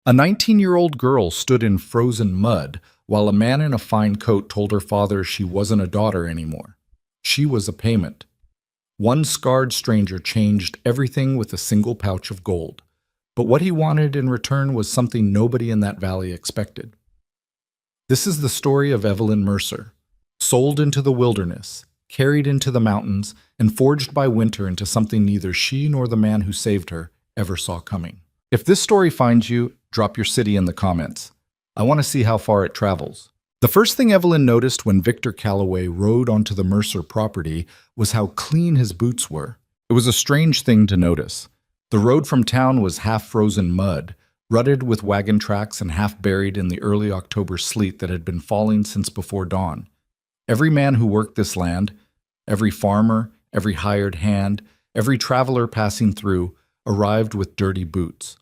A 19-year-old girl stood in frozen mud while a man in a fine coat told her father she wasn't a daughter anymore. She was a payment. One scarred stranger changed everything with a single pouch of gold. But what he wanted in return was something nobody in that valley expected. This is the story of Evelyn Mercer, sold into the wilderness, carried into the mountains, and forged by winter into something neither she nor the man who saved her ever saw coming. If this story finds you, drop your city in the comments. I want to see how far it travels. The first thing Evelyn noticed when Victor Calloway rode onto the Mercer property was how clean his boots were. It was a strange thing to notice. The road from town was half frozen mud, rutted with wagon tracks and half buried in the early October sleet that had been falling since before dawn. Every man who worked this land, every farmer, every hired hand, every traveler passing through, arrived with dirty boots.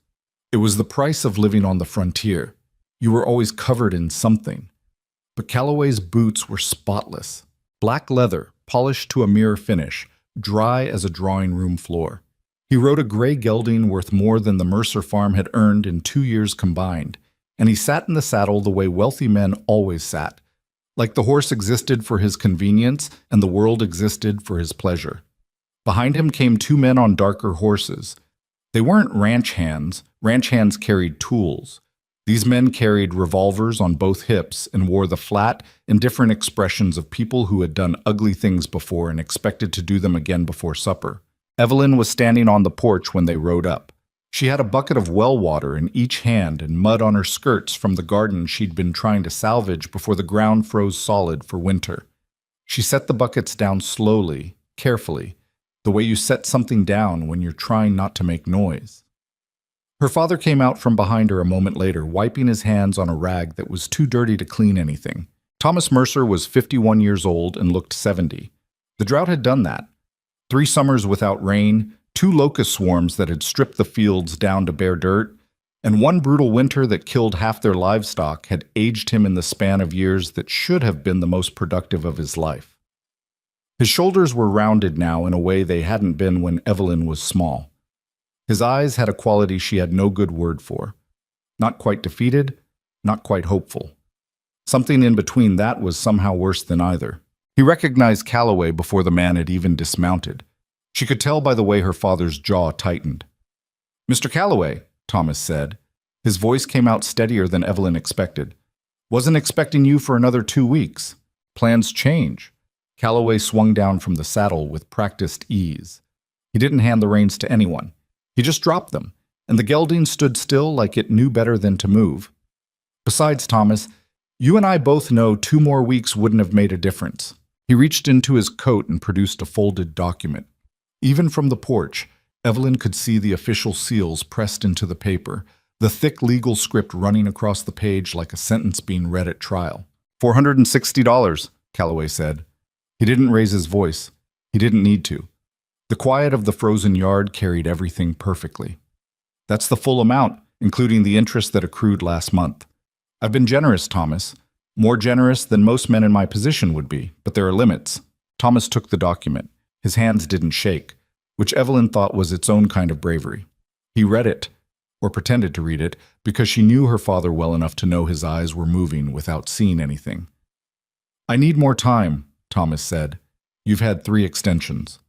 It was the price of living on the frontier. You were always covered in something. But Calloway's boots were spotless. Black leather, polished to a mirror finish, dry as a drawing room floor. He rode a gray gelding worth more than the Mercer farm had earned in 2 years combined, and he sat in the saddle the way wealthy men always sat, like the horse existed for his convenience and the world existed for his pleasure. Behind him came 2 men on darker horses. They weren't ranch hands. Ranch hands carried tools. These men carried revolvers on both hips and wore the flat, indifferent expressions of people who had done ugly things before and expected to do them again before supper. Evelyn was standing on the porch when they rode up. She had a bucket of well water in each hand and mud on her skirts from the garden she'd been trying to salvage before the ground froze solid for winter. She set the buckets down slowly, carefully, the way you set something down when you're trying not to make noise. Her father came out from behind her a moment later, wiping his hands on a rag that was too dirty to clean anything. Thomas Mercer was 51 years old and looked 70. The drought had done that. 3 summers without rain, 2 locust swarms that had stripped the fields down to bare dirt, and 1 brutal winter that killed half their livestock had aged him in the span of years that should have been the most productive of his life. His shoulders were rounded now in a way they hadn't been when Evelyn was small. His eyes had a quality she had no good word for. Not quite defeated, not quite hopeful. Something in between that was somehow worse than either. He recognized Calloway before the man had even dismounted. She could tell by the way her father's jaw tightened. "Mr. Calloway," Thomas said. His voice came out steadier than Evelyn expected. "Wasn't expecting you for another 2 weeks. Plans change." Calloway swung down from the saddle with practiced ease. He didn't hand the reins to anyone. He just dropped them, and the gelding stood still like it knew better than to move. "Besides, Thomas, you and I both know 2 more weeks wouldn't have made a difference." He reached into his coat and produced a folded document. Even from the porch, Evelyn could see the official seals pressed into the paper, the thick legal script running across the page like a sentence being read at trial. $460, Calloway said. He didn't raise his voice. He didn't need to. The quiet of the frozen yard carried everything perfectly. "That's the full amount, including the interest that accrued last month. I've been generous, Thomas. More generous than most men in my position would be, but there are limits." Thomas took the document. His hands didn't shake, which Evelyn thought was its own kind of bravery. He read it, or pretended to read it, because she knew her father well enough to know his eyes were moving without seeing anything. "I need more time," Thomas said. "You've had 3 extensions."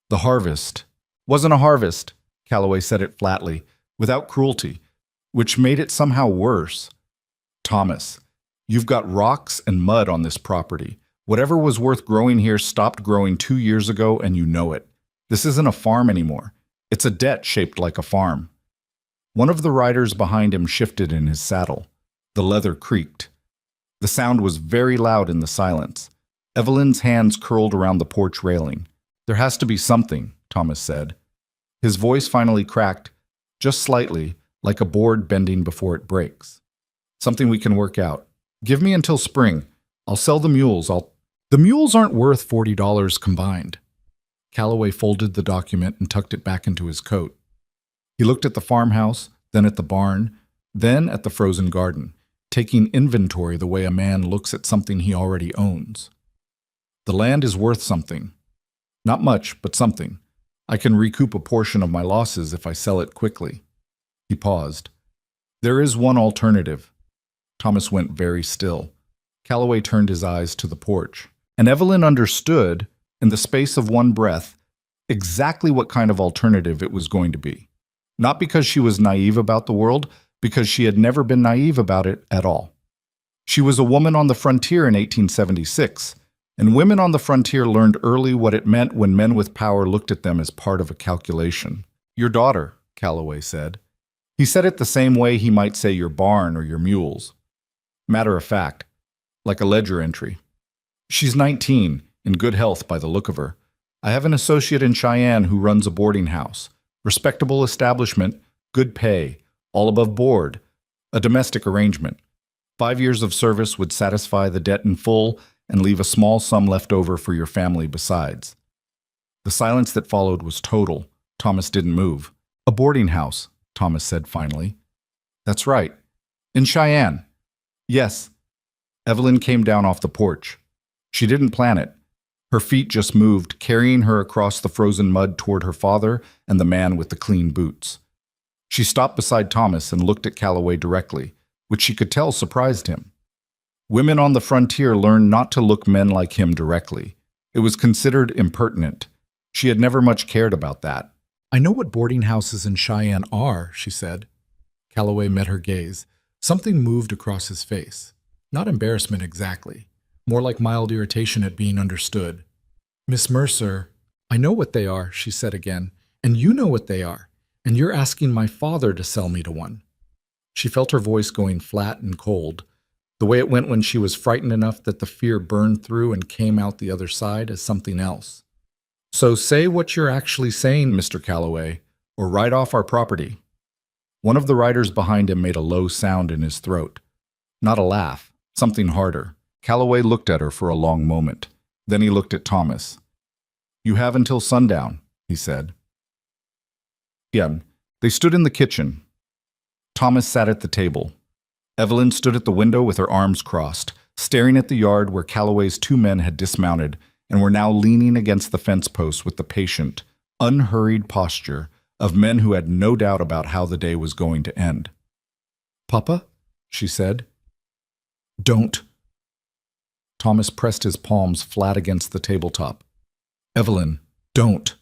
"The harvest." "Wasn't a harvest," Calloway said it flatly, without cruelty, which made it somehow worse. "Thomas, you've got rocks and mud on this property. Whatever was worth growing here stopped growing 2 years ago, and you know it. This isn't a farm anymore. It's a debt shaped like a farm." One of the riders behind him shifted in his saddle. The leather creaked. The sound was very loud in the silence. Evelyn's hands curled around the porch railing. "There has to be something," Thomas said. His voice finally cracked, just slightly, like a board bending before it breaks. "Something we can work out. Give me until spring. I'll sell the mules. The mules aren't worth $40 combined." Calloway folded the document and tucked it back into his coat. He looked at the farmhouse, then at the barn, then at the frozen garden, taking inventory the way a man looks at something he already owns. "The land is worth something. Not much, but something. I can recoup a portion of my losses if I sell it quickly." He paused. There is one alternative. Thomas went very still. Calloway turned his eyes to the porch. And Evelyn understood, in the space of one breath, exactly what kind of alternative it was going to be. Not because she was naive about the world, because she had never been naive about it at all. She was a woman on the frontier in 1876, and women on the frontier learned early what it meant when men with power looked at them as part of a calculation. Your daughter, Calloway said. He said it the same way he might say your barn or your mules. Matter of fact, like a ledger entry. She's 19, in good health by the look of her. I have an associate in Cheyenne who runs a boarding house. Respectable establishment, good pay, all above board, a domestic arrangement. 5 years of service would satisfy the debt in full and leave a small sum left over for your family besides. The silence that followed was total. Thomas didn't move. A boarding house, Thomas said finally. That's right. In Cheyenne. Yes. Evelyn came down off the porch. She didn't plan it. Her feet just moved, carrying her across the frozen mud toward her father and the man with the clean boots. She stopped beside Thomas and looked at Calloway directly, which she could tell surprised him. Women on the frontier learned not to look men like him directly. It was considered impertinent. She had never much cared about that. I know what boarding houses in Cheyenne are, she said. Calloway met her gaze. Something moved across his face. Not embarrassment exactly. More like mild irritation at being understood. Miss Mercer, I know what they are, she said again, and you know what they are, and you're asking my father to sell me to one. She felt her voice going flat and cold, the way it went when she was frightened enough that the fear burned through and came out the other side as something else. So say what you're actually saying, Mr. Calloway, or ride off our property. One of the riders behind him made a low sound in his throat. Not a laugh, something harder. Calloway looked at her for a long moment. Then he looked at Thomas. You have until sundown, he said. Yeah, they stood in the kitchen. Thomas sat at the table. Evelyn stood at the window with her arms crossed, staring at the yard where Calloway's 2 men had dismounted and were now leaning against the fence post with the patient, unhurried posture of men who had no doubt about how the day was going to end. Papa, she said. Don't. Thomas pressed his palms flat against the tabletop. Evelyn, don't.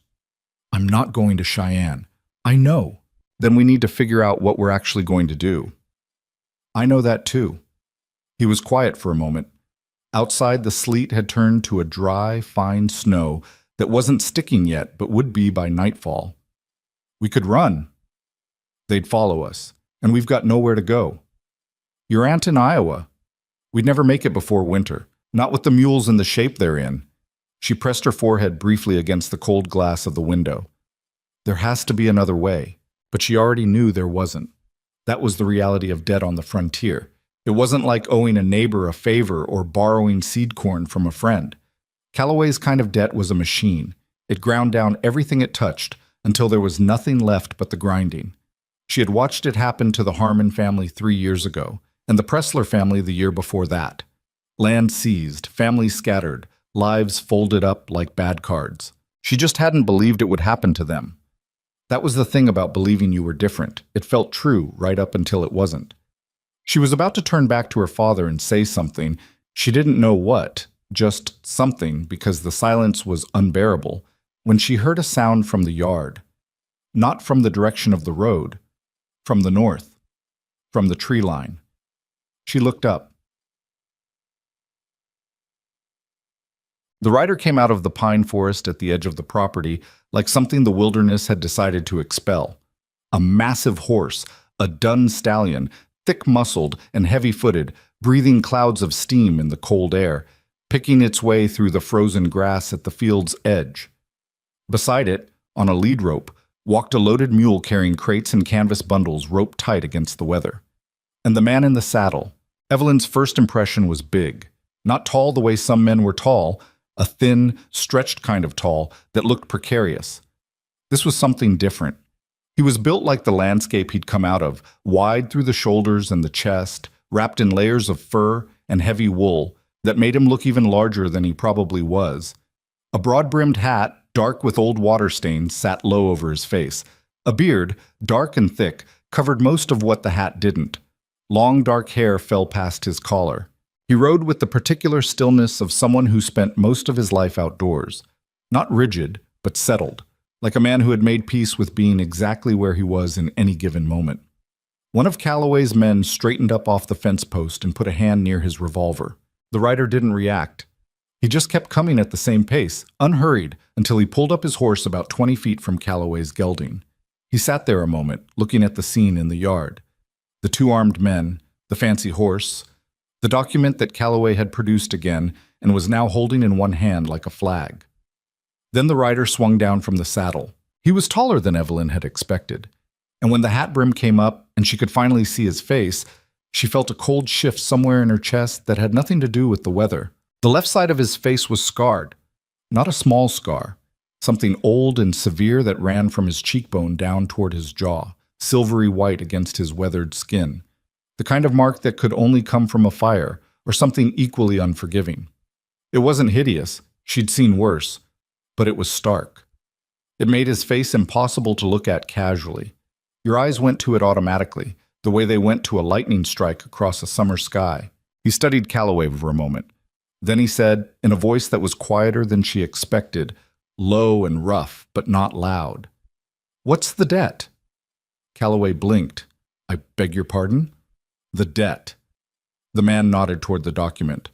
I'm not going to Cheyenne. I know. Then we need to figure out what we're actually going to do. I know that too. He was quiet for a moment. Outside, the sleet had turned to a dry, fine snow that wasn't sticking yet but would be by nightfall. We could run. They'd follow us, and we've got nowhere to go. Your aunt in Iowa. We'd never make it before winter. Not with the mules in the shape they're in. She pressed her forehead briefly against the cold glass of the window. There has to be another way, but she already knew there wasn't. That was the reality of debt on the frontier. It wasn't like owing a neighbor a favor or borrowing seed corn from a friend. Calloway's kind of debt was a machine. It ground down everything it touched until there was nothing left but the grinding. She had watched it happen to the Harmon family 3 years ago, and the Pressler family the year before that. Land seized, families scattered, lives folded up like bad cards. She just hadn't believed it would happen to them. That was the thing about believing you were different. It felt true right up until it wasn't. She was about to turn back to her father and say something. She didn't know what, just something, because the silence was unbearable, when she heard a sound from the yard. Not from the direction of the road, from the north, from the tree line. She looked up. The rider came out of the pine forest at the edge of the property like something the wilderness had decided to expel. A massive horse, a dun stallion, thick-muscled and heavy-footed, breathing clouds of steam in the cold air, picking its way through the frozen grass at the field's edge. Beside it, on a lead rope, walked a loaded mule carrying crates and canvas bundles roped tight against the weather. And the man in the saddle. Evelyn's first impression was big. Not tall the way some men were tall, a thin, stretched kind of tall that looked precarious. This was something different. He was built like the landscape he'd come out of, wide through the shoulders and the chest, wrapped in layers of fur and heavy wool that made him look even larger than he probably was. A broad-brimmed hat, dark with old water stains, sat low over his face. A beard, dark and thick, covered most of what the hat didn't. Long dark hair fell past his collar. He rode with the particular stillness of someone who spent most of his life outdoors. Not rigid, but settled, like a man who had made peace with being exactly where he was in any given moment. One of Calloway's men straightened up off the fence post and put a hand near his revolver. The rider didn't react. He just kept coming at the same pace, unhurried, until he pulled up his horse about 20 feet from Calloway's gelding. He sat there a moment, looking at the scene in the yard. The two armed men, the fancy horse, the document that Calloway had produced again and was now holding in one hand like a flag. Then the rider swung down from the saddle. He was taller than Evelyn had expected, and when the hat brim came up and she could finally see his face, she felt a cold shift somewhere in her chest that had nothing to do with the weather. The left side of his face was scarred, not a small scar, something old and severe that ran from his cheekbone down toward his jaw, silvery white against his weathered skin, the kind of mark that could only come from a fire or something equally unforgiving. It wasn't hideous, she'd seen worse, but it was stark. It made his face impossible to look at casually. Your eyes went to it automatically, the way they went to a lightning strike across a summer sky. He studied Calloway for a moment. Then he said, in a voice that was quieter than she expected, low and rough, but not loud, "What's the debt?" Calloway blinked. "I beg your pardon?" "The debt." The man nodded toward the document.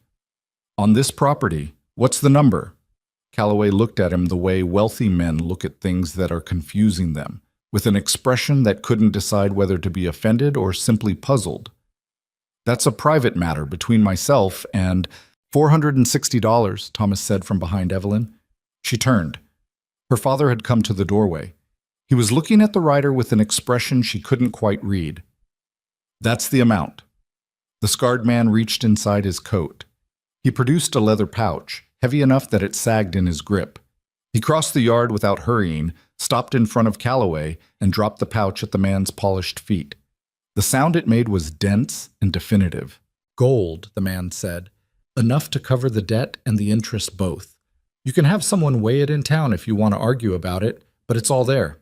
"On this property, what's the number?" Calloway looked at him the way wealthy men look at things that are confusing them, with an expression that couldn't decide whether to be offended or simply puzzled. "That's a private matter between myself and—" $460, Thomas said from behind Evelyn. She turned. Her father had come to the doorway. He was looking at the rider with an expression she couldn't quite read. "That's the amount." The scarred man reached inside his coat. He produced a leather pouch, heavy enough that it sagged in his grip. He crossed the yard without hurrying, stopped in front of Calloway, and dropped the pouch at the man's polished feet. The sound it made was dense and definitive. "Gold," the man said. "Enough to cover the debt and the interest both. You can have someone weigh it in town if you want to argue about it, but it's all there."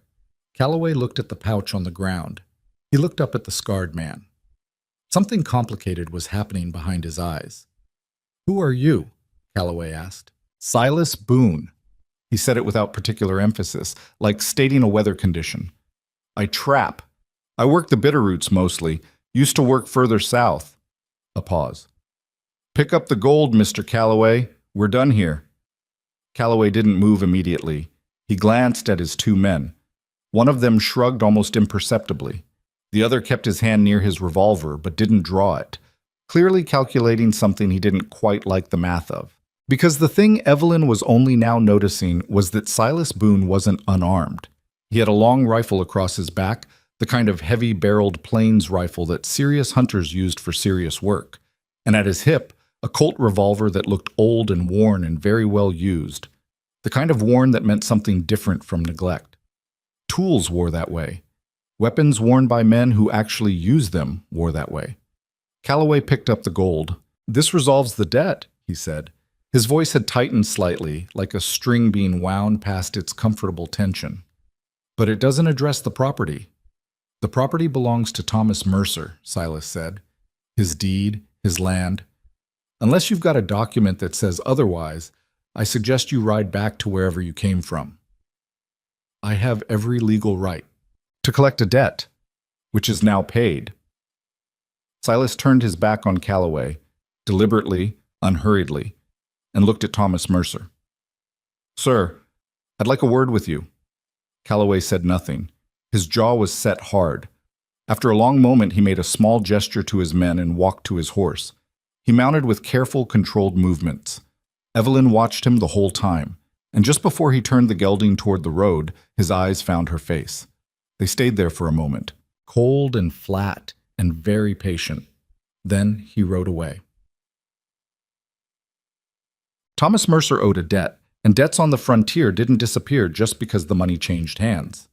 Calloway looked at the pouch on the ground. He looked up at the scarred man. Something complicated was happening behind his eyes. "Who are you?" Calloway asked. "Silas Boone." He said it without particular emphasis, like stating a weather condition. "I trap. I work the Bitterroots mostly. Used to work further south." A pause. "Pick up the gold, Mr. Calloway. We're done here." Calloway didn't move immediately. He glanced at his two men. One of them shrugged almost imperceptibly. The other kept his hand near his revolver, but didn't draw it, clearly calculating something he didn't quite like the math of. Because the thing Evelyn was only now noticing was that Silas Boone wasn't unarmed. He had a long rifle across his back, the kind of heavy-barreled plains rifle that serious hunters used for serious work, and at his hip, a Colt revolver that looked old and worn and very well used, the kind of worn that meant something different from neglect. Tools wore that way. Weapons worn by men who actually used them wore that way. Calloway picked up the gold. "This resolves the debt," he said. His voice had tightened slightly, like a string being wound past its comfortable tension. "But it doesn't address the property." "The property belongs to Thomas Mercer," Silas said. "His deed, his land. Unless you've got a document that says otherwise, I suggest you ride back to wherever you came from." "I have every legal right to collect a debt, which is now paid." Silas turned his back on Calloway, deliberately, unhurriedly, and looked at Thomas Mercer. "Sir, I'd like a word with you." Calloway said nothing. His jaw was set hard. After a long moment, he made a small gesture to his men and walked to his horse. He mounted with careful, controlled movements. Evelyn watched him the whole time, and just before he turned the gelding toward the road, his eyes found her face. They stayed there for a moment, cold and flat and very patient. Then he rode away. Thomas Mercer owed a debt, and debts on the frontier didn't disappear just because the money changed hands.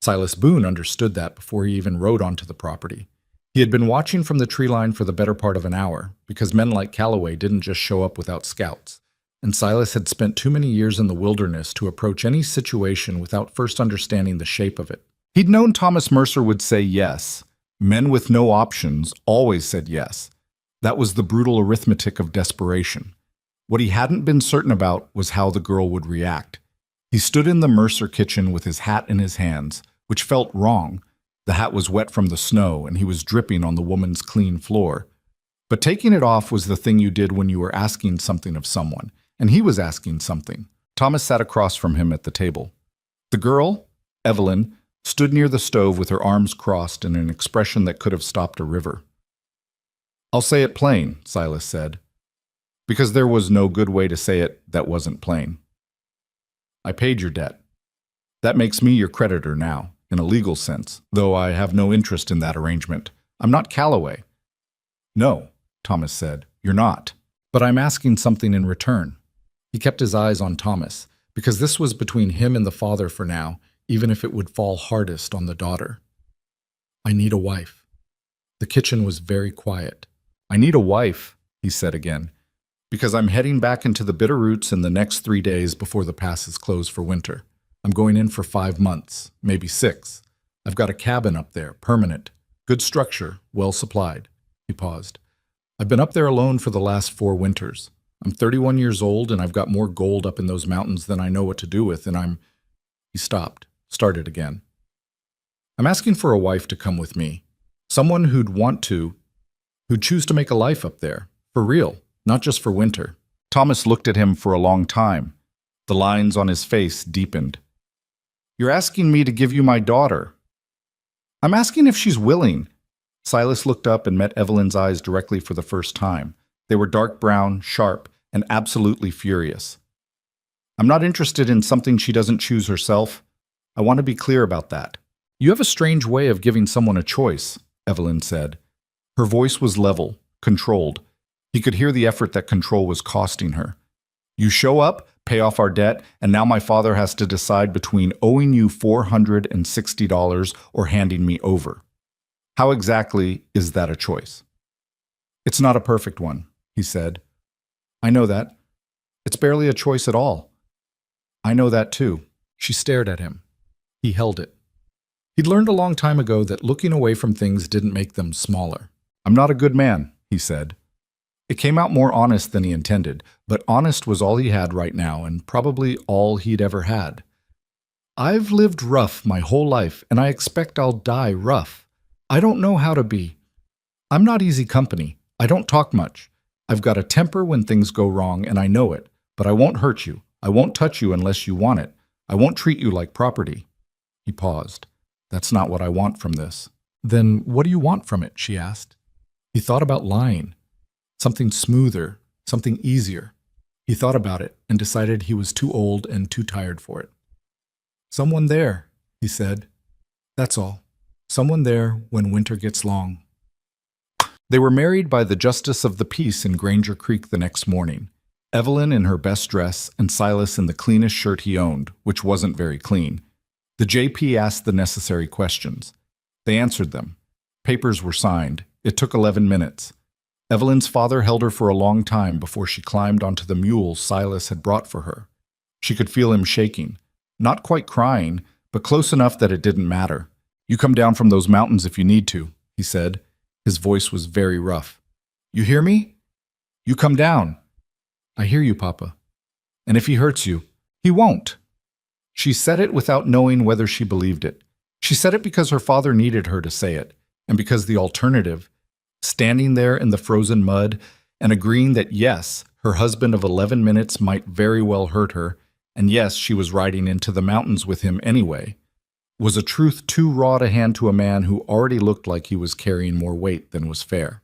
Silas Boone understood that before he even rode onto the property. He had been watching from the tree line for the better part of an hour, because men like Calloway didn't just show up without scouts, and Silas had spent too many years in the wilderness to approach any situation without first understanding the shape of it. He'd known Thomas Mercer would say yes, Men with no options always said yes. That was the brutal arithmetic of desperation. What he hadn't been certain about was how the girl would react. He stood in the Mercer kitchen with his hat in his hands, which felt wrong. The hat was wet from the snow, and he was dripping on the woman's clean floor. But taking it off was the thing you did when you were asking something of someone, and he was asking something. Thomas sat across from him at the table. The girl, Evelyn, stood near the stove with her arms crossed in an expression that could have stopped a river. "I'll say it plain," Silas said, because there was no good way to say it that wasn't plain. "I paid your debt. That makes me your creditor now, in a legal sense, though I have no interest in that arrangement. I'm not Calloway." "No," Thomas said, "you're not. But I'm asking something in return." He kept his eyes on Thomas, because this was between him and the father for now, even if it would fall hardest on the daughter. "I need a wife." The kitchen was very quiet. "I need a wife," he said again, "because I'm heading back into the Bitterroots in the next 3 days before the passes close for winter. I'm going in for 5 months, maybe 6. I've got a cabin up there, permanent, good structure, well supplied." He paused. "I've been up there alone for the last 4 winters. I'm 31 years old, and I've got more gold up in those mountains than I know what to do with, and I'm—" He stopped, started again. "I'm asking for a wife to come with me. Someone who'd choose to make a life up there, for real, not just for winter." Thomas looked at him for a long time. The lines on his face deepened. "You're asking me to give you my daughter." "I'm asking if she's willing." Silas looked up and met Evelyn's eyes directly for the first time. They were dark brown, sharp, and absolutely furious. "I'm not interested in something she doesn't choose herself. I want to be clear about that." "You have a strange way of giving someone a choice," Evelyn said. Her voice was level, controlled. He could hear the effort that control was costing her. "You show up, pay off our debt, and now my father has to decide between owing you $460 or handing me over. How exactly is that a choice?" "It's not a perfect one," he said. "I know that. It's barely a choice at all." "I know that too." She stared at him. He held it. He'd learned a long time ago that looking away from things didn't make them smaller. "I'm not a good man," he said. It came out more honest than he intended, but honest was all he had right now, and probably all he'd ever had. "I've lived rough my whole life, and I expect I'll die rough. I don't know how to be. I'm not easy company. I don't talk much. I've got a temper when things go wrong, and I know it, but I won't hurt you. I won't touch you unless you want it. I won't treat you like property." He paused. "That's not what I want from this." "Then what do you want from it?" she asked. He thought about lying. Something smoother, something easier. He thought about it and decided he was too old and too tired for it. "Someone there," he said. "That's all. Someone there when winter gets long." They were married by the Justice of the Peace in Granger Creek the next morning. Evelyn in her best dress and Silas in the cleanest shirt he owned, which wasn't very clean. The JP asked the necessary questions. They answered them. Papers were signed. It took 11 minutes. Evelyn's father held her for a long time before she climbed onto the mule Silas had brought for her. She could feel him shaking, not quite crying, but close enough that it didn't matter. "You come down from those mountains if you need to," he said. His voice was very rough. "You hear me? You come down." "I hear you, Papa. And if he hurts you, he won't." She said it without knowing whether she believed it. She said it because her father needed her to say it, and because the alternative, standing there in the frozen mud and agreeing that yes, her husband of 11 minutes might very well hurt her, and yes, she was riding into the mountains with him anyway, was a truth too raw to hand to a man who already looked like he was carrying more weight than was fair.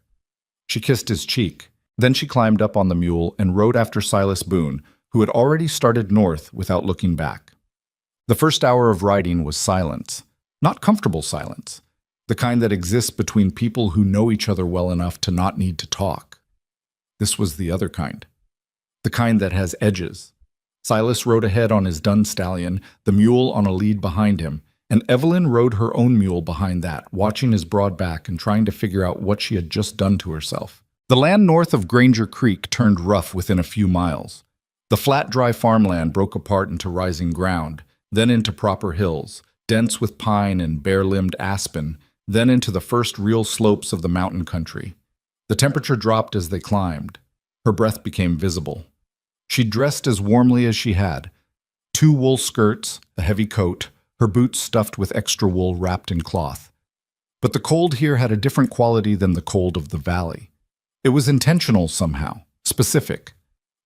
She kissed his cheek. Then she climbed up on the mule and rode after Silas Boone, who had already started north without looking back. The first hour of riding was silence. Not comfortable silence. The kind that exists between people who know each other well enough to not need to talk. This was the other kind. The kind that has edges. Silas rode ahead on his dun stallion, the mule on a lead behind him, and Evelyn rode her own mule behind that, watching his broad back and trying to figure out what she had just done to herself. The land north of Granger Creek turned rough within a few miles. The flat, dry farmland broke apart into rising ground, then into proper hills, dense with pine and bare-limbed aspen, then into the first real slopes of the mountain country. The temperature dropped as they climbed. Her breath became visible. She dressed as warmly as she had. 2 wool skirts, a heavy coat, her boots stuffed with extra wool wrapped in cloth. But the cold here had a different quality than the cold of the valley. It was intentional somehow, specific.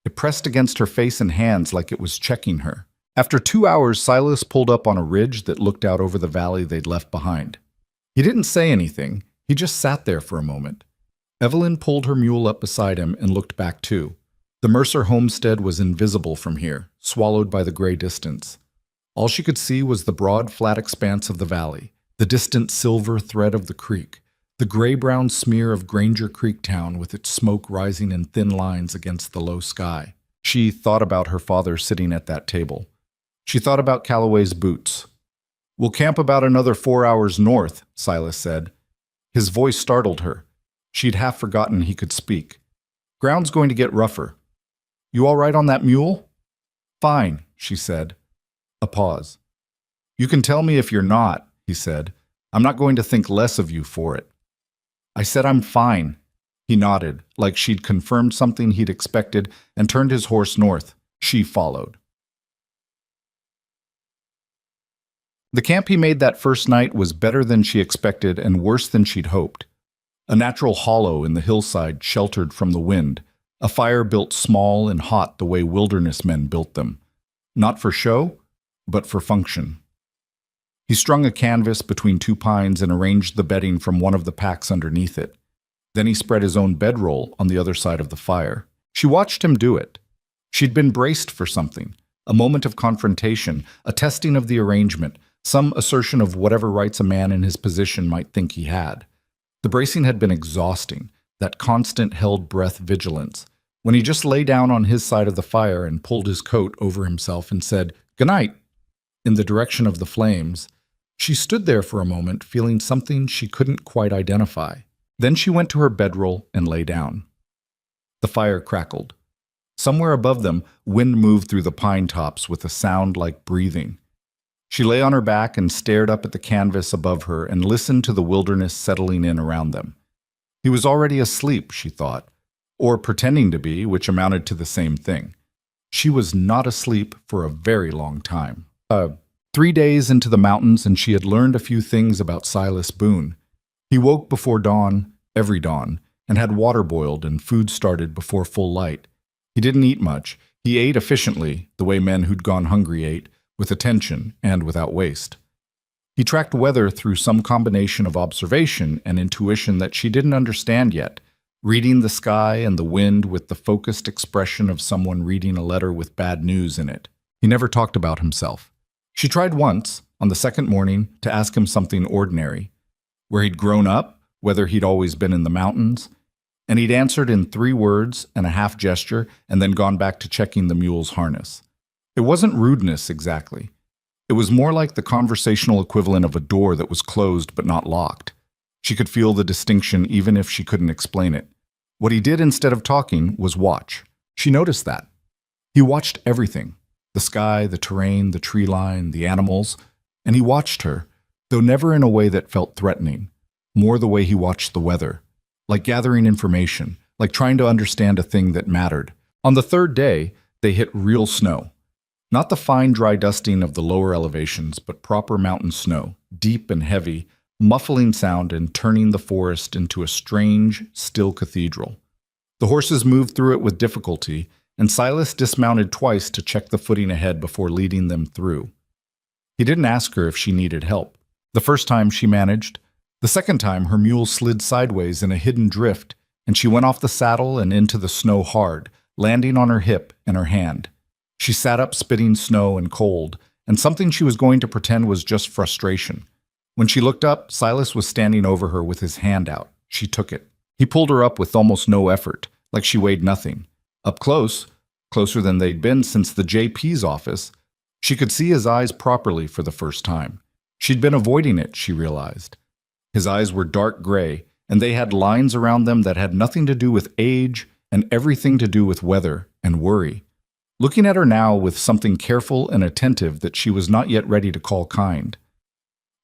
It pressed against her face and hands like it was checking her. After 2 hours, Silas pulled up on a ridge that looked out over the valley they'd left behind. He didn't say anything, he just sat there for a moment. Evelyn pulled her mule up beside him and looked back too. The Mercer homestead was invisible from here, swallowed by the gray distance. All she could see was the broad, flat expanse of the valley, the distant silver thread of the creek, the gray-brown smear of Granger Creek town with its smoke rising in thin lines against the low sky. She thought about her father sitting at that table. She thought about Calloway's boots. "We'll camp about another 4 hours north," Silas said. His voice startled her. She'd half forgotten he could speak. "Ground's going to get rougher. You all right on that mule?" "Fine," she said. A pause. "You can tell me if you're not," he said. "I'm not going to think less of you for it." "I said I'm fine." He nodded, like she'd confirmed something he'd expected, and turned his horse north. She followed. The camp he made that first night was better than she expected and worse than she'd hoped. A natural hollow in the hillside sheltered from the wind, a fire built small and hot the way wilderness men built them. Not for show, but for function. He strung a canvas between 2 pines and arranged the bedding from one of the packs underneath it. Then he spread his own bedroll on the other side of the fire. She watched him do it. She'd been braced for something, a moment of confrontation, a testing of the arrangement, some assertion of whatever rights a man in his position might think he had. The bracing had been exhausting, that constant held-breath vigilance. When he just lay down on his side of the fire and pulled his coat over himself and said, "Good night," in the direction of the flames, she stood there for a moment, feeling something she couldn't quite identify. Then she went to her bedroll and lay down. The fire crackled. Somewhere above them, wind moved through the pine tops with a sound like breathing. She lay on her back and stared up at the canvas above her and listened to the wilderness settling in around them. He was already asleep, she thought, or pretending to be, which amounted to the same thing. She was not asleep for a very long time. 3 days into the mountains, and she had learned a few things about Silas Boone. He woke before dawn, every dawn, and had water boiled and food started before full light. He didn't eat much. He ate efficiently, the way men who'd gone hungry ate, with attention and without waste. He tracked weather through some combination of observation and intuition that she didn't understand yet, reading the sky and the wind with the focused expression of someone reading a letter with bad news in it. He never talked about himself. She tried once, on the second morning, to ask him something ordinary. Where he'd grown up, whether he'd always been in the mountains, and he'd answered in 3 words and a half gesture and then gone back to checking the mule's harness. It wasn't rudeness exactly. It was more like the conversational equivalent of a door that was closed but not locked. She could feel the distinction even if she couldn't explain it. What he did instead of talking was watch. She noticed that. He watched everything. The sky, the terrain, the tree line, the animals. And he watched her, though never in a way that felt threatening. More the way he watched the weather. Like gathering information, like trying to understand a thing that mattered. On the 3rd day, they hit real snow. Not the fine dry dusting of the lower elevations, but proper mountain snow, deep and heavy, muffling sound and turning the forest into a strange, still cathedral. The horses moved through it with difficulty, and Silas dismounted twice to check the footing ahead before leading them through. He didn't ask her if she needed help. The first time she managed. The second time her mule slid sideways in a hidden drift, and she went off the saddle and into the snow hard, landing on her hip and her hand. She sat up spitting snow and cold, and something she was going to pretend was just frustration. When she looked up, Silas was standing over her with his hand out. She took it. He pulled her up with almost no effort, like she weighed nothing. Up close, closer than they'd been since the JP's office, she could see his eyes properly for the first time. She'd been avoiding it, she realized. His eyes were dark gray, and they had lines around them that had nothing to do with age and everything to do with weather and worry. Looking at her now with something careful and attentive that she was not yet ready to call kind.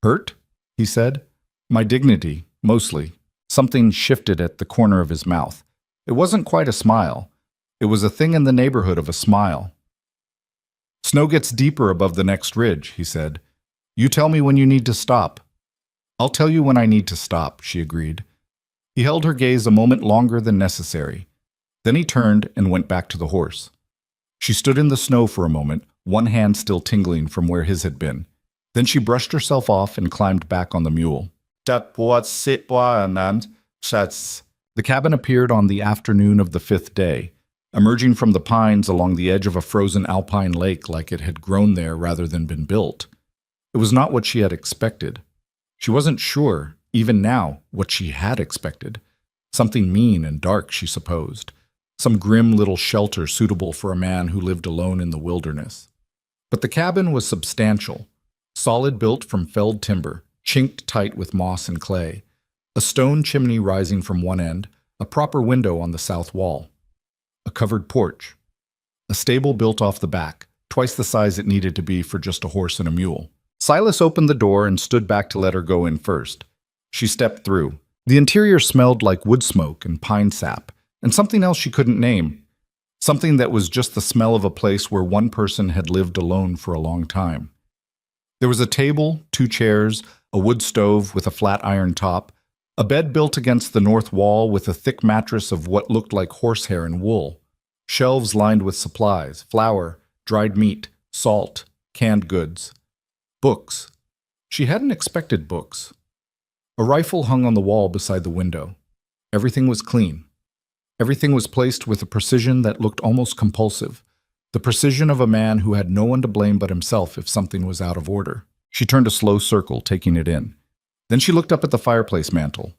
"Hurt?" he said. My dignity, mostly. Something shifted at the corner of his mouth. It wasn't quite a smile. It was a thing in the neighborhood of a smile. Snow gets deeper above the next ridge, he said. You tell me when you need to stop. I'll tell you when I need to stop, she agreed. He held her gaze a moment longer than necessary. Then he turned and went back to the horse. She stood in the snow for a moment, one hand still tingling from where his had been. Then she brushed herself off and climbed back on the mule. The cabin appeared on the afternoon of the 5th day, emerging from the pines along the edge of a frozen alpine lake like it had grown there rather than been built. It was not what she had expected. She wasn't sure, even now, what she had expected. Something mean and dark, she supposed. Some grim little shelter suitable for a man who lived alone in the wilderness. But the cabin was substantial, solid built from felled timber, chinked tight with moss and clay, a stone chimney rising from one end, a proper window on the south wall, a covered porch, a stable built off the back, twice the size it needed to be for just a horse and a mule. Silas opened the door and stood back to let her go in first. She stepped through. The interior smelled like wood smoke and pine sap, and something else she couldn't name, something that was just the smell of a place where one person had lived alone for a long time. There was a table, 2 chairs, a wood stove with a flat iron top, a bed built against the north wall with a thick mattress of what looked like horsehair and wool, shelves lined with supplies, flour, dried meat, salt, canned goods. Books. She hadn't expected books. A rifle hung on the wall beside the window. Everything was clean. Everything was placed with a precision that looked almost compulsive, the precision of a man who had no one to blame but himself if something was out of order. She turned a slow circle, taking it in. Then she looked up at the fireplace mantel.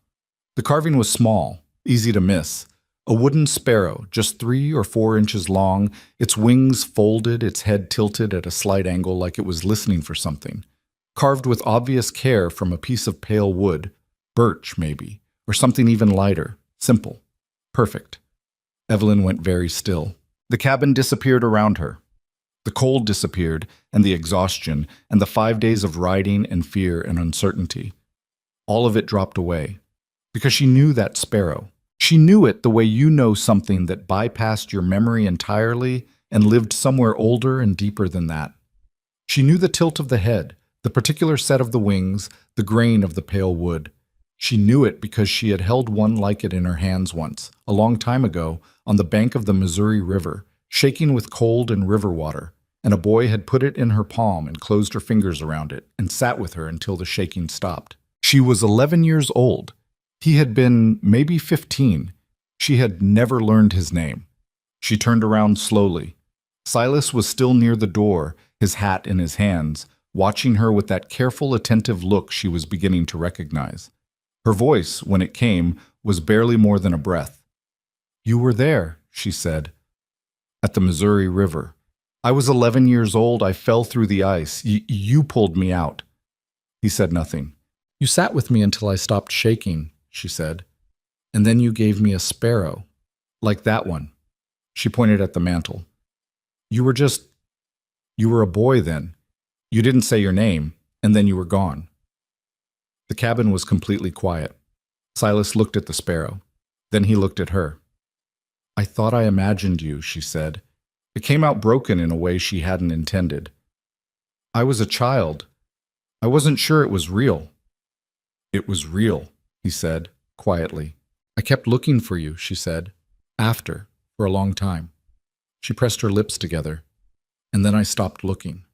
The carving was small, easy to miss. A wooden sparrow, just 3 or 4 inches long, its wings folded, its head tilted at a slight angle like it was listening for something. Carved with obvious care from a piece of pale wood, birch maybe, or something even lighter, simple, perfect. Evelyn went very still. The cabin disappeared around her. The cold disappeared, and the exhaustion, and the 5 days of riding and fear and uncertainty. All of it dropped away, because she knew that sparrow. She knew it the way you know something that bypassed your memory entirely and lived somewhere older and deeper than that. She knew the tilt of the head, the particular set of the wings, the grain of the pale wood. She knew it because she had held one like it in her hands once, a long time ago, on the bank of the Missouri River, shaking with cold and river water, and a boy had put it in her palm and closed her fingers around it and sat with her until the shaking stopped. She was 11 years old. He had been maybe 15. She had never learned his name. She turned around slowly. Silas was still near the door, his hat in his hands, watching her with that careful, attentive look she was beginning to recognize. Her voice, when it came, was barely more than a breath. "You were there," she said, "at the Missouri River. I was 11 years old. I fell through the ice. You pulled me out." He said nothing. "You sat with me until I stopped shaking," she said. "And then you gave me a sparrow. Like that one." She pointed at the mantel. You were a boy then. You didn't say your name, and then you were gone." The cabin was completely quiet. Silas looked at the sparrow. Then he looked at her. "I thought I imagined you," she said. It came out broken in a way she hadn't intended. "I was a child. I wasn't sure it was real." "It was real," he said, quietly. "I kept looking for you," she said, for a long time. She pressed her lips together. "And then I stopped looking."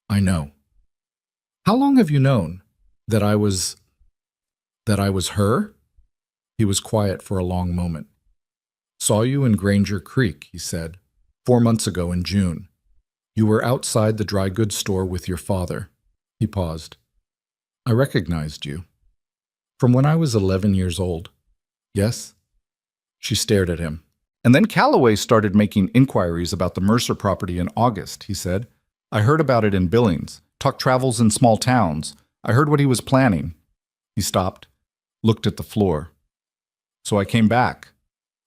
"I know." "How long have you known that I was her?" He was quiet for a long moment. "Saw you in Granger Creek," he said, 4 months ago in June. You were outside the dry goods store with your father." He paused. "I recognized you. From when I was 11 years old." "Yes?" She stared at him. "And then Calloway started making inquiries about the Mercer property in August," he said. "I heard about it in Billings, talked travels in small towns. I heard what he was planning." He stopped, looked at the floor. "So I came back."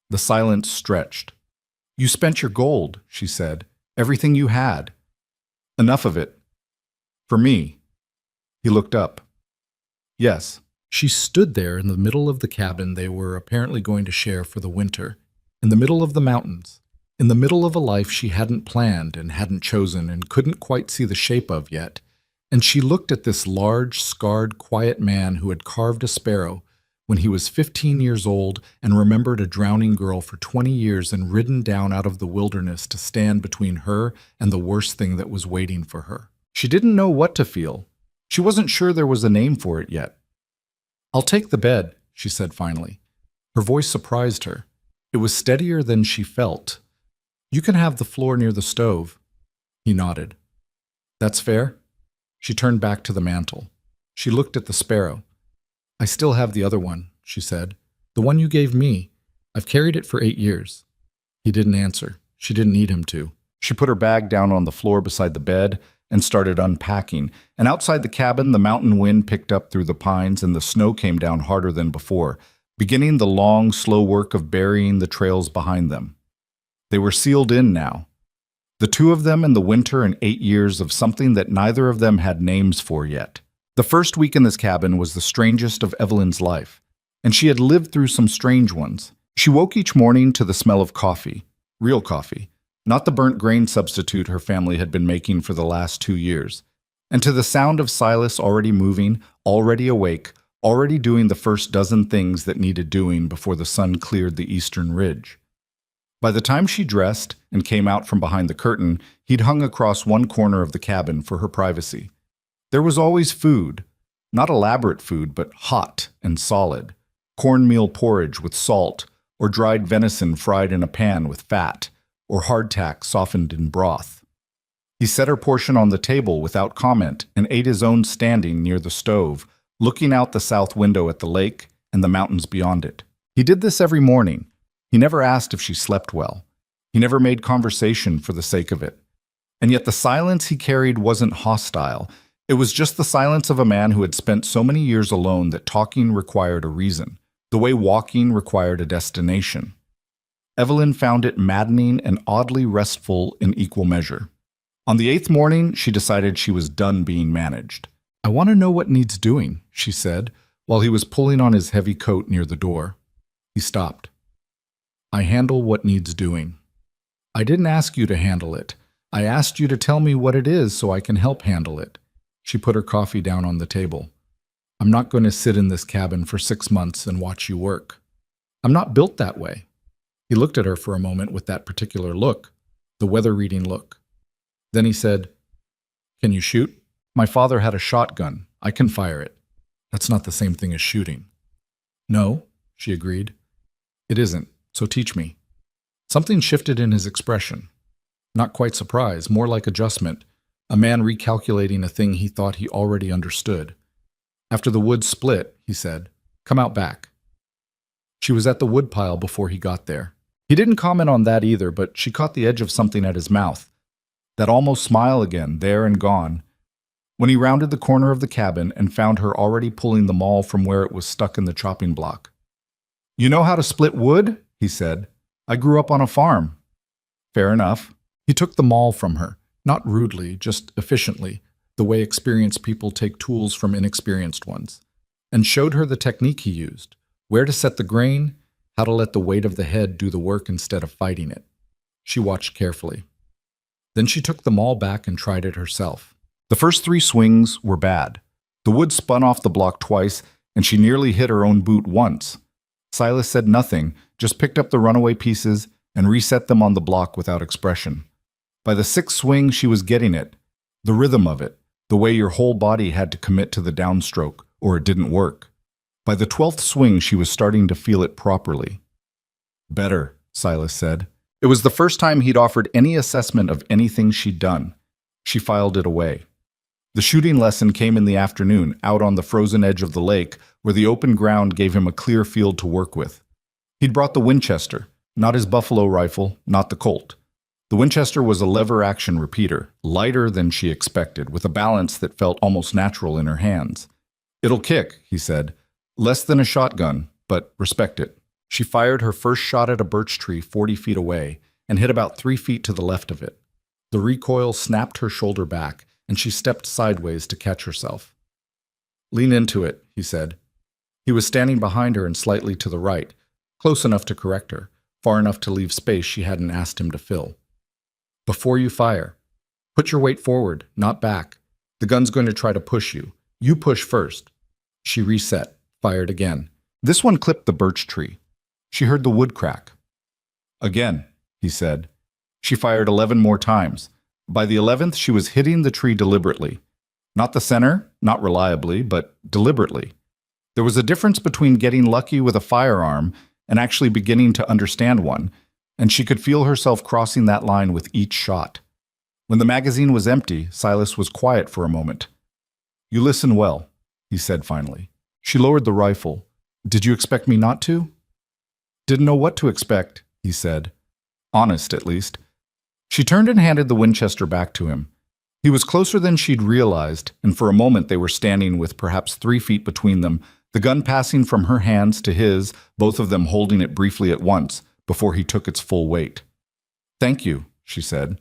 The silence stretched. "You spent your gold," she said. "Everything you had. Enough of it. For me." He looked up. "Yes, She stood there in the middle of the cabin they were apparently going to share for the winter, in the middle of the mountains, in the middle of a life she hadn't planned and hadn't chosen and couldn't quite see the shape of yet, and she looked at this large, scarred, quiet man who had carved a sparrow when he was 15 years old and remembered a drowning girl for 20 years and ridden down out of the wilderness to stand between her and the worst thing that was waiting for her. She didn't know what to feel. She wasn't sure there was a name for it yet. "I'll take the bed," she said finally. Her voice surprised her. It was steadier than she felt. "You can have the floor near the stove." He nodded. "That's fair?" She turned back to the mantel. She looked at the sparrow. "I still have the other one," she said. "The one you gave me. I've carried it for 8 years." He didn't answer. She didn't need him to. She put her bag down on the floor beside the bed and started unpacking, and outside the cabin the mountain wind picked up through the pines and the snow came down harder than before, beginning the long, slow work of burying the trails behind them. They were sealed in now. The two of them in the winter and 8 years of something that neither of them had names for yet. The first week in this cabin was the strangest of Evelyn's life, and she had lived through some strange ones. She woke each morning to the smell of coffee, real coffee, not the burnt grain substitute her family had been making for the last 2 years, and to the sound of Silas already moving, already awake, already doing the first dozen things that needed doing before the sun cleared the eastern ridge. By the time she dressed and came out from behind the curtain, he'd hung across one corner of the cabin for her privacy. There was always food, not elaborate food, but hot and solid, cornmeal porridge with salt, or dried venison fried in a pan with fat, or hardtack softened in broth. He set her portion on the table without comment and ate his own standing near the stove, looking out the south window at the lake and the mountains beyond it. He did this every morning. He never asked if she slept well. He never made conversation for the sake of it. And yet the silence he carried wasn't hostile. It was just the silence of a man who had spent so many years alone that talking required a reason, the way walking required a destination. Evelyn found it maddening and oddly restful in equal measure. On the 8th morning, she decided she was done being managed. "I want to know what needs doing," she said, while he was pulling on his heavy coat near the door. He stopped. "I handle what needs doing." "I didn't ask you to handle it. I asked you to tell me what it is so I can help handle it." She put her coffee down on the table. "I'm not going to sit in this cabin for 6 months and watch you work. I'm not built that way." He looked at her for a moment with that particular look, the weather-reading look. Then he said, "Can you shoot?" "My father had a shotgun. I can fire it." "That's not the same thing as shooting." "No," she agreed. "It isn't, so teach me." Something shifted in his expression. Not quite surprise, more like adjustment, a man recalculating a thing he thought he already understood. "After the wood split," he said, "come out back." She was at the woodpile before he got there. He didn't comment on that either, but she caught the edge of something at his mouth. That almost smile again, there and gone. When he rounded the corner of the cabin and found her already pulling the maul from where it was stuck in the chopping block. "You know how to split wood?" he said. "I grew up on a farm." "Fair enough." He took the maul from her, not rudely, just efficiently, the way experienced people take tools from inexperienced ones, and showed her the technique he used, where to set the grain, how to let the weight of the head do the work instead of fighting it. She watched carefully. Then she took the maul back and tried it herself. The first 3 swings were bad. The wood spun off the block twice, and she nearly hit her own boot once. Silas said nothing, just picked up the runaway pieces and reset them on the block without expression. By the 6th swing, she was getting it, the rhythm of it, the way your whole body had to commit to the downstroke, or it didn't work. By the 12th swing, she was starting to feel it properly. "Better," Silas said. It was the first time he'd offered any assessment of anything she'd done. She filed it away. The shooting lesson came in the afternoon, out on the frozen edge of the lake, where the open ground gave him a clear field to work with. He'd brought the Winchester, not his buffalo rifle, not the Colt. The Winchester was a lever-action repeater, lighter than she expected, with a balance that felt almost natural in her hands. "It'll kick," he said. "Less than a shotgun, but respect it." She fired her first shot at a birch tree 40 feet away and hit about 3 feet to the left of it. The recoil snapped her shoulder back, and she stepped sideways to catch herself. "Lean into it," he said. He was standing behind her and slightly to the right, close enough to correct her, far enough to leave space she hadn't asked him to fill. Before you fire, put your weight forward, not back. The gun's going to try to push you. You push first. She reset, fired again. This one clipped the birch tree. She heard the wood crack. Again, he said. She fired 11 more times. By the 11th, she was hitting the tree deliberately. Not the center, not reliably, but deliberately. There was a difference between getting lucky with a firearm and actually beginning to understand one, and she could feel herself crossing that line with each shot. When the magazine was empty, Silas was quiet for a moment. You listen well, he said finally. She lowered the rifle. Did you expect me not to? Didn't know what to expect, he said. Honest, at least. She turned and handed the Winchester back to him. He was closer than she'd realized, and for a moment they were standing with perhaps 3 feet between them, the gun passing from her hands to his, both of them holding it briefly at once, before he took its full weight. Thank you, she said.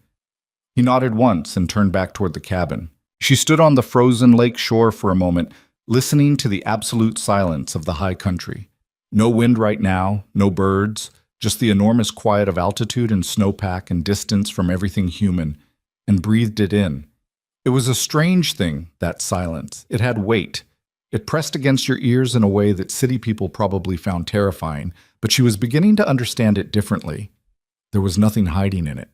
He nodded once and turned back toward the cabin. She stood on the frozen lake shore for a moment, listening to the absolute silence of the high country. No wind right now, no birds, just the enormous quiet of altitude and snowpack and distance from everything human, and breathed it in. It was a strange thing, that silence. It had weight. It pressed against your ears in a way that city people probably found terrifying, but she was beginning to understand it differently. There was nothing hiding in it.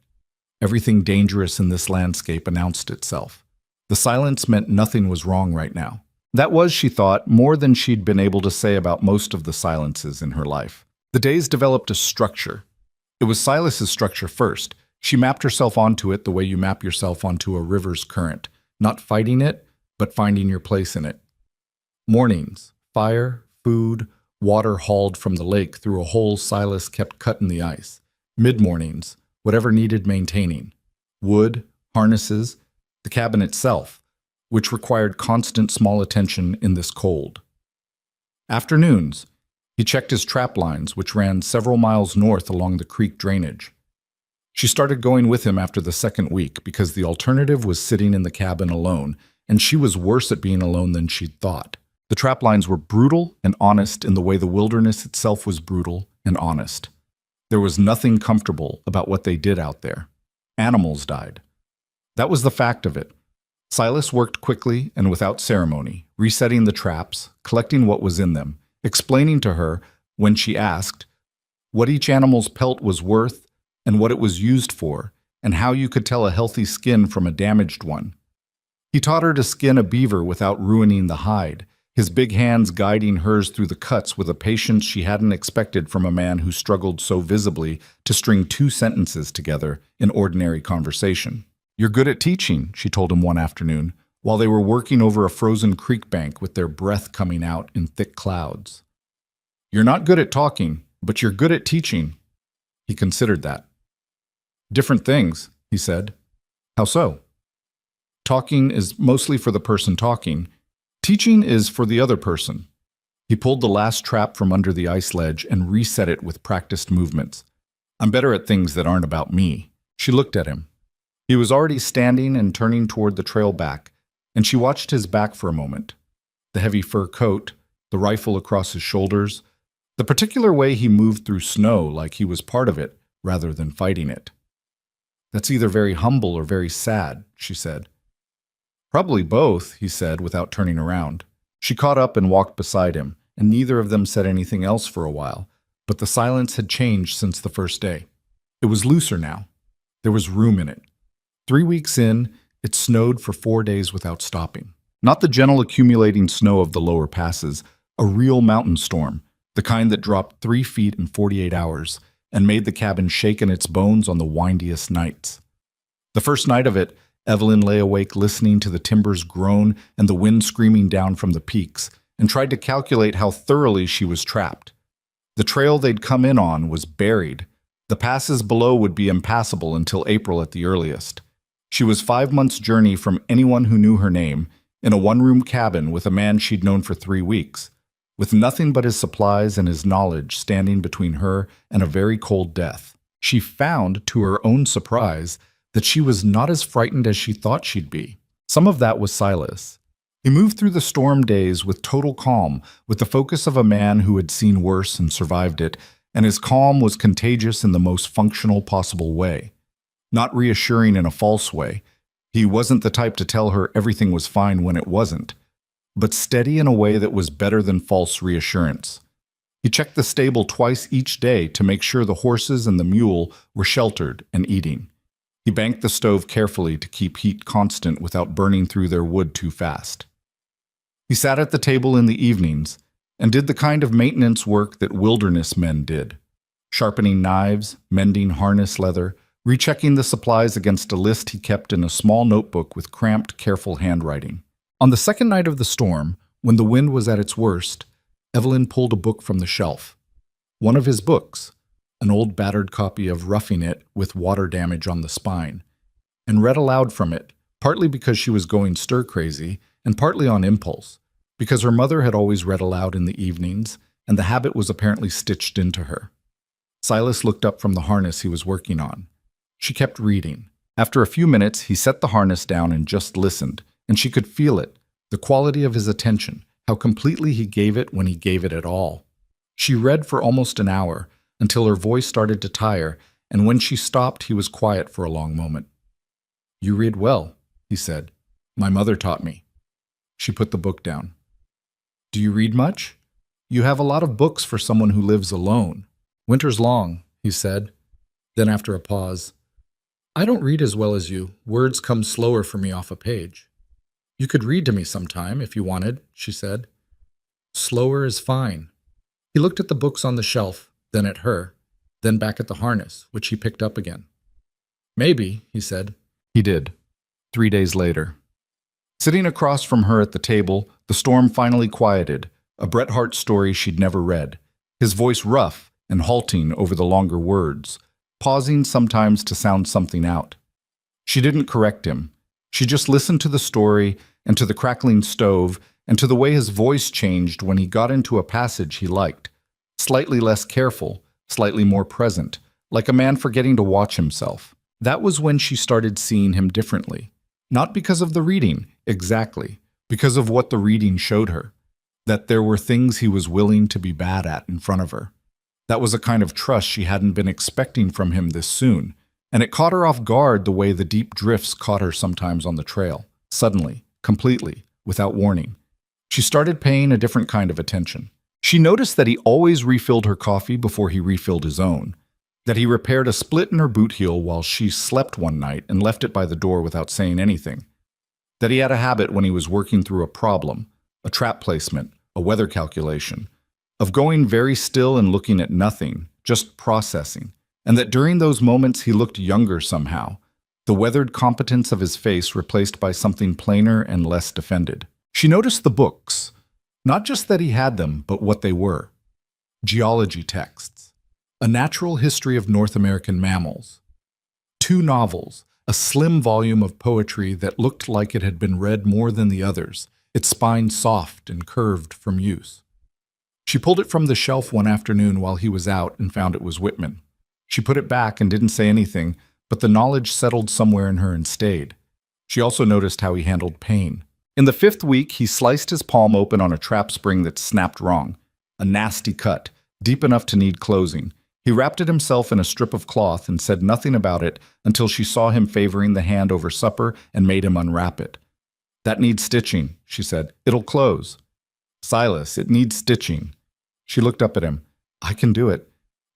Everything dangerous in this landscape announced itself. The silence meant nothing was wrong right now. That was, she thought, more than she'd been able to say about most of the silences in her life. The days developed a structure. It was Silas's structure first. She mapped herself onto it the way you map yourself onto a river's current, not fighting it, but finding your place in it. Mornings, fire, food, water hauled from the lake through a hole Silas kept cut in the ice. Mid-mornings, whatever needed maintaining. Wood, harnesses, the cabin itself, which required constant small attention in this cold. Afternoons, he checked his trap lines, which ran several miles north along the creek drainage. She started going with him after the second week because the alternative was sitting in the cabin alone, and she was worse at being alone than she'd thought. The trap lines were brutal and honest in the way the wilderness itself was brutal and honest. There was nothing comfortable about what they did out there. Animals died. That was the fact of it. Silas worked quickly and without ceremony, resetting the traps, collecting what was in them, explaining to her, when she asked, what each animal's pelt was worth and what it was used for, and how you could tell a healthy skin from a damaged one. He taught her to skin a beaver without ruining the hide, his big hands guiding hers through the cuts with a patience she hadn't expected from a man who struggled so visibly to string 2 sentences together in ordinary conversation. You're good at teaching, she told him one afternoon, while they were working over a frozen creek bank with their breath coming out in thick clouds. You're not good at talking, but you're good at teaching. He considered that. Different things, he said. How so? Talking is mostly for the person talking. Teaching is for the other person. He pulled the last trap from under the ice ledge and reset it with practiced movements. I'm better at things that aren't about me. She looked at him. He was already standing and turning toward the trail back, and she watched his back for a moment. The heavy fur coat, the rifle across his shoulders, the particular way he moved through snow like he was part of it rather than fighting it. That's either very humble or very sad, she said. Probably both, he said without turning around. She caught up and walked beside him, and neither of them said anything else for a while, but the silence had changed since the first day. It was looser now. There was room in it. 3 weeks in, it snowed for 4 days without stopping. Not the gentle accumulating snow of the lower passes, a real mountain storm, the kind that dropped 3 feet in 48 hours and made the cabin shake in its bones on the windiest nights. The first night of it, Evelyn lay awake listening to the timbers groan and the wind screaming down from the peaks, and tried to calculate how thoroughly she was trapped. The trail they'd come in on was buried. The passes below would be impassable until April at the earliest. She was 5 months' journey from anyone who knew her name, in a one-room cabin with a man she'd known for 3 weeks, with nothing but his supplies and his knowledge standing between her and a very cold death. She found, to her own surprise, that she was not as frightened as she thought she'd be. Some of that was Silas. He moved through the storm days with total calm, with the focus of a man who had seen worse and survived it, and his calm was contagious in the most functional possible way. Not reassuring in a false way. He wasn't the type to tell her everything was fine when it wasn't, but steady in a way that was better than false reassurance. He checked the stable twice each day to make sure the horses and the mule were sheltered and eating. He banked the stove carefully to keep heat constant without burning through their wood too fast. He sat at the table in the evenings and did the kind of maintenance work that wilderness men did, sharpening knives, mending harness leather, rechecking the supplies against a list he kept in a small notebook with cramped, careful handwriting. On the second night of the storm, when the wind was at its worst, Evelyn pulled a book from the shelf. One of his books, an old battered copy of Roughing It with water damage on the spine, and read aloud from it, partly because she was going stir-crazy and partly on impulse, because her mother had always read aloud in the evenings, and the habit was apparently stitched into her. Silas looked up from the harness he was working on. She kept reading. After a few minutes, he set the harness down and just listened, and she could feel it, the quality of his attention, how completely he gave it when he gave it at all. She read for almost an hour, until her voice started to tire, and when she stopped, he was quiet for a long moment. "You read well," he said. "My mother taught me." She put the book down. "Do you read much? You have a lot of books for someone who lives alone." "Winter's long," he said. Then after a pause, "I don't read as well as you. Words come slower for me off a page." "You could read to me sometime, if you wanted," she said. "Slower is fine." He looked at the books on the shelf, then at her, then back at the harness, which he picked up again. "Maybe," he said. He did. 3 days later. Sitting across from her at the table, the storm finally quieted, a Bret Harte story she'd never read, his voice rough and halting over the longer words, pausing sometimes to sound something out. She didn't correct him. She just listened to the story and to the crackling stove and to the way his voice changed when he got into a passage he liked, slightly less careful, slightly more present, like a man forgetting to watch himself. That was when she started seeing him differently. Not because of the reading, exactly, because of what the reading showed her, that there were things he was willing to be bad at in front of her. That was a kind of trust she hadn't been expecting from him this soon, and it caught her off guard the way the deep drifts caught her sometimes on the trail, suddenly, completely, without warning. She started paying a different kind of attention. She noticed that he always refilled her coffee before he refilled his own, that he repaired a split in her boot heel while she slept one night and left it by the door without saying anything, that he had a habit when he was working through a problem, a trap placement, a weather calculation, of going very still and looking at nothing, just processing, and that during those moments he looked younger somehow, the weathered competence of his face replaced by something plainer and less defended. She noticed the books, not just that he had them, but what they were. Geology texts, a natural history of North American mammals, 2 novels, a slim volume of poetry that looked like it had been read more than the others, its spine soft and curved from use. She pulled it from the shelf one afternoon while he was out and found it was Whitman. She put it back and didn't say anything, but the knowledge settled somewhere in her and stayed. She also noticed how he handled pain. In the 5th week, he sliced his palm open on a trap spring that snapped wrong, a nasty cut, deep enough to need closing. He wrapped it himself in a strip of cloth and said nothing about it until she saw him favoring the hand over supper and made him unwrap it. "That needs stitching," she said. "It'll close." "Silas, it needs stitching." She looked up at him. "I can do it.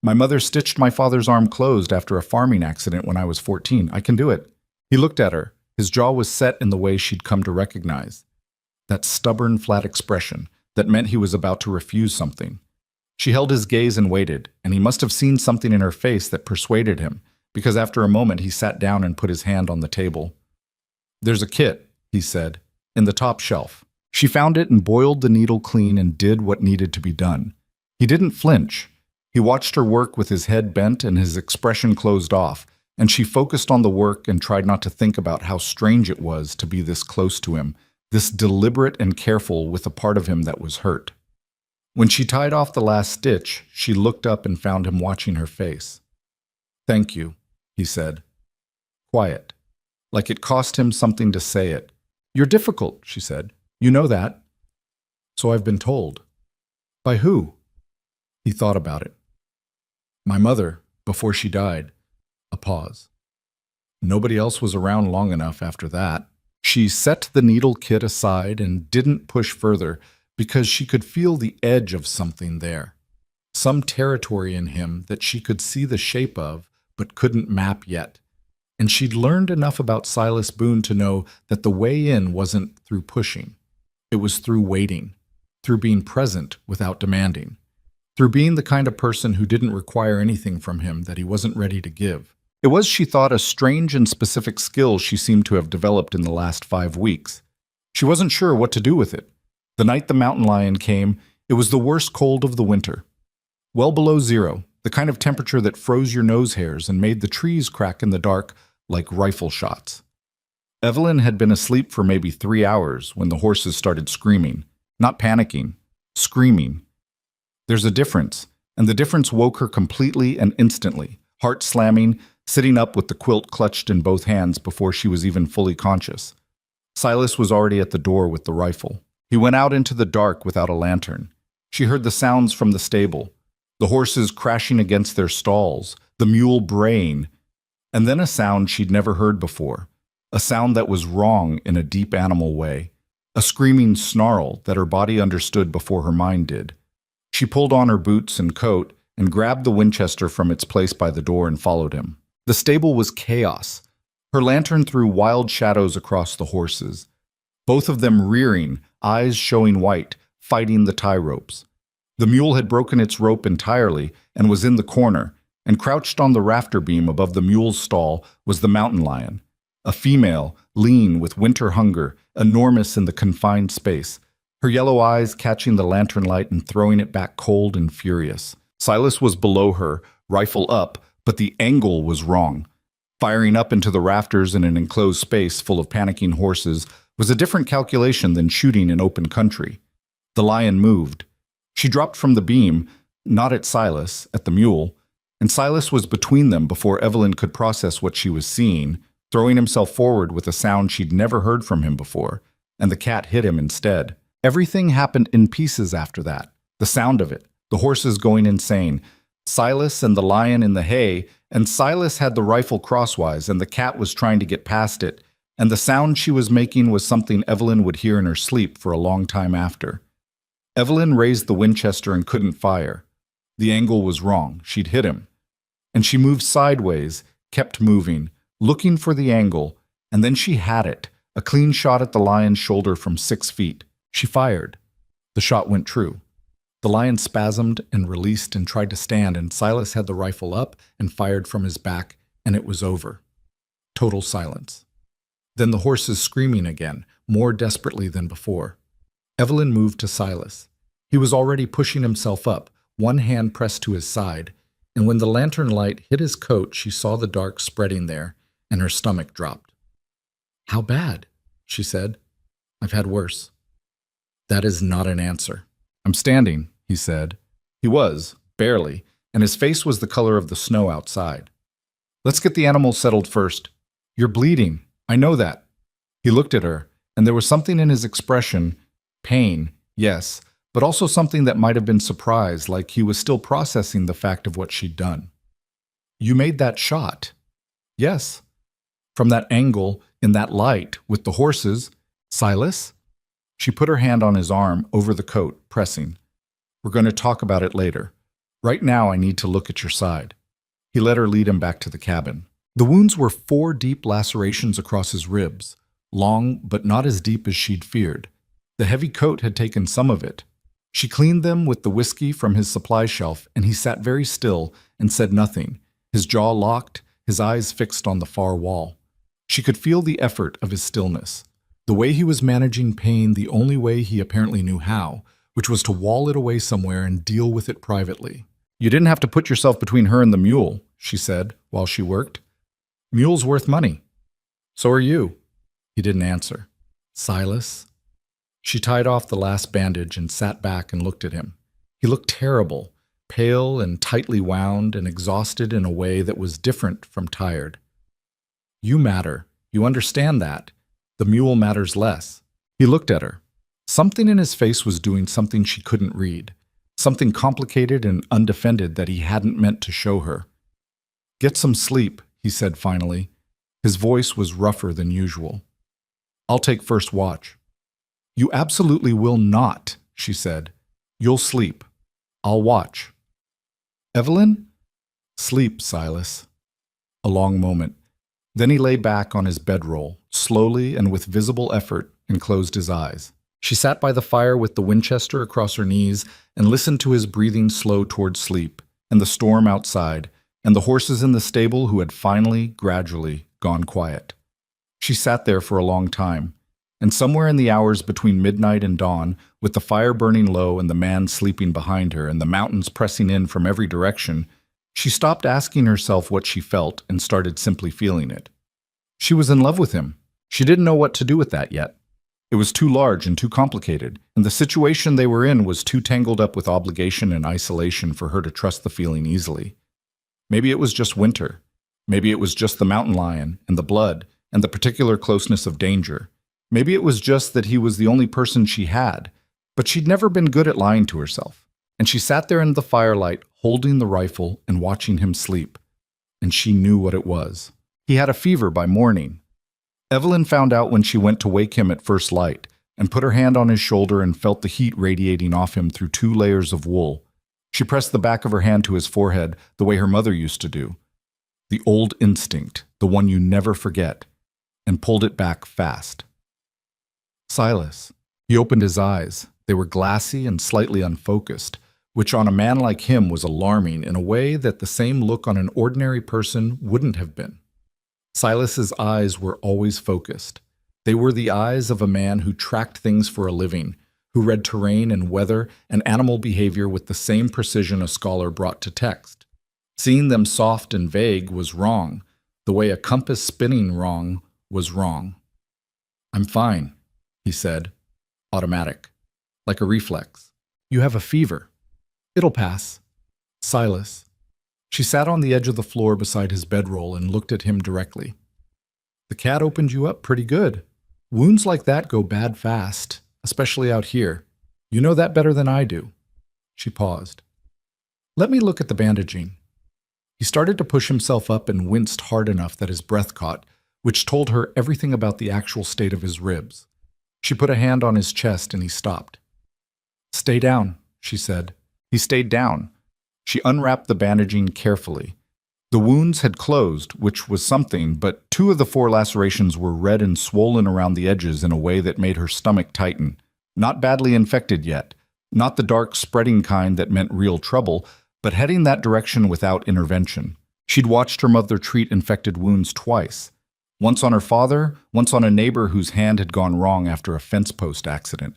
My mother stitched my father's arm closed after a farming accident when I was 14. I can do it." He looked at her. His jaw was set in the way she'd come to recognize. That stubborn, flat expression that meant he was about to refuse something. She held his gaze and waited, and he must have seen something in her face that persuaded him, because after a moment he sat down and put his hand on the table. "There's a kit," he said, "in the top shelf." She found it and boiled the needle clean and did what needed to be done. He didn't flinch. He watched her work with his head bent and his expression closed off, and she focused on the work and tried not to think about how strange it was to be this close to him, this deliberate and careful with a part of him that was hurt. When she tied off the last stitch, she looked up and found him watching her face. "Thank you," he said. Quiet, like it cost him something to say it. "You're difficult," she said. You know that. So I've been told. By who? He thought about it. My mother, before she died. A pause. Nobody else was around long enough after that. She set the needle kit aside and didn't push further because she could feel the edge of something there. Some territory in him that she could see the shape of but couldn't map yet. And she'd learned enough about Silas Boone to know that the way in wasn't through pushing. It was through waiting, through being present without demanding, through being the kind of person who didn't require anything from him that he wasn't ready to give. It was, she thought, a strange and specific skill she seemed to have developed in the last 5 weeks. She wasn't sure what to do with it. The night the mountain lion came, it was the worst cold of the winter. Well below zero, the kind of temperature that froze your nose hairs and made the trees crack in the dark like rifle shots. Evelyn had been asleep for maybe 3 hours when the horses started screaming. Not panicking, screaming. There's a difference, and the difference woke her completely and instantly, heart slamming, sitting up with the quilt clutched in both hands before she was even fully conscious. Silas was already at the door with the rifle. He went out into the dark without a lantern. She heard the sounds from the stable, the horses crashing against their stalls, the mule braying, and then a sound she'd never heard before, a sound that was wrong in a deep animal way, a screaming snarl that her body understood before her mind did. She pulled on her boots and coat and grabbed the Winchester from its place by the door and followed him. The stable was chaos. Her lantern threw wild shadows across the horses, both of them rearing, eyes showing white, fighting the tie ropes. The mule had broken its rope entirely and was in the corner, and crouched on the rafter beam above the mule's stall was the mountain lion, a female, lean with winter hunger, enormous in the confined space, her yellow eyes catching the lantern light and throwing it back cold and furious. Silas was below her, rifle up, but the angle was wrong. Firing up into the rafters in an enclosed space full of panicking horses was a different calculation than shooting in open country. The lion moved. She dropped from the beam, not at Silas, at the mule, and Silas was between them before Evelyn could process what she was seeing, throwing himself forward with a sound she'd never heard from him before, and the cat hit him instead. Everything happened in pieces after that. The sound of it, the horses going insane, Silas and the lion in the hay, and Silas had the rifle crosswise and the cat was trying to get past it, and the sound she was making was something Evelyn would hear in her sleep for a long time after. Evelyn raised the Winchester and couldn't fire. The angle was wrong. She'd hit him. And she moved sideways, kept moving, looking for the angle, and then she had it, a clean shot at the lion's shoulder from 6 feet. She fired. The shot went true. The lion spasmed and released and tried to stand, and Silas had the rifle up and fired from his back, and it was over. Total silence. Then the horses screaming again, more desperately than before. Evelyn moved to Silas. He was already pushing himself up, one hand pressed to his side, and when the lantern light hit his coat, she saw the dark spreading there, and her stomach dropped. "How bad?" she said. "I've had worse." "That is not an answer." "I'm standing," he said. He was, barely, and his face was the color of the snow outside. "Let's get the animals settled first." "You're bleeding. I know that." He looked at her, and there was something in his expression, pain, yes, but also something that might have been surprise, like he was still processing the fact of what she'd done. "You made that shot." "Yes." "From that angle, in that light, with the horses." "Silas?" She put her hand on his arm, over the coat, pressing. "We're going to talk about it later. Right now I need to look at your side." He let her lead him back to the cabin. The wounds were 4 deep lacerations across his ribs, long but not as deep as she'd feared. The heavy coat had taken some of it. She cleaned them with the whiskey from his supply shelf, and he sat very still and said nothing, his jaw locked, his eyes fixed on the far wall. She could feel the effort of his stillness, the way he was managing pain the only way he apparently knew how, which was to wall it away somewhere and deal with it privately. "You didn't have to put yourself between her and the mule," she said, while she worked. "Mule's worth money." "So are you." He didn't answer. "Silas?" She tied off the last bandage and sat back and looked at him. He looked terrible, pale and tightly wound and exhausted in a way that was different from tired. "You matter. You understand that. The mule matters less." He looked at her. Something in his face was doing something she couldn't read, something complicated and undefended that he hadn't meant to show her. "Get some sleep," he said finally. His voice was rougher than usual. "I'll take first watch." "You absolutely will not," she said. "You'll sleep. I'll watch." "Evelyn?" "Sleep, Silas." A long moment. Then he lay back on his bedroll, slowly and with visible effort, and closed his eyes. She sat by the fire with the Winchester across her knees and listened to his breathing slow toward sleep, and the storm outside, and the horses in the stable who had finally, gradually, gone quiet. She sat there for a long time, and somewhere in the hours between midnight and dawn, with the fire burning low and the man sleeping behind her and the mountains pressing in from every direction, she stopped asking herself what she felt and started simply feeling it. She was in love with him. She didn't know what to do with that yet. It was too large and too complicated, and the situation they were in was too tangled up with obligation and isolation for her to trust the feeling easily. Maybe it was just winter. Maybe it was just the mountain lion and the blood and the particular closeness of danger. Maybe it was just that he was the only person she had, but she'd never been good at lying to herself. And she sat there in the firelight, holding the rifle and watching him sleep. And she knew what it was. He had a fever by morning. Evelyn found out when she went to wake him at first light and put her hand on his shoulder and felt the heat radiating off him through 2 layers of wool. She pressed the back of her hand to his forehead the way her mother used to do. The old instinct, the one you never forget, and pulled it back fast. "Silas." He opened his eyes. They were glassy and slightly unfocused, which on a man like him was alarming in a way that the same look on an ordinary person wouldn't have been. Silas's eyes were always focused. They were the eyes of a man who tracked things for a living, who read terrain and weather and animal behavior with the same precision a scholar brought to text. Seeing them soft and vague was wrong, the way a compass spinning wrong was wrong. "I'm fine," he said, automatic, like a reflex. "You have a fever. It'll pass." "Silas." She sat on the edge of the floor beside his bedroll and looked at him directly. "The cat opened you up pretty good. Wounds like that go bad fast, especially out here. You know that better than I do." She paused. "Let me look at the bandaging." He started to push himself up and winced hard enough that his breath caught, which told her everything about the actual state of his ribs. She put a hand on his chest and he stopped. "Stay down," she said. He stayed down. She unwrapped the bandaging carefully. The wounds had closed, which was something, but 2 of the 4 lacerations were red and swollen around the edges in a way that made her stomach tighten. Not badly infected yet, not the dark spreading kind that meant real trouble, but heading that direction without intervention. She'd watched her mother treat infected wounds twice. Once on her father, once on a neighbor whose hand had gone wrong after a fence post accident.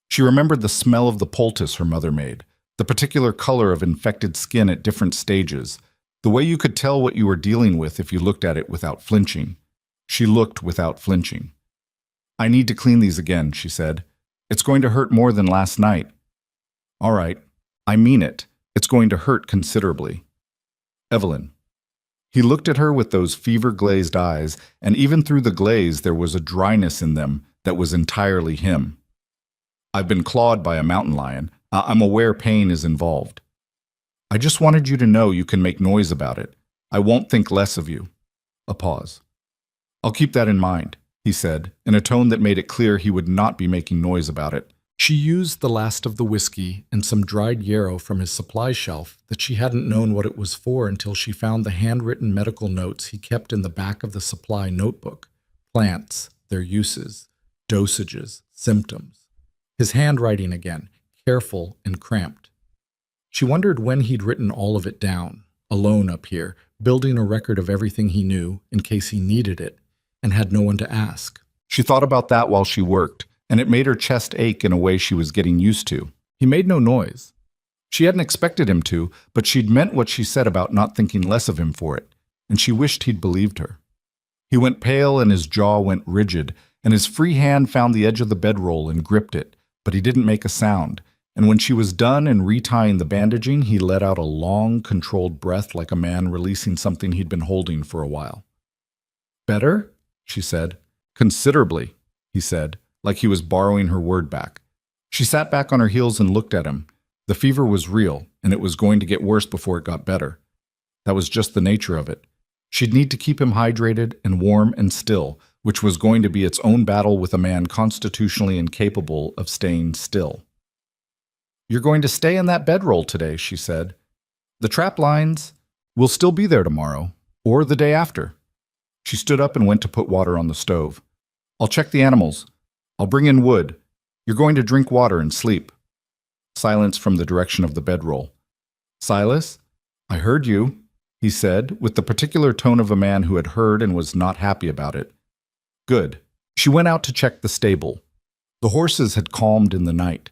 She remembered the smell of the poultice her mother made, the particular color of infected skin at different stages, the way you could tell what you were dealing with if you looked at it without flinching. She looked without flinching. "I need to clean these again," she said. "It's going to hurt more than last night." "All right. I mean it. It's going to hurt considerably." "Evelyn." He looked at her with those fever-glazed eyes, and even through the glaze there was a dryness in them that was entirely him. "I've been clawed by a mountain lion. I'm aware pain is involved. I just wanted you to know you can make noise about it. I won't think less of you." A pause. "I'll keep that in mind," he said, in a tone that made it clear he would not be making noise about it. She used the last of the whiskey and some dried yarrow from his supply shelf that she hadn't known what it was for until she found the handwritten medical notes he kept in the back of the supply notebook. Plants, their uses, dosages, symptoms. His handwriting again, careful and cramped. She wondered when he'd written all of it down, alone up here, building a record of everything he knew in case he needed it and had no one to ask. She thought about that while she worked, and it made her chest ache in a way she was getting used to. He made no noise. She hadn't expected him to, but she'd meant what she said about not thinking less of him for it, and she wished he'd believed her. He went pale and his jaw went rigid, and his free hand found the edge of the bedroll and gripped it, but he didn't make a sound, and when she was done and retying the bandaging, he let out a long, controlled breath like a man releasing something he'd been holding for a while. "Better?" she said. "Considerably," he said, like he was borrowing her word back. She sat back on her heels and looked at him. The fever was real, and it was going to get worse before it got better. That was just the nature of it. She'd need to keep him hydrated and warm and still, which was going to be its own battle with a man constitutionally incapable of staying still. "You're going to stay in that bedroll today," she said. "The trap lines will still be there tomorrow, or the day after." She stood up and went to put water on the stove. "I'll check the animals. I'll bring in wood. You're going to drink water and sleep." Silence from the direction of the bedroll. "Silas, I heard you," he said, with the particular tone of a man who had heard and was not happy about it. "Good." She went out to check the stable. The horses had calmed in the night.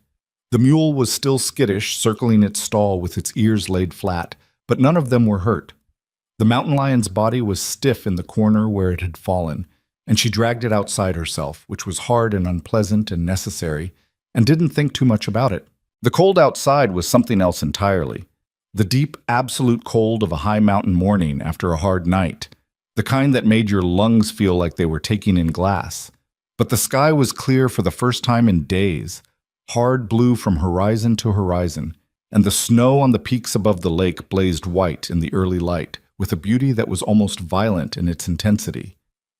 The mule was still skittish, circling its stall with its ears laid flat, but none of them were hurt. The mountain lion's body was stiff in the corner where it had fallen, and she dragged it outside herself, which was hard and unpleasant and necessary, and didn't think too much about it. The cold outside was something else entirely. The deep, absolute cold of a high mountain morning after a hard night, the kind that made your lungs feel like they were taking in glass. But the sky was clear for the first time in days, hard blue from horizon to horizon, and the snow on the peaks above the lake blazed white in the early light, with a beauty that was almost violent in its intensity.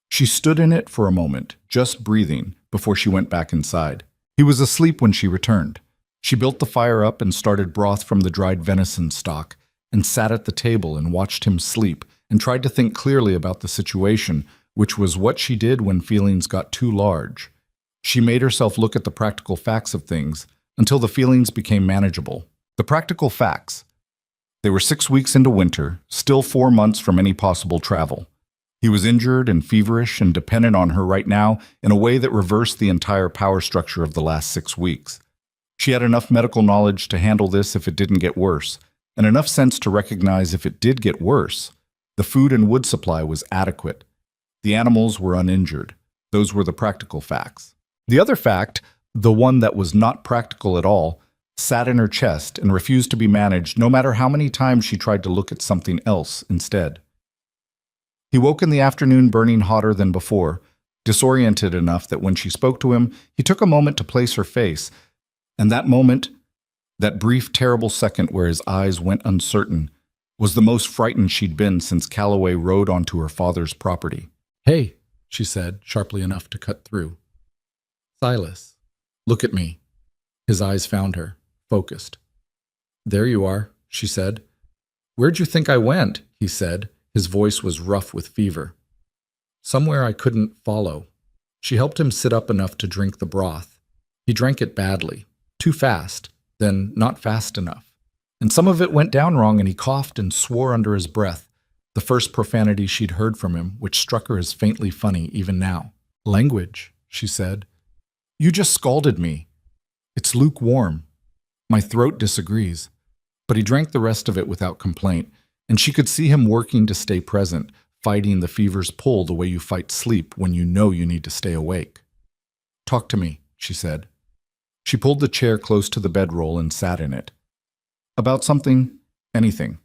She stood in it for a moment, just breathing, before she went back inside. He was asleep when she returned. She built the fire up and started broth from the dried venison stock, and sat at the table and watched him sleep, and tried to think clearly about the situation, which was what she did when feelings got too large. She made herself look at the practical facts of things until the feelings became manageable. The practical facts. They were 6 weeks into winter, still 4 months from any possible travel. He was injured and feverish and dependent on her right now in a way that reversed the entire power structure of the last 6 weeks. She had enough medical knowledge to handle this if it didn't get worse, and enough sense to recognize if it did get worse, the food and wood supply was adequate. The animals were uninjured. Those were the practical facts. The other fact, the one that was not practical at all, sat in her chest and refused to be managed no matter how many times she tried to look at something else instead. He woke in the afternoon burning hotter than before, disoriented enough that when she spoke to him, he took a moment to place her face, and that moment, that brief, terrible second where his eyes went uncertain, was the most frightened she'd been since Calloway rode onto her father's property. "Hey," she said, sharply enough to cut through. "Silas, look at me." His eyes found her, focused. "There you are," she said. "Where'd you think I went?" he said. His voice was rough with fever. "Somewhere I couldn't follow." She helped him sit up enough to drink the broth. He drank it badly, too fast, then not fast enough. And some of it went down wrong, and he coughed and swore under his breath, the first profanity she'd heard from him, which struck her as faintly funny even now. "Language," she said. "You just scalded me. It's lukewarm. My throat disagrees." But he drank the rest of it without complaint, and she could see him working to stay present, fighting the fever's pull the way you fight sleep when you know you need to stay awake. "Talk to me," she said. She pulled the chair close to the bedroll and sat in it. "About something, anything."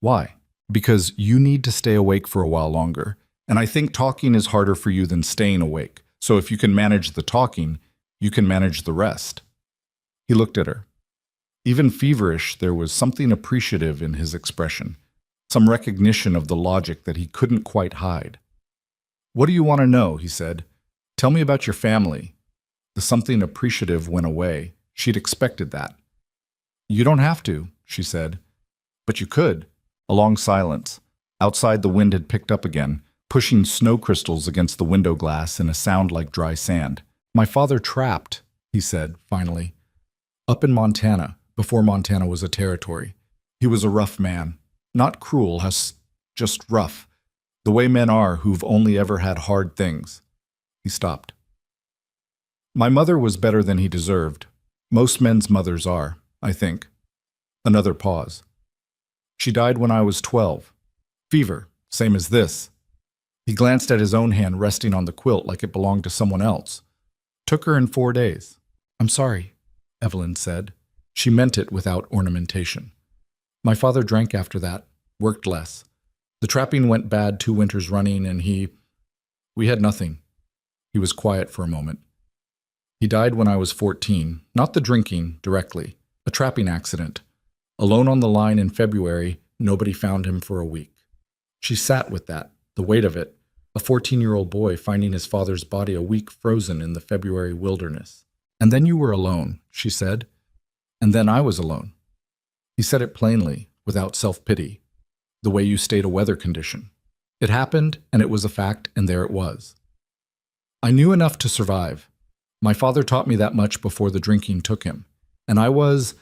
"Why?" "Because you need to stay awake for a while longer, and I think talking is harder for you than staying awake, so if you can manage the talking, you can manage the rest." He looked at her. Even feverish, there was something appreciative in his expression, some recognition of the logic that he couldn't quite hide. "What do you want to know?" he said. "Tell me about your family." The something appreciative went away. She'd expected that. "You don't have to," she said. "But you could." A long silence. Outside, the wind had picked up again, pushing snow crystals against the window glass in a sound like dry sand. "My father trapped," he said, finally. "Up in Montana, before Montana was a territory. He was a rough man. Not cruel, just rough. The way men are who've only ever had hard things." He stopped. "My mother was better than he deserved. Most men's mothers are, I think." Another pause. "She died when I was 12. Fever, same as this." He glanced at his own hand resting on the quilt like it belonged to someone else. "Took her in 4 days." "I'm sorry," Evelyn said. She meant it without ornamentation. "My father drank after that, worked less. The trapping went bad 2 winters running, and we had nothing." He was quiet for a moment. He died when I was 14, not the drinking directly, a trapping accident. Alone on the line in February, nobody found him for a week. She sat with that, the weight of it, a 14-year-old boy finding his father's body a week frozen in the February wilderness. And then you were alone, she said. And then I was alone. He said it plainly, without self-pity, the way you state a weather condition. It happened, and it was a fact, and there it was. I knew enough to survive. My father taught me that much before the drinking took him, and I was,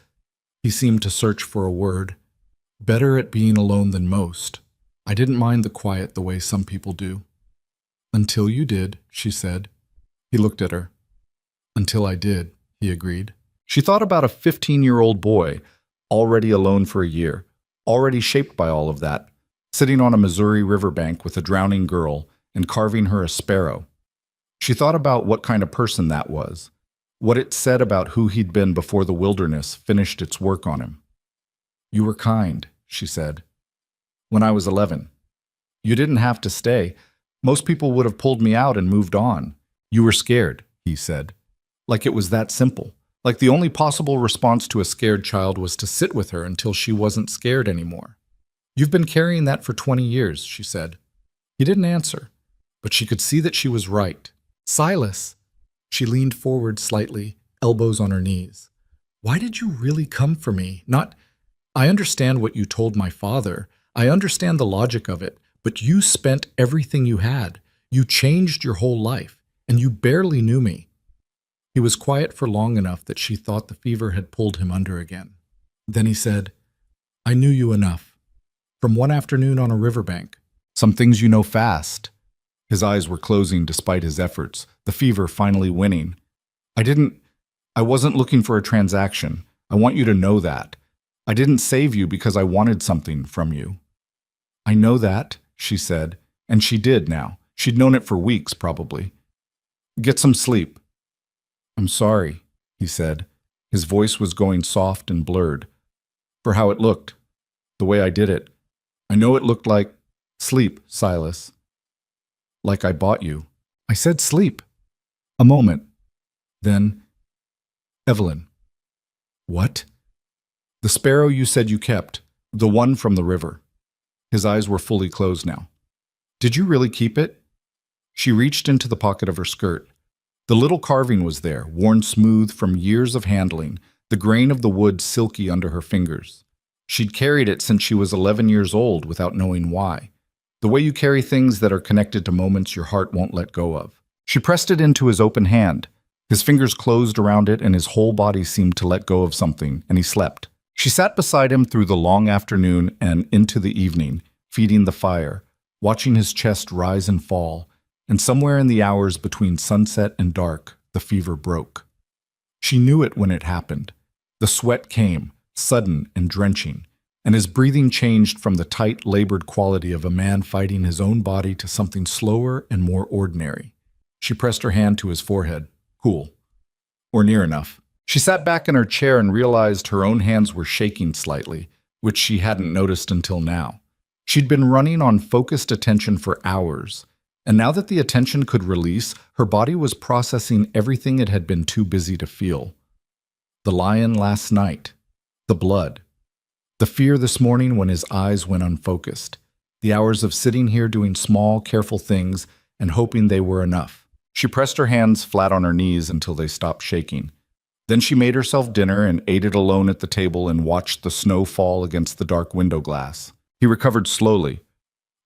he seemed to search for a word, better at being alone than most. I didn't mind the quiet the way some people do. Until you did, she said. He looked at her. Until I did, he agreed. She thought about a 15-year-old boy, already alone for a year, already shaped by all of that, sitting on a Missouri riverbank with a drowning girl and carving her a sparrow. She thought about what kind of person that was, what it said about who he'd been before the wilderness finished its work on him. You were kind, she said. When I was 11. You didn't have to stay. Most people would have pulled me out and moved on. You were scared, he said. Like it was that simple. Like the only possible response to a scared child was to sit with her until she wasn't scared anymore. You've been carrying that for 20 years, she said. He didn't answer, but she could see that she was right. Silas! She leaned forward slightly, elbows on her knees. Why did you really come for me? I understand what you told my father. I understand the logic of it, but you spent everything you had. You changed your whole life, and you barely knew me. He was quiet for long enough that she thought the fever had pulled him under again. Then he said, I knew you enough. From one afternoon on a riverbank. Some things you know fast. His eyes were closing despite his efforts, the fever finally winning. I wasn't looking for a transaction. I want you to know that. I didn't save you because I wanted something from you. I know that, she said, and she did now. She'd known it for weeks, probably. Get some sleep. I'm sorry, he said. His voice was going soft and blurred. For how it looked. The way I did it. I know it looked like sleep, Silas. Like I bought you. I said sleep. A moment. Then, Evelyn. What? The sparrow you said you kept. The one from the river. His eyes were fully closed now. Did you really keep it? She reached into the pocket of her skirt. The little carving was there, worn smooth from years of handling, the grain of the wood silky under her fingers. She'd carried it since she was 11 years old without knowing why. The way you carry things that are connected to moments your heart won't let go of. She pressed it into his open hand. His fingers closed around it and his whole body seemed to let go of something, and he slept. She sat beside him through the long afternoon and into the evening, feeding the fire, watching his chest rise and fall, and somewhere in the hours between sunset and dark, the fever broke. She knew it when it happened. The sweat came, sudden and drenching, and his breathing changed from the tight, labored quality of a man fighting his own body to something slower and more ordinary. She pressed her hand to his forehead. Cool. Or near enough. She sat back in her chair and realized her own hands were shaking slightly, which she hadn't noticed until now. She'd been running on focused attention for hours, and now that the attention could release, her body was processing everything it had been too busy to feel. The lion last night. The blood. The fear this morning when his eyes went unfocused. The hours of sitting here doing small, careful things and hoping they were enough. She pressed her hands flat on her knees until they stopped shaking. Then she made herself dinner and ate it alone at the table and watched the snow fall against the dark window glass. He recovered slowly.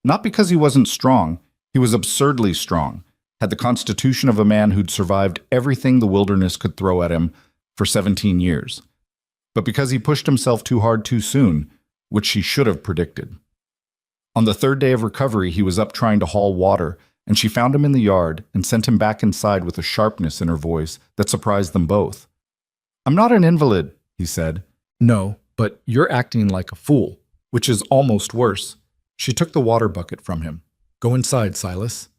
Not because he wasn't strong. He was absurdly strong, had the constitution of a man who'd survived everything the wilderness could throw at him for 17 years. But because he pushed himself too hard too soon, which she should have predicted. On the third day of recovery, he was up trying to haul water, and she found him in the yard and sent him back inside with a sharpness in her voice that surprised them both. I'm not an invalid, he said. No, but you're acting like a fool, which is almost worse. She took the water bucket from him. Go inside, Silas.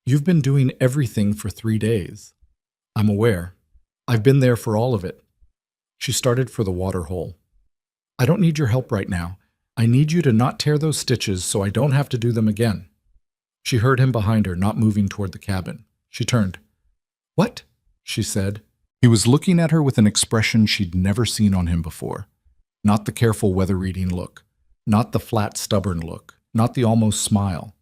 You've been doing everything for 3 days. I'm aware. I've been there for all of it. She started for the water hole. I don't need your help right now. I need you to not tear those stitches so I don't have to do them again. She heard him behind her, not moving toward the cabin. She turned. What? she said. He was looking at her with an expression she'd never seen on him before. Not the careful weather-reading look, not the flat, stubborn look, not the almost smile.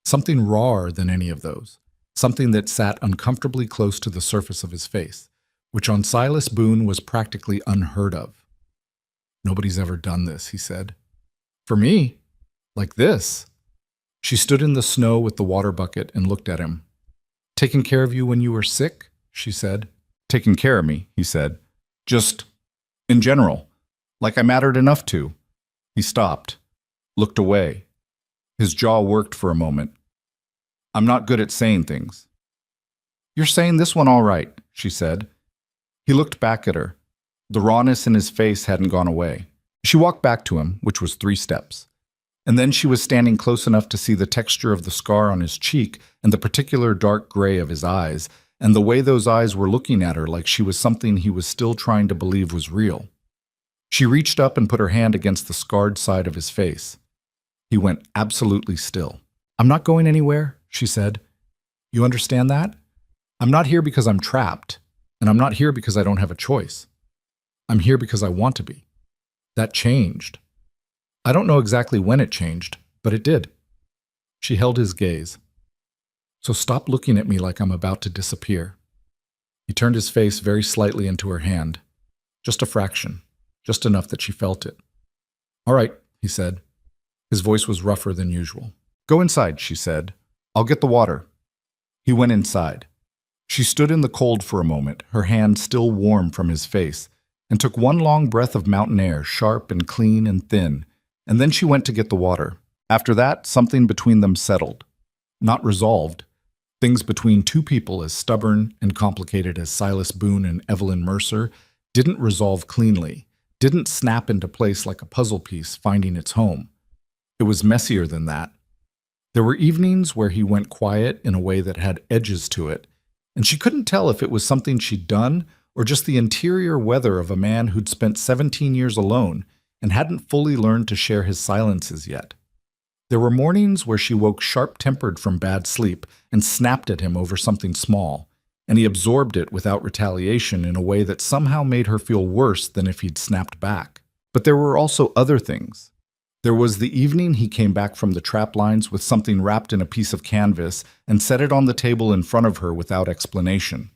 Something rawer than any of those. Something that sat uncomfortably close to the surface of his face, which on Silas Boone was practically unheard of. "Nobody's ever done this," he said. "For me? Like this?" She stood in the snow with the water bucket and looked at him. "Taking care of you when you were sick?" she said. "Taking care of me," he said. "Just, in general, like I mattered enough to." He stopped, looked away. His jaw worked for a moment. "I'm not good at saying things." "You're saying this one all right," she said. He looked back at her. The rawness in his face hadn't gone away. She walked back to him, which was 3 steps. And then she was standing close enough to see the texture of the scar on his cheek and the particular dark gray of his eyes, and the way those eyes were looking at her like she was something he was still trying to believe was real. She reached up and put her hand against the scarred side of his face. He went absolutely still. "I'm not going anywhere," she said. "You understand that? I'm not here because I'm trapped, and I'm not here because I don't have a choice. I'm here because I want to be." That changed. I don't know exactly when it changed, but it did. She held his gaze. "So stop looking at me like I'm about to disappear." He turned his face very slightly into her hand. Just a fraction, just enough that she felt it. "All right," he said. His voice was rougher than usual. "Go inside," she said. "I'll get the water." He went inside. She stood in the cold for a moment, her hand still warm from his face, and took one long breath of mountain air, sharp and clean and thin, and then she went to get the water. After that, something between them settled. Not resolved. Things between 2 people as stubborn and complicated as Silas Boone and Evelyn Mercer didn't resolve cleanly, didn't snap into place like a puzzle piece finding its home. It was messier than that. There were evenings where he went quiet in a way that had edges to it, and she couldn't tell if it was something she'd done or just the interior weather of a man who'd spent 17 years alone and hadn't fully learned to share his silences yet. There were mornings where she woke sharp-tempered from bad sleep and snapped at him over something small, and he absorbed it without retaliation in a way that somehow made her feel worse than if he'd snapped back. But there were also other things. There was the evening he came back from the trap lines with something wrapped in a piece of canvas and set it on the table in front of her without explanation.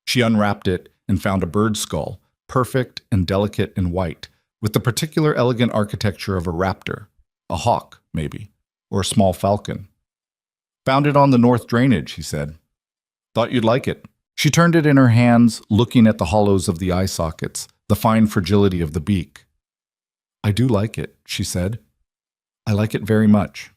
She unwrapped it and found a bird skull, perfect and delicate and white, with the particular elegant architecture of a raptor, a hawk, maybe, or a small falcon. "Found it on the north drainage," he said. "Thought you'd like it." She turned it in her hands, looking at the hollows of the eye sockets, the fine fragility of the beak. "I do like it," she said. "I like it very much."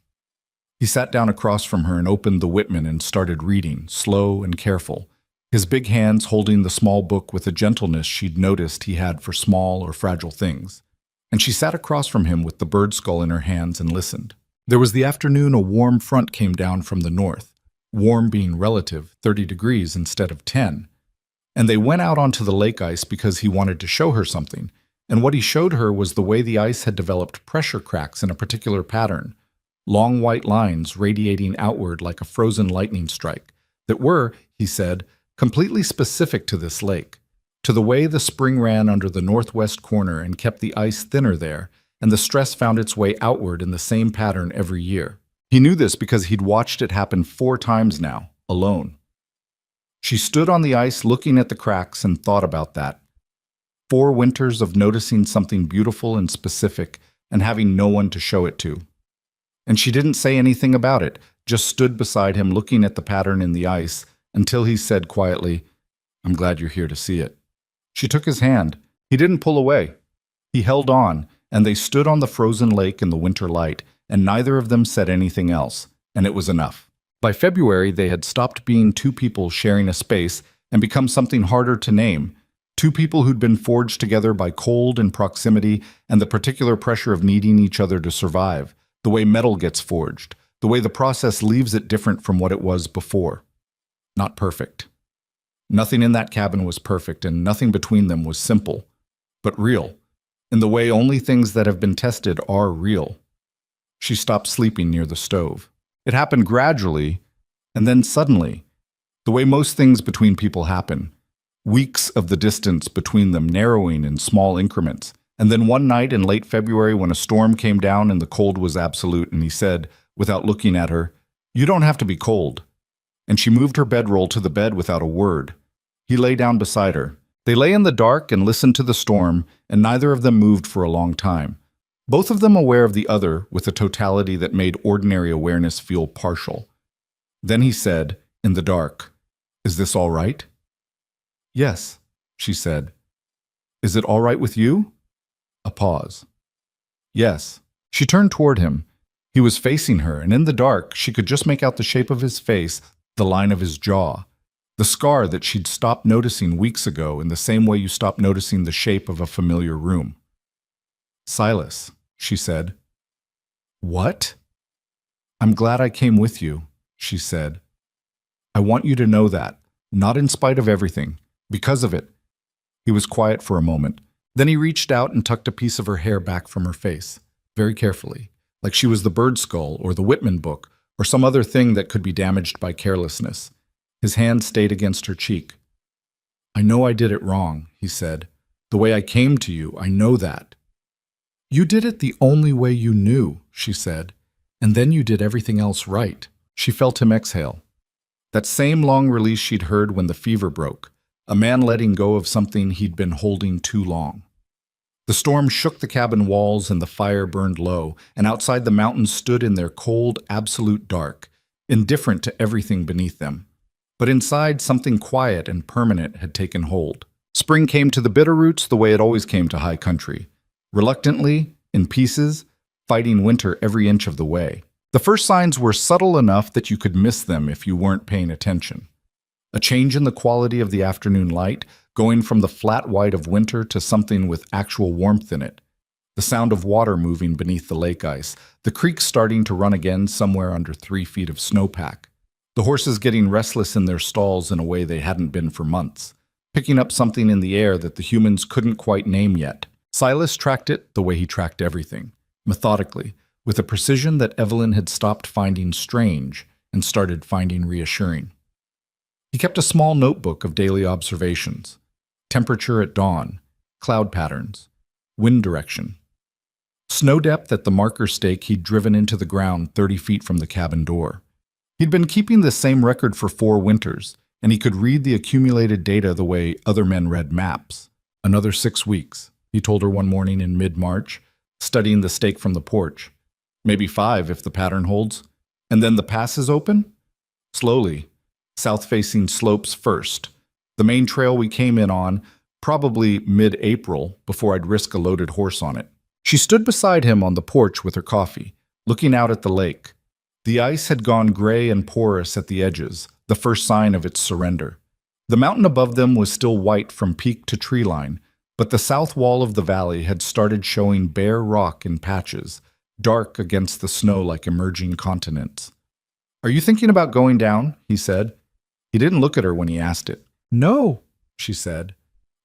He sat down across from her and opened the Whitman and started reading, slow and careful, his big hands holding the small book with a gentleness she'd noticed he had for small or fragile things. And she sat across from him with the bird skull in her hands and listened. There was the afternoon a warm front came down from the north, warm being relative, 30 degrees instead of 10. And they went out onto the lake ice because he wanted to show her something, and what he showed her was the way the ice had developed pressure cracks in a particular pattern, long white lines radiating outward like a frozen lightning strike, that were, he said, completely specific to this lake, to the way the spring ran under the northwest corner and kept the ice thinner there, and the stress found its way outward in the same pattern every year. He knew this because he'd watched it happen 4 times now, alone. She stood on the ice looking at the cracks and thought about that. 4 winters of noticing something beautiful and specific and having no one to show it to. And she didn't say anything about it, just stood beside him looking at the pattern in the ice until he said quietly, "I'm glad you're here to see it." She took his hand. He didn't pull away. He held on, and they stood on the frozen lake in the winter light, and neither of them said anything else, and it was enough. By February, they had stopped being 2 people sharing a space and become something harder to name, 2 people who'd been forged together by cold and proximity and the particular pressure of needing each other to survive, the way metal gets forged, the way the process leaves it different from what it was before. Not perfect. Nothing in that cabin was perfect, and nothing between them was simple, but real, in the way only things that have been tested are real. She stopped sleeping near the stove. It happened gradually, and then suddenly, the way most things between people happen. weeks of the distance between them narrowing in small increments. And then one night in late February when a storm came down and the cold was absolute, and he said, without looking at her, "You don't have to be cold." And she moved her bedroll to the bed without a word. He lay down beside her. They lay in the dark and listened to the storm, and neither of them moved for a long time, both of them aware of the other with a totality that made ordinary awareness feel partial. Then he said, in the dark, "Is this all right?" "Yes," she said. "Is it all right with you?" A pause. "Yes." She turned toward him. He was facing her, and in the dark, she could just make out the shape of his face, the line of his jaw, the scar that she'd stopped noticing weeks ago in the same way you stop noticing the shape of a familiar room. "Silas," she said. "What?" "I'm glad I came with you," she said. "I want you to know that, not in spite of everything, because of it." He was quiet for a moment. Then he reached out and tucked a piece of her hair back from her face, very carefully, like she was the bird skull or the Whitman book or some other thing that could be damaged by carelessness. His hand stayed against her cheek. "I know I did it wrong," he said. "The way I came to you, I know that." "You did it the only way you knew," she said, "and then you did everything else right." She felt him exhale. That same long release she'd heard when the fever broke, a man letting go of something he'd been holding too long. The storm shook the cabin walls and the fire burned low, and outside the mountains stood in their cold, absolute dark, indifferent to everything beneath them. But inside, something quiet and permanent had taken hold. Spring came to the Bitterroots the way it always came to high country, reluctantly, in pieces, fighting winter every inch of the way. The first signs were subtle enough that you could miss them if you weren't paying attention. A change in the quality of the afternoon light, going from the flat white of winter to something with actual warmth in it. The sound of water moving beneath the lake ice, the creek starting to run again somewhere under 3 feet of snowpack. The horses getting restless in their stalls in a way they hadn't been for months, picking up something in the air that the humans couldn't quite name yet. Silas tracked it the way he tracked everything, methodically, with a precision that Evelyn had stopped finding strange and started finding reassuring. He kept a small notebook of daily observations: temperature at dawn, cloud patterns, wind direction, snow depth at the marker stake he'd driven into the ground 30 feet from the cabin door. He'd been keeping the same record for 4 winters, and he could read the accumulated data the way other men read maps. "Another 6 weeks, he told her one morning in mid-March, studying the stake from the porch. "Maybe 5 if the pattern holds. And then the passes open? Slowly, south-facing slopes first. The main trail we came in on, probably mid-April, before I'd risk a loaded horse on it." She stood beside him on the porch with her coffee, looking out at the lake. The ice had gone gray and porous at the edges, the first sign of its surrender. The mountain above them was still white from peak to tree line, but the south wall of the valley had started showing bare rock in patches, dark against the snow like emerging continents. "Are you thinking about going down?" he said. He didn't look at her when he asked it. "No," she said.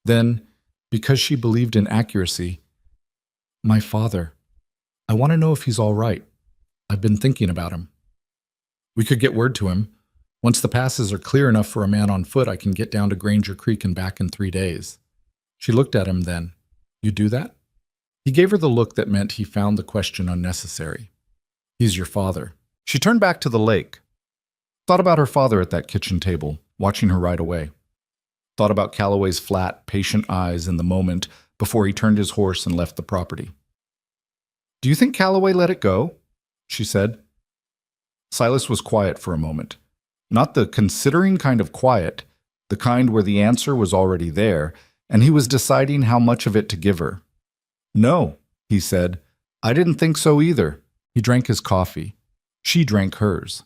Then, because she believed in accuracy, "My father. I want to know if he's all right. I've been thinking about him. We could get word to him. Once the passes are clear enough for a man on foot, I can get down to Granger Creek and back in 3 days." She looked at him then. "You do that?" He gave her the look that meant he found the question unnecessary. "He's your father." She turned back to the lake. Thought about her father at that kitchen table, watching her ride away. Thought about Calloway's flat, patient eyes in the moment before he turned his horse and left the property. "Do you think Calloway let it go?" she said. Silas was quiet for a moment. Not the considering kind of quiet, the kind where the answer was already there, and he was deciding how much of it to give her. "No," he said. "I didn't think so either." He drank his coffee. She drank hers.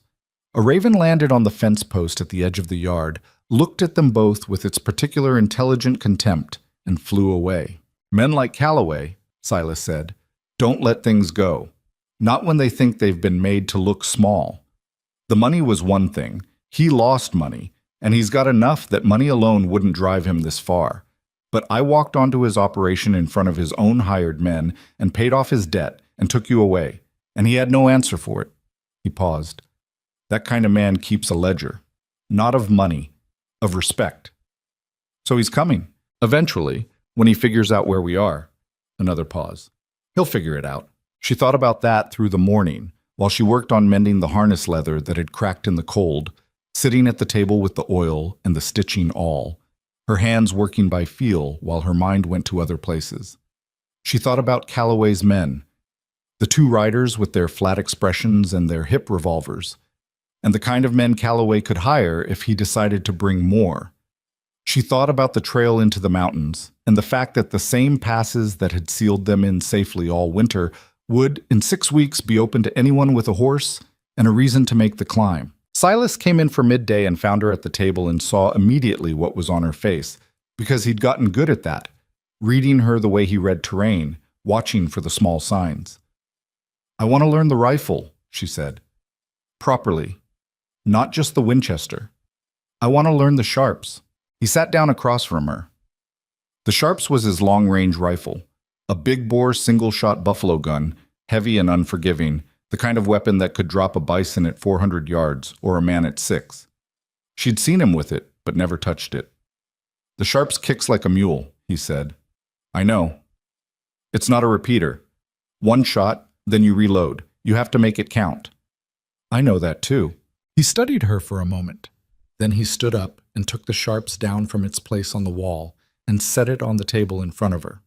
A raven landed on the fence post at the edge of the yard, looked at them both with its particular intelligent contempt, and flew away. "Men like Calloway," Silas said, "don't let things go. Not when they think they've been made to look small. The money was one thing. He lost money, and he's got enough that money alone wouldn't drive him this far. But I walked onto his operation in front of his own hired men and paid off his debt and took you away, and he had no answer for it." He paused. "That kind of man keeps a ledger. Not of money, of respect." So he's coming. Eventually, when he figures out where we are. Another pause. He'll figure it out. She thought about that through the morning, while she worked on mending the harness leather that had cracked in the cold, sitting at the table with the oil and the stitching awl, her hands working by feel while her mind went to other places. She thought about Calloway's men, the two riders with their flat expressions and their hip revolvers, and the kind of men Calloway could hire if he decided to bring more. She thought about the trail into the mountains and the fact that the same passes that had sealed them in safely all winter would, in 6 weeks, be open to anyone with a horse and a reason to make the climb. Silas came in for midday and found her at the table and saw immediately what was on her face, because he'd gotten good at that, reading her the way he read terrain, watching for the small signs. "I want to learn the rifle," she said. "Properly. Not just the Winchester. I want to learn the Sharps." He sat down across from her. The Sharps was his long-range rifle, a big-bore single-shot buffalo gun, heavy and unforgiving, the kind of weapon that could drop a bison at 400 yards or a man at 6. She'd seen him with it, but never touched it. "The Sharps kicks like a mule," he said. "I know. It's not a repeater. One shot, then you reload. You have to make it count." "I know that too." He studied her for a moment. Then he stood up and took the Sharps down from its place on the wall and set it on the table in front of her.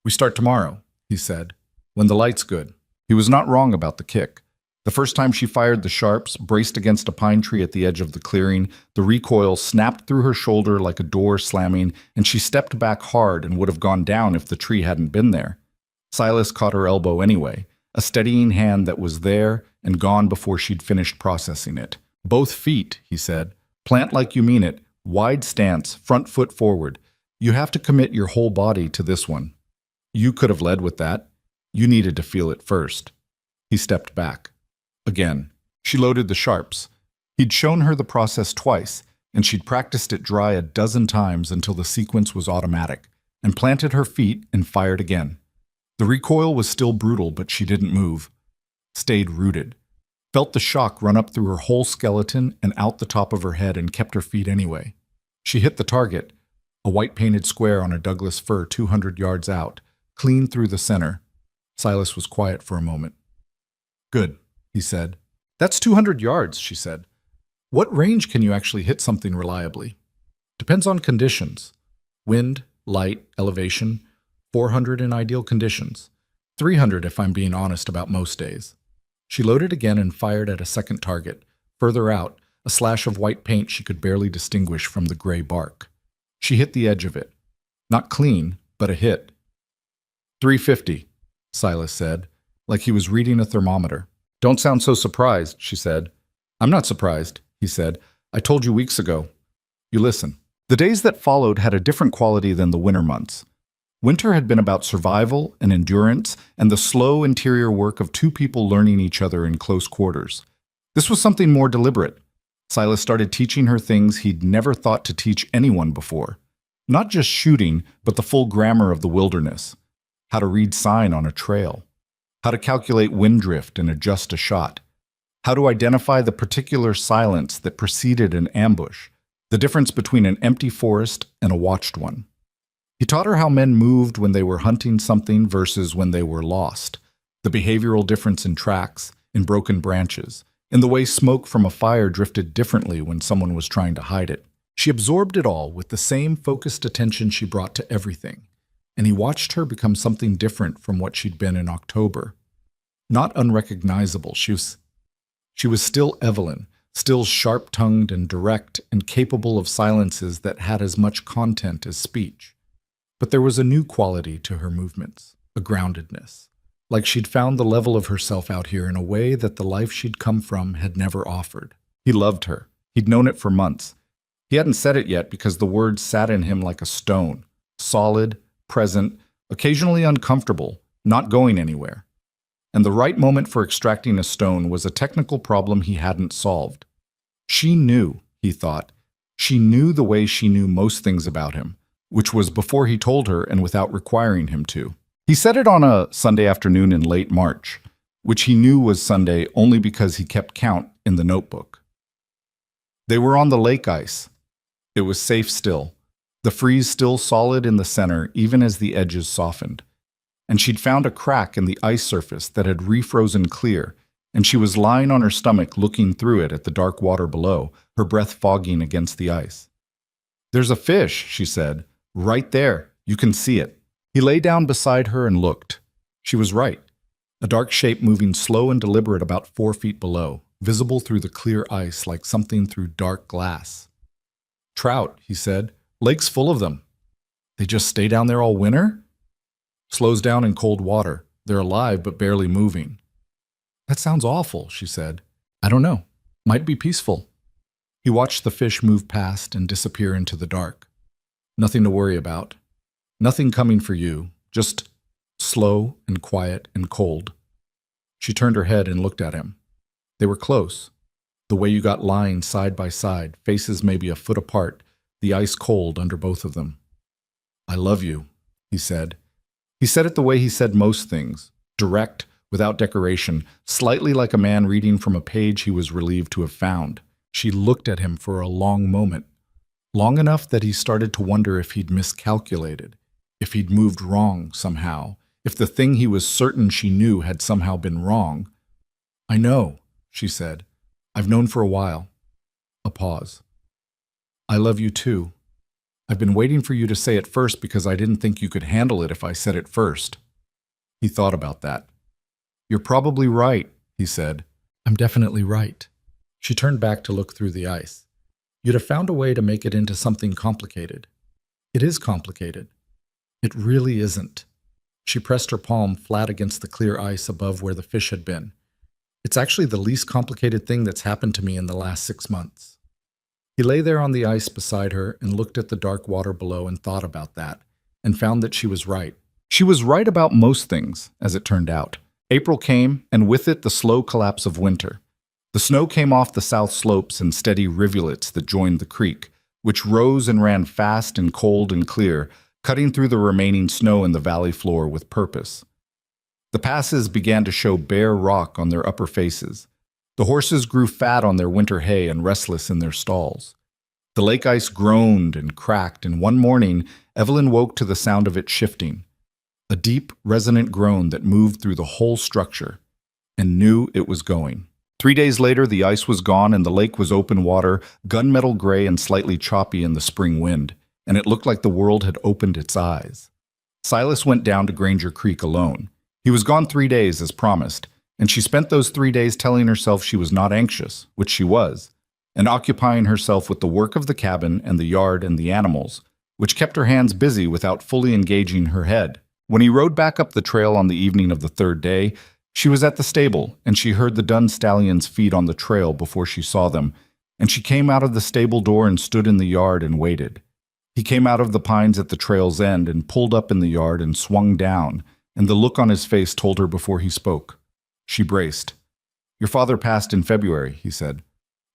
"We start tomorrow," he said, "when the light's good." He was not wrong about the kick. The first time she fired the Sharps, braced against a pine tree at the edge of the clearing, the recoil snapped through her shoulder like a door slamming, and she stepped back hard and would have gone down if the tree hadn't been there. Silas caught her elbow anyway, a steadying hand that was there and gone before she'd finished processing it. "Both feet," he said. "Plant like you mean it. Wide stance, front foot forward. You have to commit your whole body to this one. You could have led with that. You needed to feel it first." He stepped back. Again, she loaded the Sharps. He'd shown her the process twice, and she'd practiced it dry a dozen times until the sequence was automatic, and planted her feet and fired again. The recoil was still brutal, but she didn't move. Stayed rooted. Felt the shock run up through her whole skeleton and out the top of her head and kept her feet anyway. She hit the target, a white-painted square on a Douglas fir 200 yards out, clean through the center. Silas was quiet for a moment. "Good," he said. "That's 200 yards," she said. "What range can you actually hit something reliably?" "Depends on conditions. Wind, light, elevation. 400 in ideal conditions. 300 if I'm being honest about most days." She loaded again and fired at a second target, further out, a slash of white paint she could barely distinguish from the gray bark. She hit the edge of it. Not clean, but a hit. 350, Silas said, like he was reading a thermometer. "Don't sound so surprised," she said. "I'm not surprised," he said. "I told you weeks ago. You listen." The days that followed had a different quality than the winter months. Winter had been about survival and endurance and the slow interior work of two people learning each other in close quarters. This was something more deliberate. Silas started teaching her things he'd never thought to teach anyone before. Not just shooting, but the full grammar of the wilderness. How to read sign on a trail. How to calculate wind drift and adjust a shot. How to identify the particular silence that preceded an ambush. The difference between an empty forest and a watched one. He taught her how men moved when they were hunting something versus when they were lost, the behavioral difference in tracks, in broken branches, in the way smoke from a fire drifted differently when someone was trying to hide it. She absorbed it all with the same focused attention she brought to everything, and he watched her become something different from what she'd been in October. Not unrecognizable, she was still Evelyn, still sharp-tongued and direct and capable of silences that had as much content as speech. But there was a new quality to her movements, a groundedness, like she'd found the level of herself out here in a way that the life she'd come from had never offered. He loved her. He'd known it for months. He hadn't said it yet because the words sat in him like a stone, solid, present, occasionally uncomfortable, not going anywhere. And the right moment for extracting a stone was a technical problem he hadn't solved. She knew, he thought. She knew the way she knew most things about him, which was before he told her and without requiring him to. He said it on a Sunday afternoon in late March, which he knew was Sunday only because he kept count in the notebook. They were on the lake ice. It was safe still. the freeze still solid in the center even as the edges softened. And she'd found a crack in the ice surface that had refrozen clear, and she was lying on her stomach looking through it at the dark water below, her breath fogging against the ice. "There's a fish," she said. "Right there. You can see it." He lay down beside her and looked. She was right. A dark shape moving slow and deliberate about 4 feet below, visible through the clear ice like something through dark glass. "Trout," he said. "Lake's full of them." "They just stay down there all winter?" "Slows down in cold water. They're alive but barely moving." "That sounds awful," she said. "I don't know. Might be peaceful." He watched the fish move past and disappear into the dark. "Nothing to worry about. Nothing coming for you. Just slow and quiet and cold." She turned her head and looked at him. They were close. The way you got lying side by side, faces maybe a foot apart, the ice cold under both of them. "I love you," he said. He said it the way he said most things, direct, without decoration, slightly like a man reading from a page he was relieved to have found. She looked at him for a long moment, long enough that he started to wonder if he'd miscalculated, if he'd moved wrong somehow, if the thing he was certain she knew had somehow been wrong. "I know," she said. "I've known for a while." A pause. "I love you too. I've been waiting for you to say it first because I didn't think you could handle it if I said it first." He thought about that. "You're probably right," he said. "I'm definitely right." She turned back to look through the ice. "You'd have found a way to make it into something complicated. It is complicated. It really isn't." She pressed her palm flat against the clear ice above where the fish had been. "It's actually the least complicated thing that's happened to me in the last 6 months." He lay there on the ice beside her and looked at the dark water below and thought about that, and found that she was right. She was right about most things, as it turned out. April came, and with it the slow collapse of winter. The snow came off the south slopes in steady rivulets that joined the creek, which rose and ran fast and cold and clear, cutting through the remaining snow in the valley floor with purpose. The passes began to show bare rock on their upper faces. The horses grew fat on their winter hay and restless in their stalls. The lake ice groaned and cracked, and one morning Evelyn woke to the sound of it shifting, a deep, resonant groan that moved through the whole structure, and knew it was going. 3 days later, the ice was gone and the lake was open water, gunmetal gray and slightly choppy in the spring wind, and it looked like the world had opened its eyes. Silas went down to Granger Creek alone. He was gone 3 days, as promised, and she spent those 3 days telling herself she was not anxious, which she was, and occupying herself with the work of the cabin and the yard and the animals, which kept her hands busy without fully engaging her head. When he rode back up the trail on the evening of the 3rd day, she was at the stable, and she heard the dun stallions feed on the trail before she saw them, and she came out of the stable door and stood in the yard and waited. He came out of the pines at the trail's end and pulled up in the yard and swung down, and the look on his face told her before he spoke. She braced. "Your father passed in February," he said.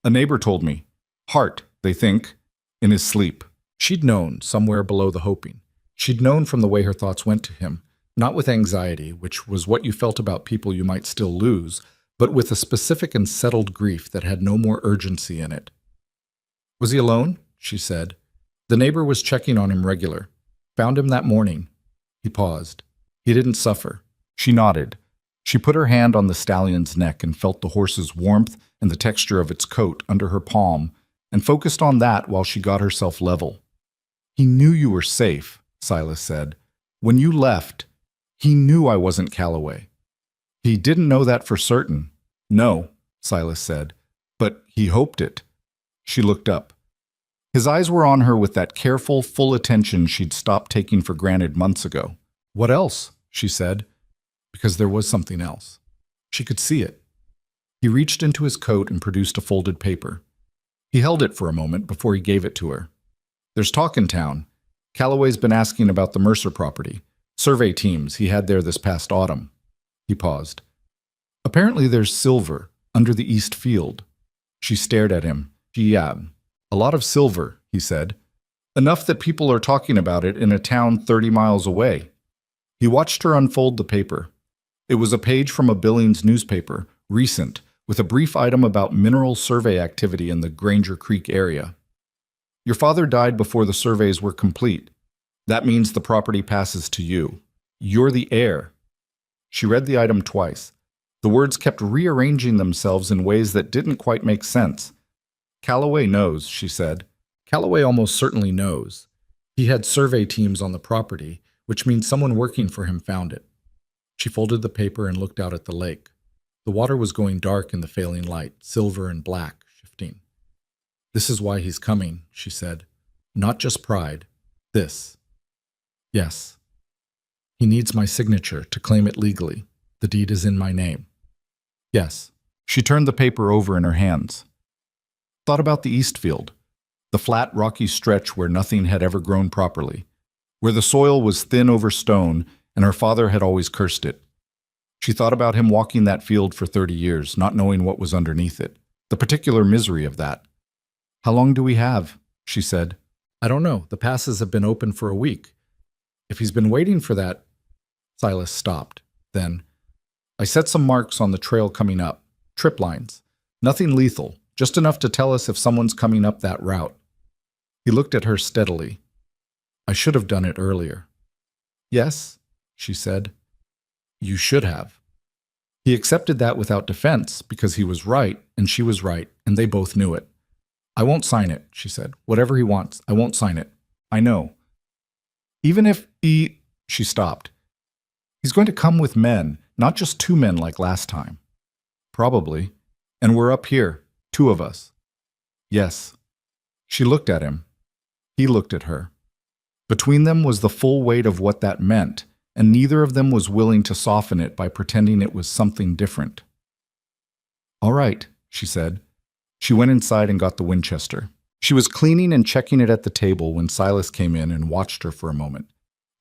"A neighbor told me. Heart, they think, in his sleep." She'd known, somewhere below the hoping. She'd known from the way her thoughts went to him, not with anxiety, which was what you felt about people you might still lose, but with a specific and settled grief that had no more urgency in it. "Was he alone?" she said. "The neighbor was checking on him regular. Found him that morning." He paused. "He didn't suffer." She nodded. She put her hand on the stallion's neck and felt the horse's warmth and the texture of its coat under her palm, and focused on that while she got herself level. "He knew you were safe," Silas said. "When you left, he knew I wasn't Calloway." "He didn't know that for certain." "No," Silas said, "but he hoped it." She looked up. His eyes were on her with that careful, full attention she'd stopped taking for granted months ago. "What else?" she said, because there was something else. She could see it. He reached into his coat and produced a folded paper. He held it for a moment before he gave it to her. "There's talk in town. Calloway's been asking about the Mercer property. Survey teams he had there this past autumn." He paused. "Apparently there's silver under the east field." She stared at him. "Yeah, a lot of silver," he said. "Enough that people are talking about it in a town 30 miles away." He watched her unfold the paper. It was a page from a Billings newspaper, recent, with a brief item about mineral survey activity in the Granger Creek area. Your father died before the surveys were complete. That means the property passes to you. You're the heir. She read the item twice. The words kept rearranging themselves in ways that didn't quite make sense. Calloway knows, she said. Calloway almost certainly knows. He had survey teams on the property, which means someone working for him found it. She folded the paper and looked out at the lake. The water was going dark in the failing light, silver and black, shifting. This is why he's coming, she said. Not just pride. This. Yes. He needs my signature to claim it legally. The deed is in my name. Yes. She turned the paper over in her hands. Thought about the Eastfield, the flat, rocky stretch where nothing had ever grown properly, where the soil was thin over stone and her father had always cursed it. She thought about him walking that field for 30 years, not knowing what was underneath it, the particular misery of that. How long do we have? She said. I don't know. The passes have been open for a week. If he's been waiting for that... Silas stopped. Then, I set some marks on the trail coming up. Trip lines. Nothing lethal, just enough to tell us if someone's coming up that route. He looked at her steadily. I should have done it earlier. Yes, she said. You should have. He accepted that without defense because he was right and she was right and they both knew it. I won't sign it, she said. Whatever he wants, I won't sign it. I know. Even if she stopped. He's going to come with men, not just 2 men like last time. Probably. And we're up here, 2 of us. Yes. She looked at him. He looked at her. Between them was the full weight of what that meant, and neither of them was willing to soften it by pretending it was something different. All right, she said. She went inside and got the Winchester. She was cleaning and checking it at the table when Silas came in and watched her for a moment.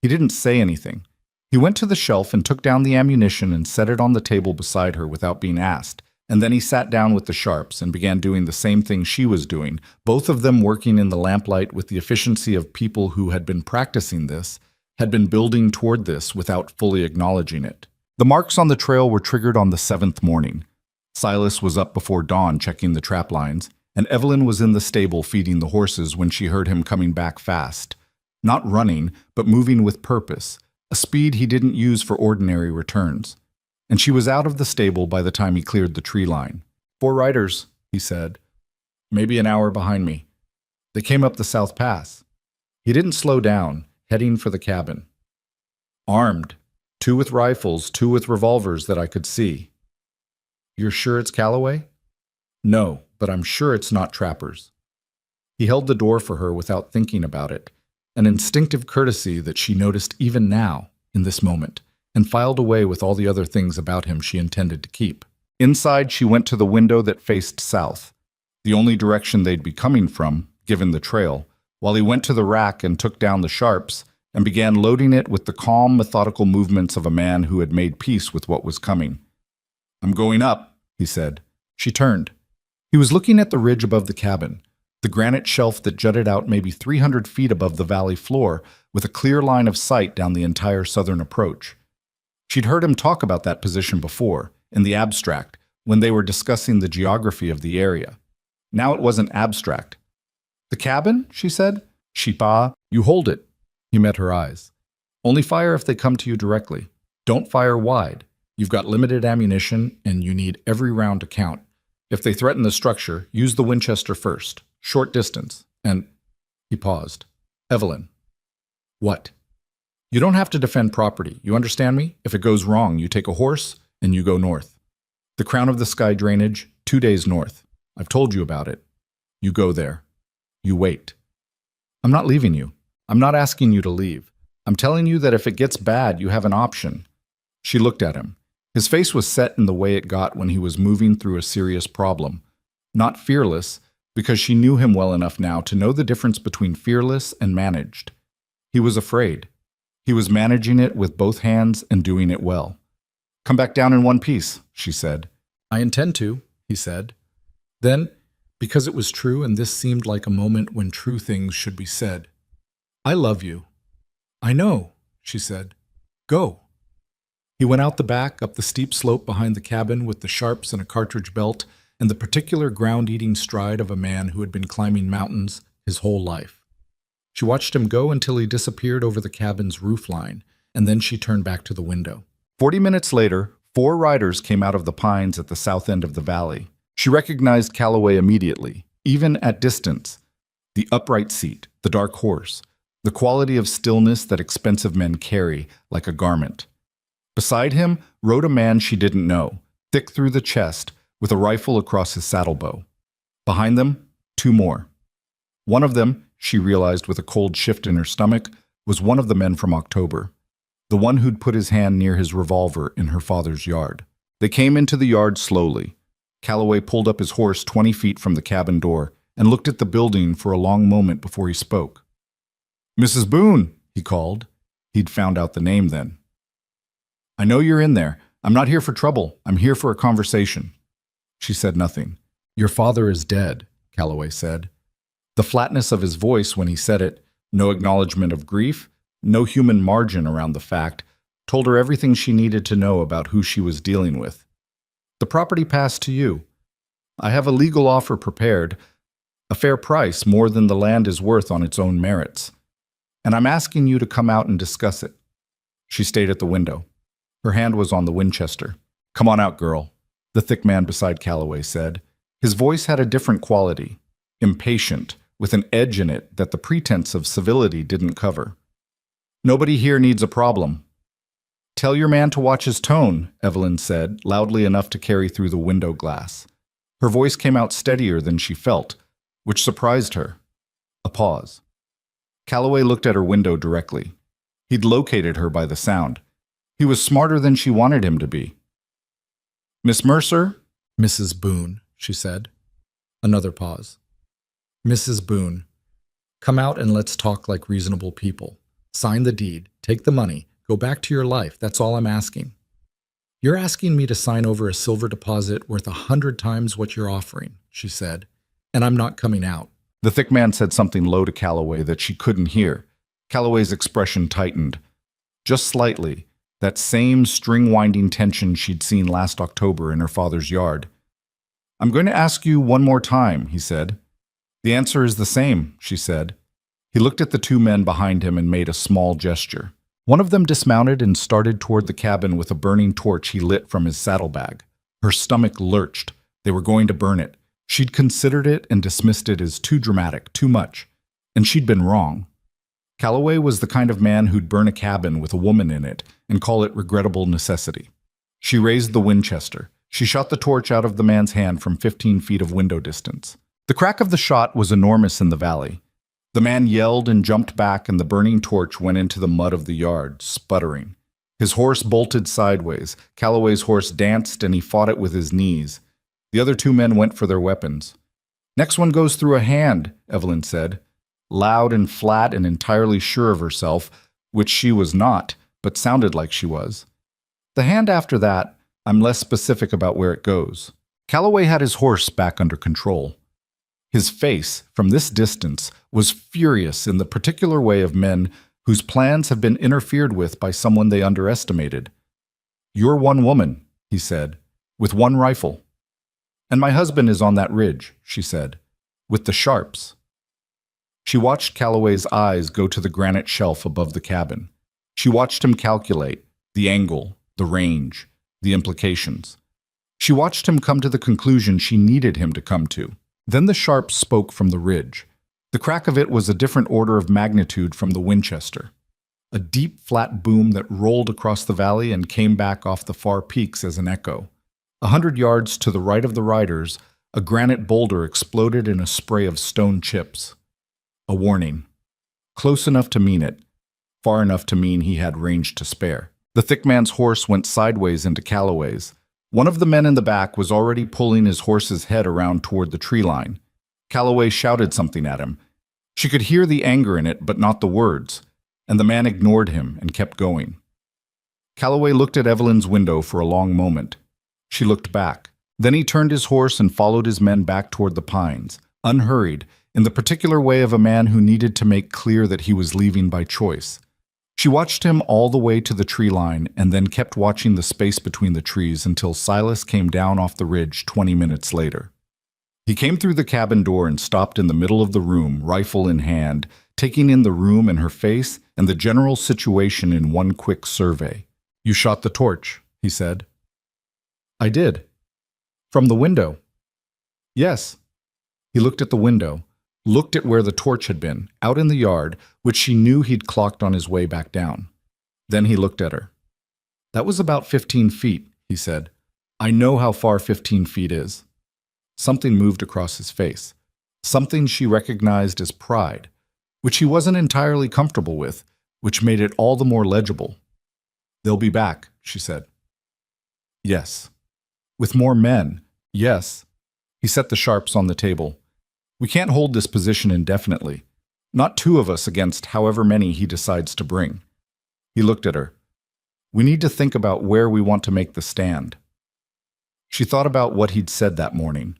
He didn't say anything. He went to the shelf and took down the ammunition and set it on the table beside her without being asked, and then he sat down with the sharps and began doing the same thing she was doing, both of them working in the lamplight with the efficiency of people who had been practicing this, had been building toward this without fully acknowledging it. The marks on the trail were triggered on the 7th morning. Silas was up before dawn checking the trap lines, and Evelyn was in the stable feeding the horses when she heard him coming back fast. Not running, but moving with purpose, a speed he didn't use for ordinary returns. And she was out of the stable by the time he cleared the tree line. 4 riders, he said. Maybe an hour behind me. They came up the South Pass. He didn't slow down, heading for the cabin. Armed, 2 with rifles, 2 with revolvers that I could see. You're sure it's Calloway? No, but I'm sure it's not trappers. He held the door for her without thinking about it, an instinctive courtesy that she noticed even now, in this moment, and filed away with all the other things about him she intended to keep. Inside, she went to the window that faced south, the only direction they'd be coming from, given the trail, while he went to the rack and took down the sharps and began loading it with the calm, methodical movements of a man who had made peace with what was coming. I'm going up, he said. She turned. He was looking at the ridge above the cabin, the granite shelf that jutted out maybe 300 feet above the valley floor, with a clear line of sight down the entire southern approach. She'd heard him talk about that position before, in the abstract, when they were discussing the geography of the area. Now it wasn't abstract. The cabin? She said. Shipa, you hold it. He met her eyes. Only fire if they come to you directly. Don't fire wide. You've got limited ammunition, and you need every round to count. If they threaten the structure, use the Winchester first. Short distance. And... He paused. Evelyn. What? You don't have to defend property. You understand me? If it goes wrong, you take a horse and you go north. The crown of the sky drainage, 2 days north. I've told you about it. You go there. You wait. I'm not leaving you. I'm not asking you to leave. I'm telling you that if it gets bad, you have an option. She looked at him. His face was set in the way it got when he was moving through a serious problem. Not fearless, because she knew him well enough now to know the difference between fearless and managed. He was afraid. He was managing it with both hands and doing it well. Come back down in one piece, she said. I intend to, he said. Then, because it was true and this seemed like a moment when true things should be said, I love you. I know, she said. Go. He went out the back, up the steep slope behind the cabin with the sharps and a cartridge belt and the particular ground-eating stride of a man who had been climbing mountains his whole life. She watched him go until he disappeared over the cabin's roofline, and then she turned back to the window. 40 minutes later, 4 riders came out of the pines at the south end of the valley. She recognized Calloway immediately, even at distance. The upright seat, the dark horse, the quality of stillness that expensive men carry like a garment. Beside him rode a man she didn't know, thick through the chest, with a rifle across his saddlebow. Behind them, 2 more. One of them, she realized with a cold shift in her stomach, was one of the men from October, the one who'd put his hand near his revolver in her father's yard. They came into the yard slowly. Calloway pulled up his horse 20 feet from the cabin door and looked at the building for a long moment before he spoke. "Mrs. Boone," he called. He'd found out the name then. "I know you're in there. I'm not here for trouble. I'm here for a conversation." She said nothing. "Your father is dead," Calloway said. The flatness of his voice when he said it, no acknowledgement of grief, no human margin around the fact, told her everything she needed to know about who she was dealing with. "The property passed to you. I have a legal offer prepared, a fair price, more than the land is worth on its own merits. And I'm asking you to come out and discuss it." She stayed at the window. Her hand was on the Winchester. "Come on out, girl," the thick man beside Calloway said. His voice had a different quality, impatient, with an edge in it that the pretense of civility didn't cover. "Nobody here needs a problem." "Tell your man to watch his tone," Evelyn said, loudly enough to carry through the window glass. Her voice came out steadier than she felt, which surprised her. A pause. Calloway looked at her window directly. He'd located her by the sound. He was smarter than she wanted him to be. "Miss Mercer?" "Mrs. Boone," she said. Another pause. "Mrs. Boone, come out and let's talk like reasonable people. Sign the deed, take the money, go back to your life, that's all I'm asking." "You're asking me to sign over a silver deposit worth 100 times what you're offering," she said, "and I'm not coming out." The thick man said something low to Calloway that she couldn't hear. Calloway's expression tightened. Just slightly, that same string-winding tension she'd seen last October in her father's yard. "I'm going to ask you one more time," he said. "The answer is the same," she said. He looked at the 2 men behind him and made a small gesture. One of them dismounted and started toward the cabin with a burning torch he lit from his saddlebag. Her stomach lurched. They were going to burn it. She'd considered it and dismissed it as too dramatic, too much. And she'd been wrong. Calloway was the kind of man who'd burn a cabin with a woman in it and call it regrettable necessity. She raised the Winchester. She shot the torch out of the man's hand from 15 feet of window distance. The crack of the shot was enormous in the valley. The man yelled and jumped back, and the burning torch went into the mud of the yard, sputtering. His horse bolted sideways. Calloway's horse danced, and he fought it with his knees. The other 2 men went for their weapons. "Next one goes through a hand," Evelyn said, loud and flat and entirely sure of herself, which she was not, but sounded like she was. "The hand after that, I'm less specific about where it goes." Calloway had his horse back under control. His face, from this distance, was furious in the particular way of men whose plans have been interfered with by someone they underestimated. "You're one woman," he said, "with one rifle." "And my husband is on that ridge," she said, "with the Sharps." She watched Calloway's eyes go to the granite shelf above the cabin. She watched him calculate the angle, the range, the implications. She watched him come to the conclusion she needed him to come to. Then the Sharps spoke from the ridge. The crack of it was a different order of magnitude from the Winchester. A deep, flat boom that rolled across the valley and came back off the far peaks as an echo. 100 yards to the right of the riders, a granite boulder exploded in a spray of stone chips. A warning. Close enough to mean it, far enough to mean he had range to spare. The thick man's horse went sideways into Calloway's. One of the men in the back was already pulling his horse's head around toward the tree line. Calloway shouted something at him. She could hear the anger in it, but not the words, and the man ignored him and kept going. Calloway looked at Evelyn's window for a long moment. She looked back. Then he turned his horse and followed his men back toward the pines, unhurried, in the particular way of a man who needed to make clear that he was leaving by choice. She watched him all the way to the tree line and then kept watching the space between the trees until Silas came down off the ridge 20 minutes later. He came through the cabin door and stopped in the middle of the room, rifle in hand, taking in the room and her face and the general situation in one quick survey. "You shot the torch," he said. "I did." "From the window?" "Yes." He looked at the window, looked at where the torch had been, out in the yard, which she knew he'd clocked on his way back down. Then he looked at her. "That was about 15 feet, he said. "I know how far 15 feet is." Something moved across his face, something she recognized as pride, which he wasn't entirely comfortable with, which made it all the more legible. "They'll be back," she said. "Yes." "With more men." "Yes." He set the sharps on the table. "We can't hold this position indefinitely. Not two of us against however many he decides to bring." He looked at her. "We need to think about where we want to make the stand." She thought about what he'd said that morning.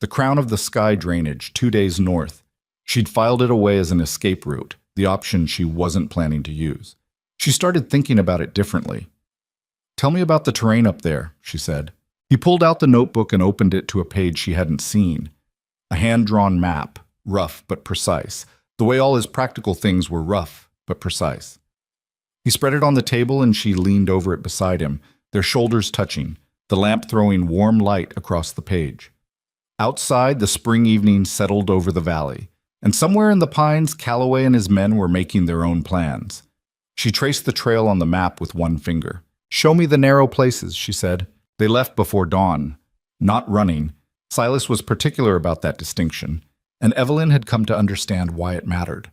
The crown of the sky drainage 2 days north. She'd filed it away as an escape route, the option she wasn't planning to use. She started thinking about it differently. "Tell me about the terrain up there," she said. He pulled out the notebook and opened it to a page she hadn't seen. A hand-drawn map, rough but precise, the way all his practical things were rough but precise. He spread it on the table and she leaned over it beside him, their shoulders touching, the lamp throwing warm light across the page. Outside, the spring evening settled over the valley, and somewhere in the pines, Calloway and his men were making their own plans. She traced the trail on the map with one finger. "Show me the narrow places," she said. They left before dawn. Not running. Silas was particular about that distinction, and Evelyn had come to understand why it mattered.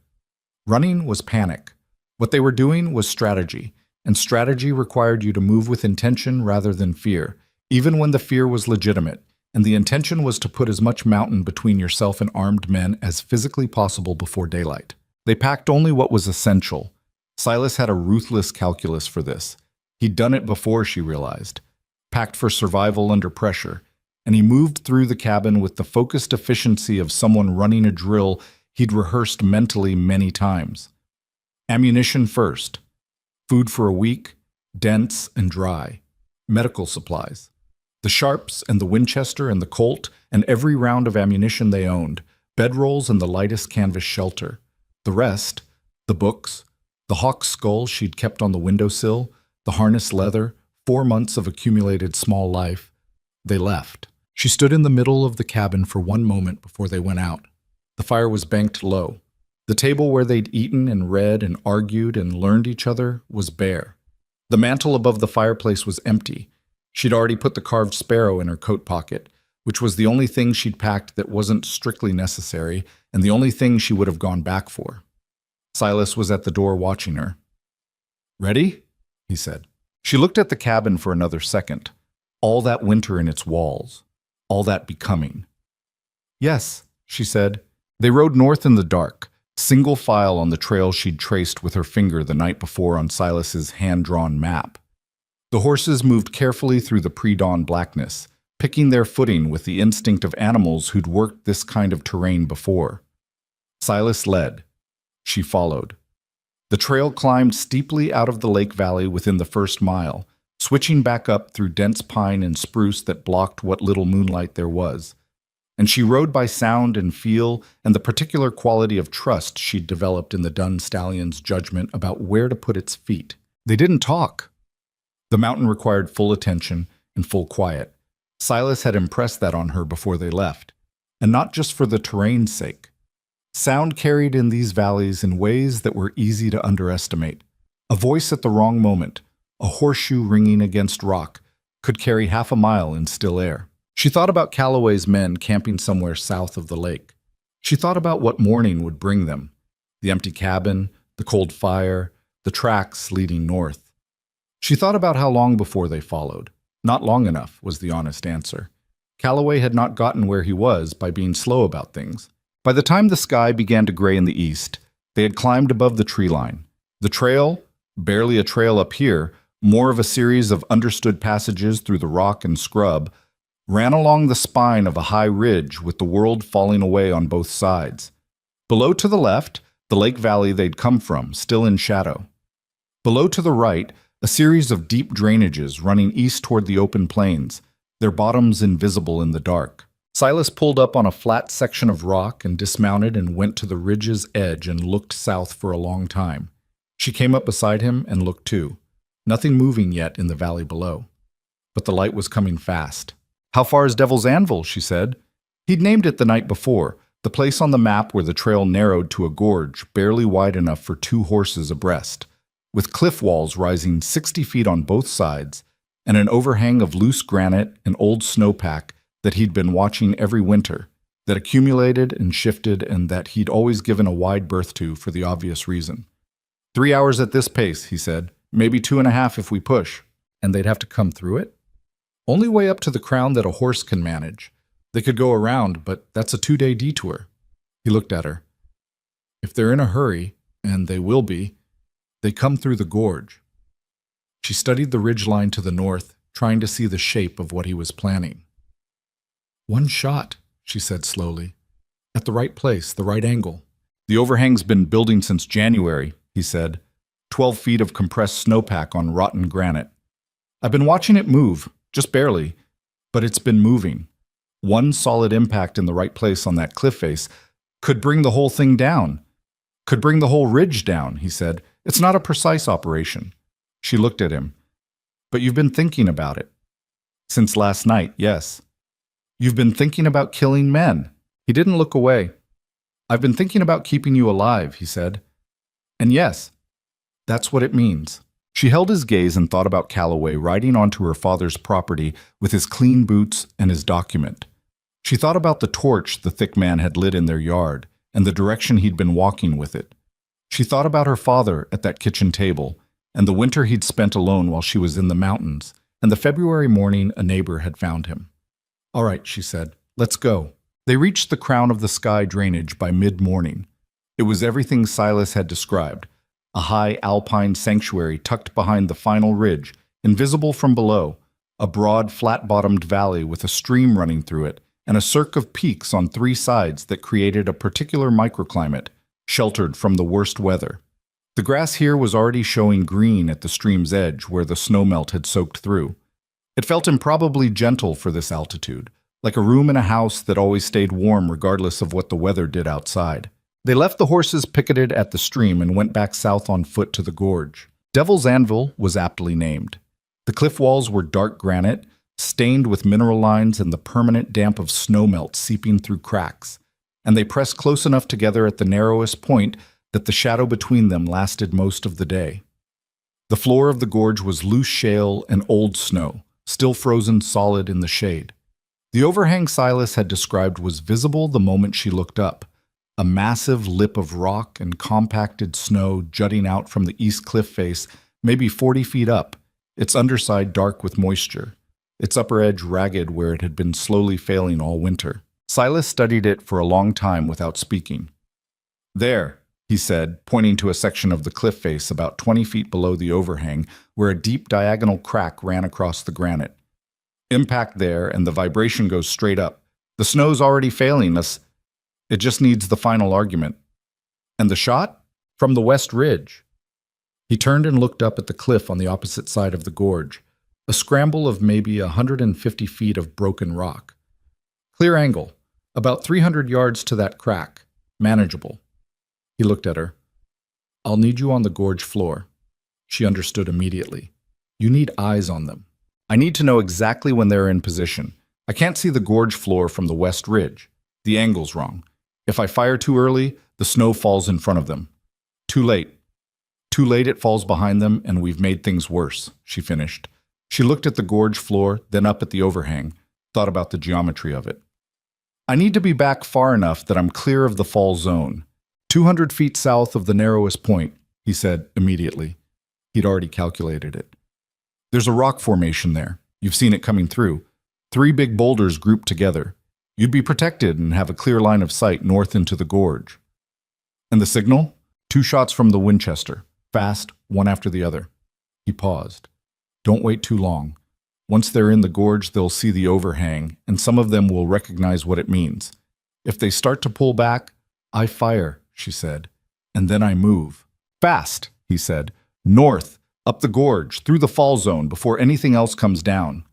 Running was panic. What they were doing was strategy, and strategy required you to move with intention rather than fear, even when the fear was legitimate, and the intention was to put as much mountain between yourself and armed men as physically possible before daylight. They packed only what was essential. Silas had a ruthless calculus for this. He'd done it before, she realized. Packed for survival under pressure, and he moved through the cabin with the focused efficiency of someone running a drill he'd rehearsed mentally many times. Ammunition first. Food for a week, dense and dry. Medical supplies. The Sharps and the Winchester and the Colt and every round of ammunition they owned, bedrolls and the lightest canvas shelter. The rest, the books, the hawk's skull she'd kept on the windowsill, the harness leather, 4 months of accumulated small life, they left. She stood in the middle of the cabin for one moment before they went out. The fire was banked low. The table where they'd eaten and read and argued and learned each other was bare. The mantel above the fireplace was empty. She'd already put the carved sparrow in her coat pocket, which was the only thing she'd packed that wasn't strictly necessary and the only thing she would have gone back for. Silas was at the door watching her. "Ready?" he said. She looked at the cabin for another second. All that winter in its walls. All that becoming. "Yes," she said. They rode north in the dark, single file on the trail she'd traced with her finger the night before on Silas's hand-drawn map. The horses moved carefully through the pre-dawn blackness, picking their footing with the instinct of animals who'd worked this kind of terrain before. Silas led. She followed. The trail climbed steeply out of the lake valley within the first mile, switching back up through dense pine and spruce that blocked what little moonlight there was. And she rode by sound and feel and the particular quality of trust she'd developed in the dun stallion's judgment about where to put its feet. They didn't talk. The mountain required full attention and full quiet. Silas had impressed that on her before they left, and not just for the terrain's sake. Sound carried in these valleys in ways that were easy to underestimate. A voice at the wrong moment, a horseshoe ringing against rock, could carry half a mile in still air. She thought about Calloway's men camping somewhere south of the lake. She thought about what morning would bring them. The empty cabin, the cold fire, the tracks leading north. She thought about how long before they followed. Not long enough, was the honest answer. Calloway had not gotten where he was by being slow about things. By the time the sky began to gray in the east, they had climbed above the tree line. The trail, barely a trail up here, more of a series of understood passages through the rock and scrub, ran along the spine of a high ridge with the world falling away on both sides. Below to the left, the lake valley they'd come from, still in shadow. Below to the right, a series of deep drainages running east toward the open plains, their bottoms invisible in the dark. Silas pulled up on a flat section of rock and dismounted and went to the ridge's edge and looked south for a long time. She came up beside him and looked too. Nothing moving yet in the valley below. But the light was coming fast. "How far is Devil's Anvil?" she said. He'd named it the night before, the place on the map where the trail narrowed to a gorge barely wide enough for 2 horses abreast, with cliff walls rising 60 feet on both sides, and an overhang of loose granite and old snowpack that he'd been watching every winter, that accumulated and shifted and that he'd always given a wide berth to for the obvious reason. 3 hours at this pace, he said, maybe 2.5 if we push. And they'd have to come through it? Only way up to the crown that a horse can manage. They could go around, but that's a 2-day detour. He looked at her. If they're in a hurry, and they will be, they come through the gorge. She studied the ridgeline to the north, trying to see the shape of what he was planning. "One shot," she said slowly. "At the right place, the right angle." "The overhang's been building since January," he said. 12 feet of compressed snowpack on rotten granite. "I've been watching it move, just barely, but it's been moving. One solid impact in the right place on that cliff face could bring the whole thing down. Could bring the whole ridge down," he said. "It's not a precise operation." She looked at him. "But you've been thinking about it." "Since last night, yes." "You've been thinking about killing men." He didn't look away. "I've been thinking about keeping you alive," he said. "And yes, that's what it means." She held his gaze and thought about Calloway riding onto her father's property with his clean boots and his document. She thought about the torch the thick man had lit in their yard and the direction he'd been walking with it. She thought about her father at that kitchen table and the winter he'd spent alone while she was in the mountains and the February morning a neighbor had found him. "All right," she said, "let's go." They reached the crown of the sky drainage by mid-morning. It was everything Silas had described, a high alpine sanctuary tucked behind the final ridge, invisible from below, a broad, flat-bottomed valley with a stream running through it, and a cirque of peaks on 3 sides that created a particular microclimate, sheltered from the worst weather. The grass here was already showing green at the stream's edge where the snowmelt had soaked through. It felt improbably gentle for this altitude, like a room in a house that always stayed warm regardless of what the weather did outside. They left the horses picketed at the stream and went back south on foot to the gorge. Devil's Anvil was aptly named. The cliff walls were dark granite, stained with mineral lines and the permanent damp of snowmelt seeping through cracks, and they pressed close enough together at the narrowest point that the shadow between them lasted most of the day. The floor of the gorge was loose shale and old snow, still frozen solid in the shade. The overhang Silas had described was visible the moment she looked up, a massive lip of rock and compacted snow jutting out from the east cliff face, maybe 40 feet up, its underside dark with moisture, its upper edge ragged where it had been slowly failing all winter. Silas studied it for a long time without speaking. "There," he said, pointing to a section of the cliff face about 20 feet below the overhang where a deep diagonal crack ran across the granite. "Impact there and the vibration goes straight up. The snow's already failing us. It just needs the final argument." "And the shot?" "From the west ridge." He turned and looked up at the cliff on the opposite side of the gorge, a scramble of maybe 150 feet of broken rock. "Clear angle, about 300 yards to that crack. Manageable." He looked at her. "I'll need you on the gorge floor." She understood immediately. "You need eyes on them. I need to know exactly when they're in position. I can't see the gorge floor from the west ridge. The angle's wrong. If I fire too early, the snow falls in front of them. Too late. Too late it falls behind them, and we've made things worse," she finished. She looked at the gorge floor, then up at the overhang, thought about the geometry of it. "I need to be back far enough that I'm clear of the fall zone. 200 feet south of the narrowest point," he said immediately. He'd already calculated it. "There's a rock formation there. You've seen it coming through. 3 big boulders grouped together. You'd be protected and have a clear line of sight north into the gorge." "And the signal?" 2 shots from the Winchester, fast, one after the other. He paused. "Don't wait too long. Once they're in the gorge, they'll see the overhang, and some of them will recognize what it means. If they start to pull back, I fire," she said, "and then I move." "Fast," he said. "North, up the gorge, through the fall zone, before anything else comes down."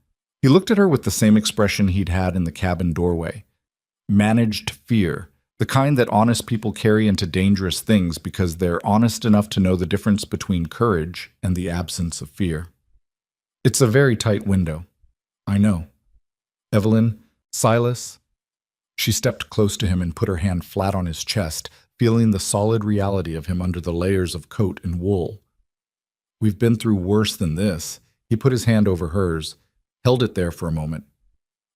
He looked at her with the same expression he'd had in the cabin doorway, managed fear, the kind that honest people carry into dangerous things because they're honest enough to know the difference between courage and the absence of fear. It's a very tight window. I know. Evelyn, Silas. She stepped close to him and put her hand flat on his chest, feeling the solid reality of him under the layers of coat and wool. We've been through worse than this. He put his hand over hers, held it there for a moment.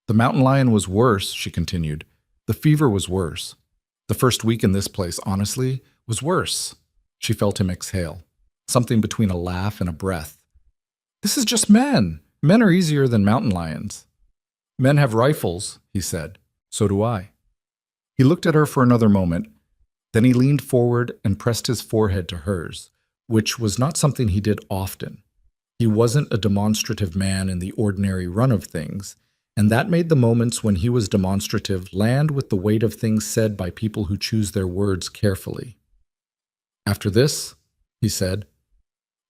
The mountain lion was worse, she continued. The fever was worse. The first week in this place, honestly, was worse. She felt him exhale, something between a laugh and a breath. This is just men. Men are easier than mountain lions. Men have rifles, he said. So do I. He looked at her for another moment. Then he leaned forward and pressed his forehead to hers, which was not something he did often. He wasn't a demonstrative man in the ordinary run of things, and that made the moments when he was demonstrative land with the weight of things said by people who choose their words carefully. After this, he said,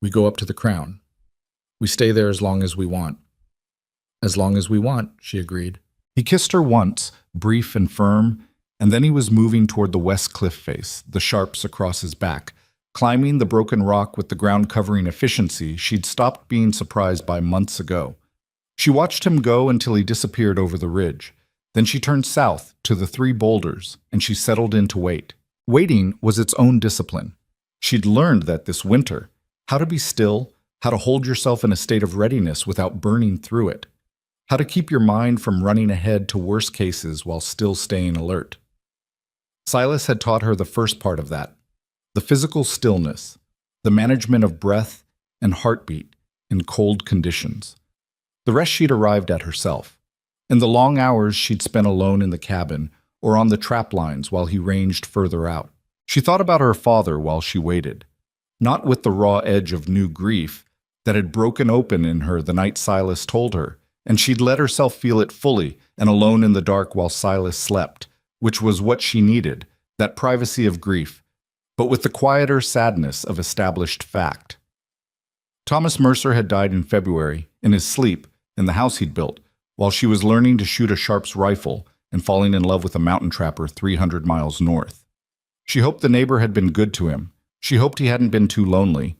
we go up to the crown. We stay there as long as we want. As long as we want, she agreed. He kissed her once, brief and firm, and then he was moving toward the west cliff face, the sharps across his back, climbing the broken rock with the ground covering efficiency she'd stopped being surprised by months ago. She watched him go until he disappeared over the ridge. Then she turned south to the 3 boulders, and she settled in to wait. Waiting was its own discipline. She'd learned that this winter, how to be still, how to hold yourself in a state of readiness without burning through it, how to keep your mind from running ahead to worse cases while still staying alert. Silas had taught her the first part of that, the physical stillness, the management of breath and heartbeat in cold conditions. The rest she'd arrived at herself. In the long hours she'd spent alone in the cabin or on the trap lines while he ranged further out. She thought about her father while she waited, not with the raw edge of new grief that had broken open in her the night Silas told her, and she'd let herself feel it fully and alone in the dark while Silas slept, which was what she needed, that privacy of grief, but with the quieter sadness of established fact. Thomas Mercer had died in February, in his sleep, in the house he'd built, while she was learning to shoot a Sharp's rifle and falling in love with a mountain trapper 300 miles north. She hoped the neighbor had been good to him. She hoped he hadn't been too lonely.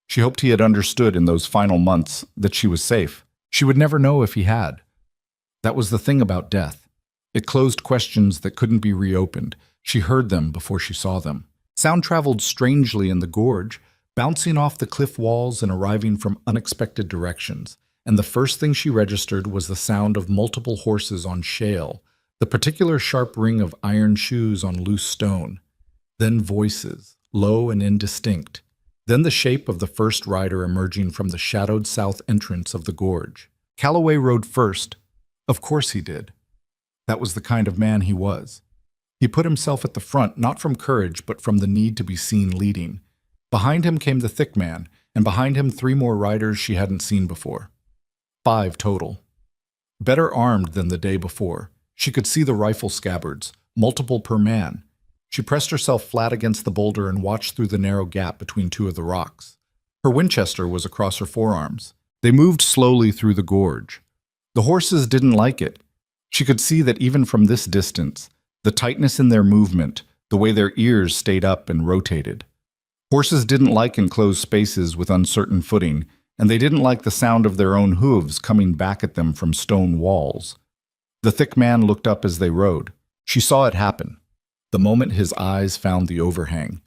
She hoped he had understood in those final months that she was safe. She would never know if he had. That was the thing about death. It closed questions that couldn't be reopened. She heard them before she saw them. Sound traveled strangely in the gorge, bouncing off the cliff walls and arriving from unexpected directions. And the first thing she registered was the sound of multiple horses on shale, the particular sharp ring of iron shoes on loose stone. Then voices, low and indistinct. Then the shape of the first rider emerging from the shadowed south entrance of the gorge. Calloway rode first. Of course he did. That was the kind of man he was. He put himself at the front, not from courage, but from the need to be seen leading. Behind him came the thick man, and behind him 3 more riders she hadn't seen before. 5 total. Better armed than the day before. She could see the rifle scabbards, multiple per man. She pressed herself flat against the boulder and watched through the narrow gap between 2 of the rocks. Her Winchester was across her forearms. They moved slowly through the gorge. The horses didn't like it. She could see that even from this distance, the tightness in their movement, the way their ears stayed up and rotated. Horses didn't like enclosed spaces with uncertain footing, and they didn't like the sound of their own hooves coming back at them from stone walls. The thick man looked up as they rode. She saw it happen. The moment his eyes found the overhang,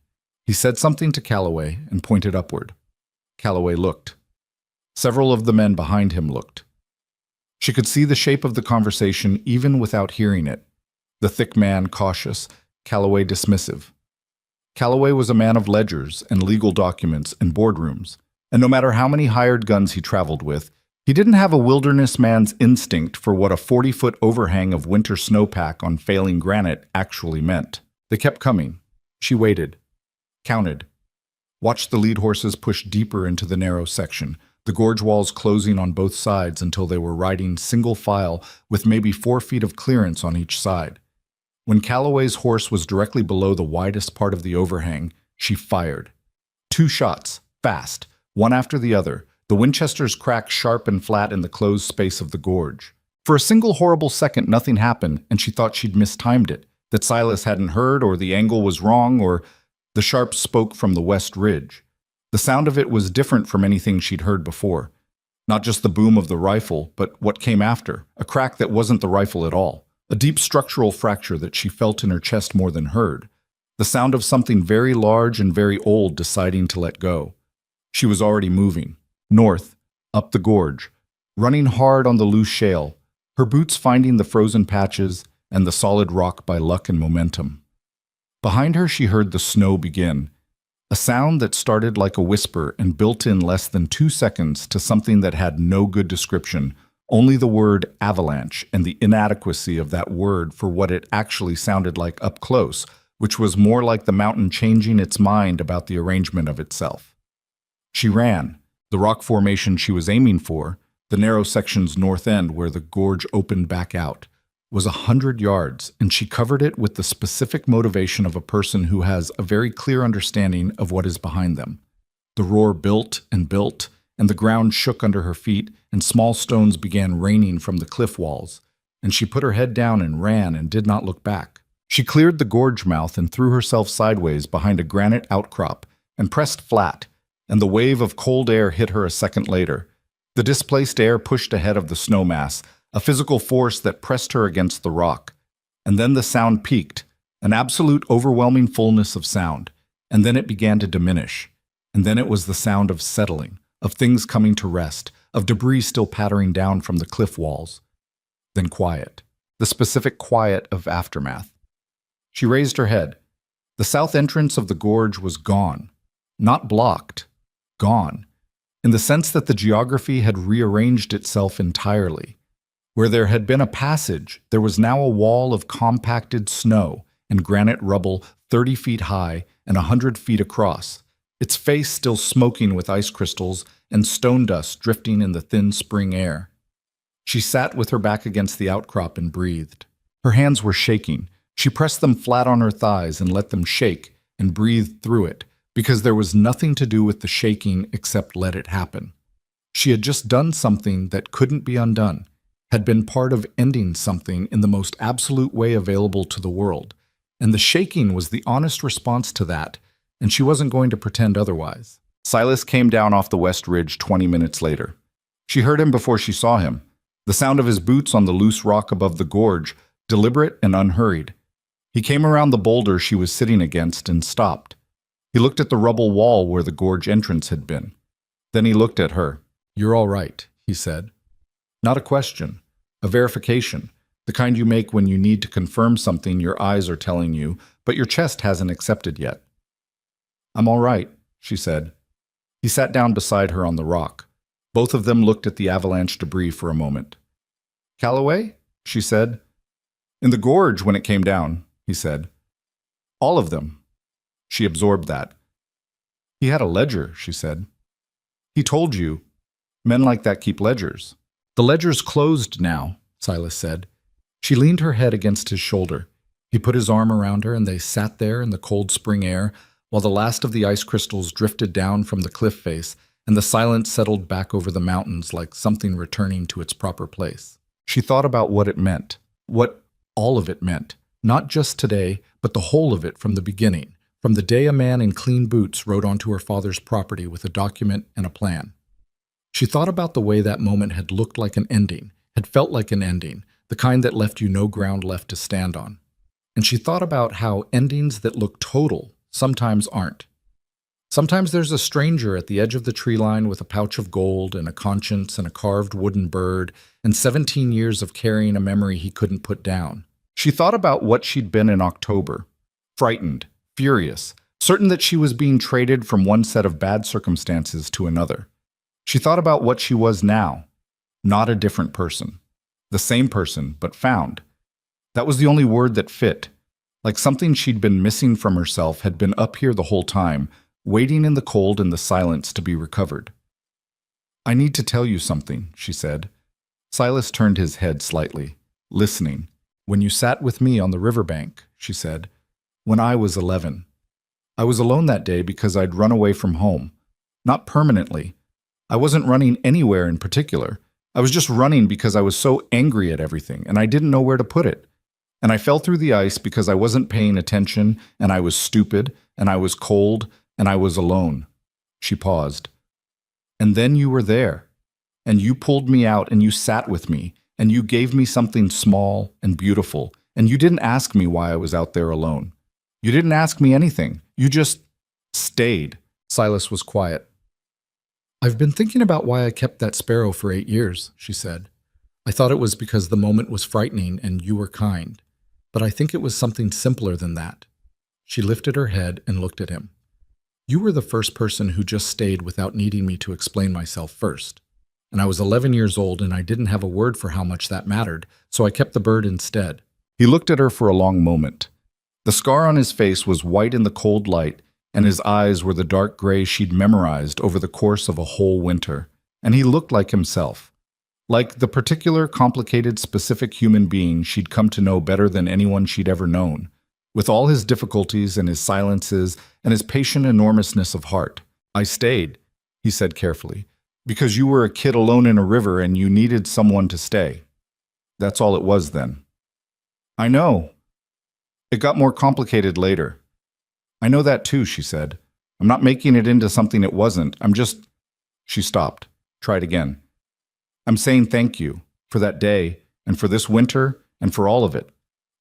he said something to Calloway and pointed upward. Calloway looked. Several of the men behind him looked. She could see the shape of the conversation even without hearing it. The thick man cautious, Calloway dismissive. Calloway was a man of ledgers and legal documents and boardrooms, and no matter how many hired guns he traveled with, he didn't have a wilderness man's instinct for what a 40-foot overhang of winter snowpack on failing granite actually meant. They kept coming. She waited, counted, watched the lead horses push deeper into the narrow section, the gorge walls closing on both sides until they were riding single file with maybe 4 feet of clearance on each side. When Calloway's horse was directly below the widest part of the overhang, she fired. 2 shots, fast, one after the other, the Winchesters cracked sharp and flat in the closed space of the gorge. For a single horrible second, nothing happened, and she thought she'd mistimed it, that Silas hadn't heard, or the angle was wrong, or the sharp spoke from the west ridge. The sound of it was different from anything she'd heard before. Not just the boom of the rifle, but what came after, a crack that wasn't the rifle at all, a deep structural fracture that she felt in her chest more than heard, the sound of something very large and very old deciding to let go. She was already moving, north, up the gorge, running hard on the loose shale, her boots finding the frozen patches and the solid rock by luck and momentum. Behind her she heard the snow begin, a sound that started like a whisper and built in less than 2 seconds to something that had no good description, only the word avalanche and the inadequacy of that word for what it actually sounded like up close, which was more like the mountain changing its mind about the arrangement of itself. She ran. The rock formation she was aiming for, the narrow section's north end where the gorge opened back out, was 100 yards, and she covered it with the specific motivation of a person who has a very clear understanding of what is behind them. The roar built, and the ground shook under her feet, and small stones began raining from the cliff walls, and she put her head down and ran and did not look back. She cleared the gorge mouth and threw herself sideways behind a granite outcrop and pressed flat, and the wave of cold air hit her a second later. The displaced air pushed ahead of the snow mass, a physical force that pressed her against the rock. And then the sound peaked, an absolute overwhelming fullness of sound, and then it began to diminish. And then it was the sound of settling, of things coming to rest, of debris still pattering down from the cliff walls. Then quiet, the specific quiet of aftermath. She raised her head. The south entrance of the gorge was gone. Not blocked, gone, in the sense that the geography had rearranged itself entirely. Where there had been a passage, there was now a wall of compacted snow and granite rubble 30 feet high and 100 feet across, its face still smoking with ice crystals and stone dust drifting in the thin spring air. She sat with her back against the outcrop and breathed. Her hands were shaking. She pressed them flat on her thighs and let them shake and breathed through it, because there was nothing to do with the shaking except let it happen. She had just done something that couldn't be undone, had been part of ending something in the most absolute way available to the world, and the shaking was the honest response to that, and she wasn't going to pretend otherwise. Silas came down off the west ridge 20 minutes later. She heard him before she saw him, the sound of his boots on the loose rock above the gorge, deliberate and unhurried. He came around the boulder she was sitting against and stopped. He looked at the rubble wall where the gorge entrance had been. Then he looked at her. "You're all right," he said. Not a question, a verification, the kind you make when you need to confirm something your eyes are telling you, but your chest hasn't accepted yet. "I'm all right," she said. He sat down beside her on the rock. Both of them looked at the avalanche debris for a moment. "Calloway?" she said. "In the gorge when it came down," he said. "All of them." She absorbed that. "He had a ledger," she said. "He told you. Men like that keep ledgers." "The ledger's closed now," Silas said. She leaned her head against his shoulder. He put his arm around her, and they sat there in the cold spring air while the last of the ice crystals drifted down from the cliff face and the silence settled back over the mountains like something returning to its proper place. She thought about what it meant, what all of it meant, not just today, but the whole of it from the beginning, from the day a man in clean boots rode onto her father's property with a document and a plan. She thought about the way that moment had looked like an ending, had felt like an ending, the kind that left you no ground left to stand on. And she thought about how endings that look total sometimes aren't. Sometimes there's a stranger at the edge of the tree line with a pouch of gold and a conscience and a carved wooden bird and 17 years of carrying a memory he couldn't put down. She thought about what she'd been in October, frightened, furious, certain that she was being traded from one set of bad circumstances to another. She thought about what she was now, not a different person. The same person, but found. That was the only word that fit. Like something she'd been missing from herself had been up here the whole time, waiting in the cold and the silence to be recovered. "I need to tell you something," she said. Silas turned his head slightly, listening. "When you sat with me on the riverbank," she said, "when I was 11. I was alone that day because I'd run away from home. Not permanently. I wasn't running anywhere in particular. I was just running because I was so angry at everything, and I didn't know where to put it. And I fell through the ice because I wasn't paying attention, and I was stupid, and I was cold, and I was alone. She paused. And then you were there, and you pulled me out, and you sat with me, and you gave me something small and beautiful, and you didn't ask me why I was out there alone. You didn't ask me anything. You just stayed. Silas was quiet. I've been thinking about why I kept that sparrow for 8 years, she said. I thought it was because the moment was frightening and you were kind. But I think it was something simpler than that. She lifted her head and looked at him. You were the first person who just stayed without needing me to explain myself first. And I was 11 years old and I didn't have a word for how much that mattered, so I kept the bird instead. He looked at her for a long moment. The scar on his face was white in the cold light, and his eyes were the dark gray she'd memorized over the course of a whole winter. And he looked like himself. Like the particular, complicated, specific human being she'd come to know better than anyone she'd ever known, with all his difficulties and his silences and his patient enormousness of heart. I stayed, he said carefully, because you were a kid alone in a river and you needed someone to stay. That's all it was then. I know. It got more complicated later. I know that too, she said. I'm not making it into something it wasn't. I'm just... She stopped. Tried again. I'm saying thank you for that day and for this winter and for all of it.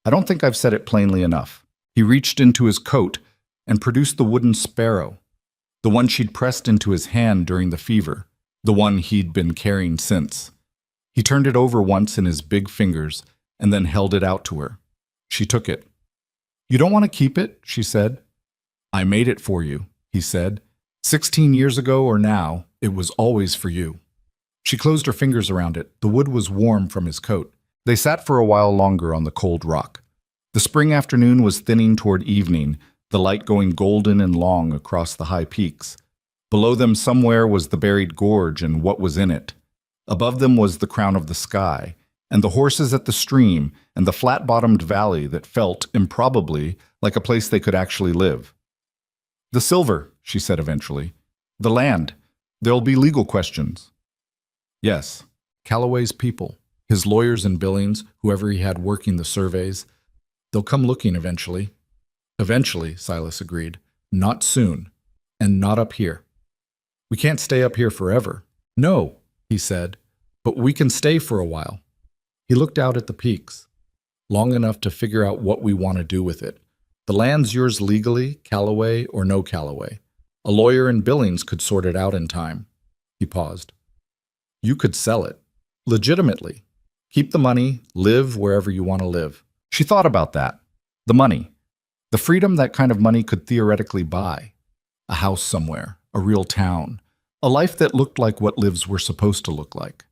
I don't think I've said it plainly enough. He reached into his coat and produced the wooden sparrow, the one she'd pressed into his hand during the fever, the one he'd been carrying since. He turned it over once in his big fingers and then held it out to her. She took it. You don't want to keep it, she said. I made it for you, he said. 16 years ago or now, it was always for you. She closed her fingers around it. The wood was warm from his coat. They sat for a while longer on the cold rock. The spring afternoon was thinning toward evening, the light going golden and long across the high peaks. Below them somewhere was the buried gorge and what was in it. Above them was the crown of the sky, and the horses at the stream, and the flat-bottomed valley that felt, improbably, like a place they could actually live. The silver, she said eventually. The land. There'll be legal questions. Yes, Calloway's people, his lawyers in Billings, whoever he had working the surveys. They'll come looking eventually. Eventually, Silas agreed. Not soon. And not up here. We can't stay up here forever. No, he said, but we can stay for a while. He looked out at the peaks, long enough to figure out what we want to do with it. The land's yours legally, Calloway or no Calloway. A lawyer in Billings could sort it out in time. He paused. You could sell it. Legitimately. Keep the money, live wherever you want to live. She thought about that. The money. The freedom that kind of money could theoretically buy. A house somewhere, a real town, a life that looked like what lives were supposed to look like.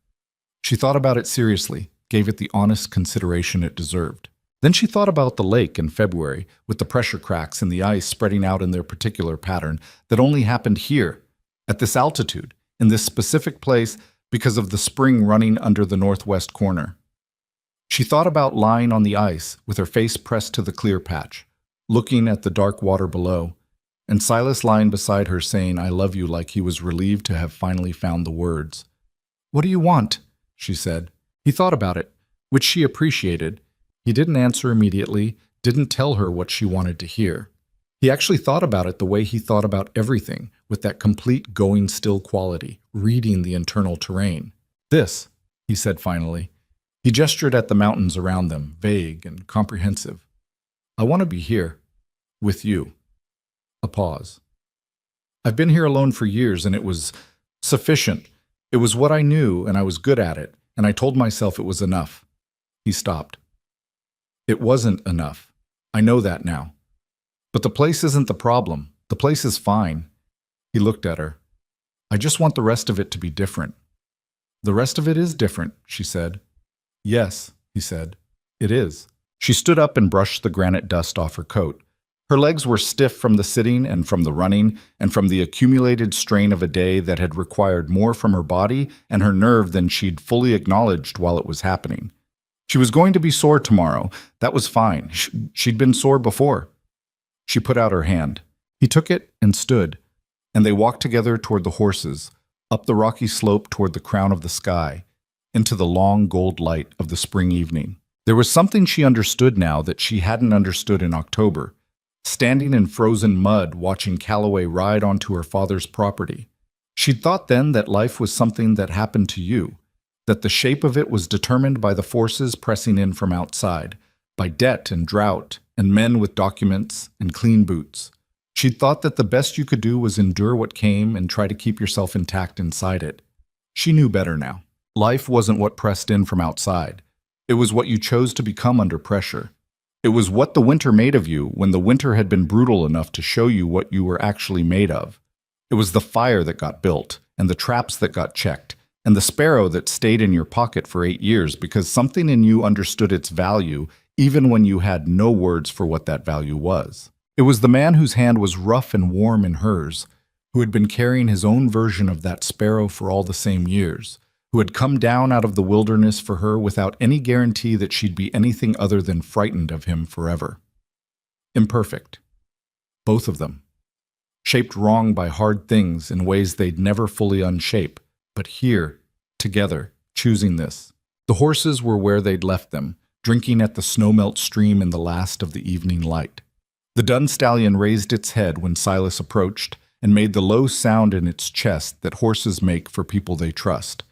She thought about it seriously, gave it the honest consideration it deserved. Then she thought about the lake in February, with the pressure cracks in the ice spreading out in their particular pattern that only happened here, at this altitude, in this specific place because of the spring running under the northwest corner. She thought about lying on the ice with her face pressed to the clear patch, looking at the dark water below, and Silas lying beside her saying, I love you, like he was relieved to have finally found the words. What do you want? She said. He thought about it, which she appreciated. He didn't answer immediately, didn't tell her what she wanted to hear. He actually thought about it the way he thought about everything, with that complete going still quality, reading the internal terrain. This, he said finally. He gestured at the mountains around them, vague and comprehensive. I want to be here, with you. A pause. I've been here alone for years, and it was sufficient. It was what I knew, and I was good at it, and I told myself it was enough. He stopped. It wasn't enough. I know that now. But the place isn't the problem. The place is fine. He looked at her. I just want the rest of it to be different. The rest of it is different, she said. Yes, he said. It is. She stood up and brushed the granite dust off her coat. Her legs were stiff from the sitting and from the running and from the accumulated strain of a day that had required more from her body and her nerve than she'd fully acknowledged while it was happening. She was going to be sore tomorrow. That was fine. She'd been sore before. She put out her hand. He took it and stood, and they walked together toward the horses, up the rocky slope toward the crown of the sky. into the long gold light of the spring evening. There was something she understood now that she hadn't understood in October, standing in frozen mud watching Calloway ride onto her father's property. She'd thought then that life was something that happened to you, that the shape of it was determined by the forces pressing in from outside, by debt and drought, and men with documents and clean boots. She'd thought that the best you could do was endure what came and try to keep yourself intact inside it. She knew better now. Life wasn't what pressed in from outside. It was what you chose to become under pressure. It was what the winter made of you when the winter had been brutal enough to show you what you were actually made of. It was the fire that got built, and the traps that got checked, and the sparrow that stayed in your pocket for 8 years because something in you understood its value even when you had no words for what that value was. It was the man whose hand was rough and warm in hers, who had been carrying his own version of that sparrow for all the same years, who had come down out of the wilderness for her without any guarantee that she'd be anything other than frightened of him forever. Imperfect. Both of them. Shaped wrong by hard things in ways they'd never fully unshape, but here, together, choosing this. The horses were where they'd left them, drinking at the snowmelt stream in the last of the evening light. The dun stallion raised its head when Silas approached and made the low sound in its chest that horses make for people they trust.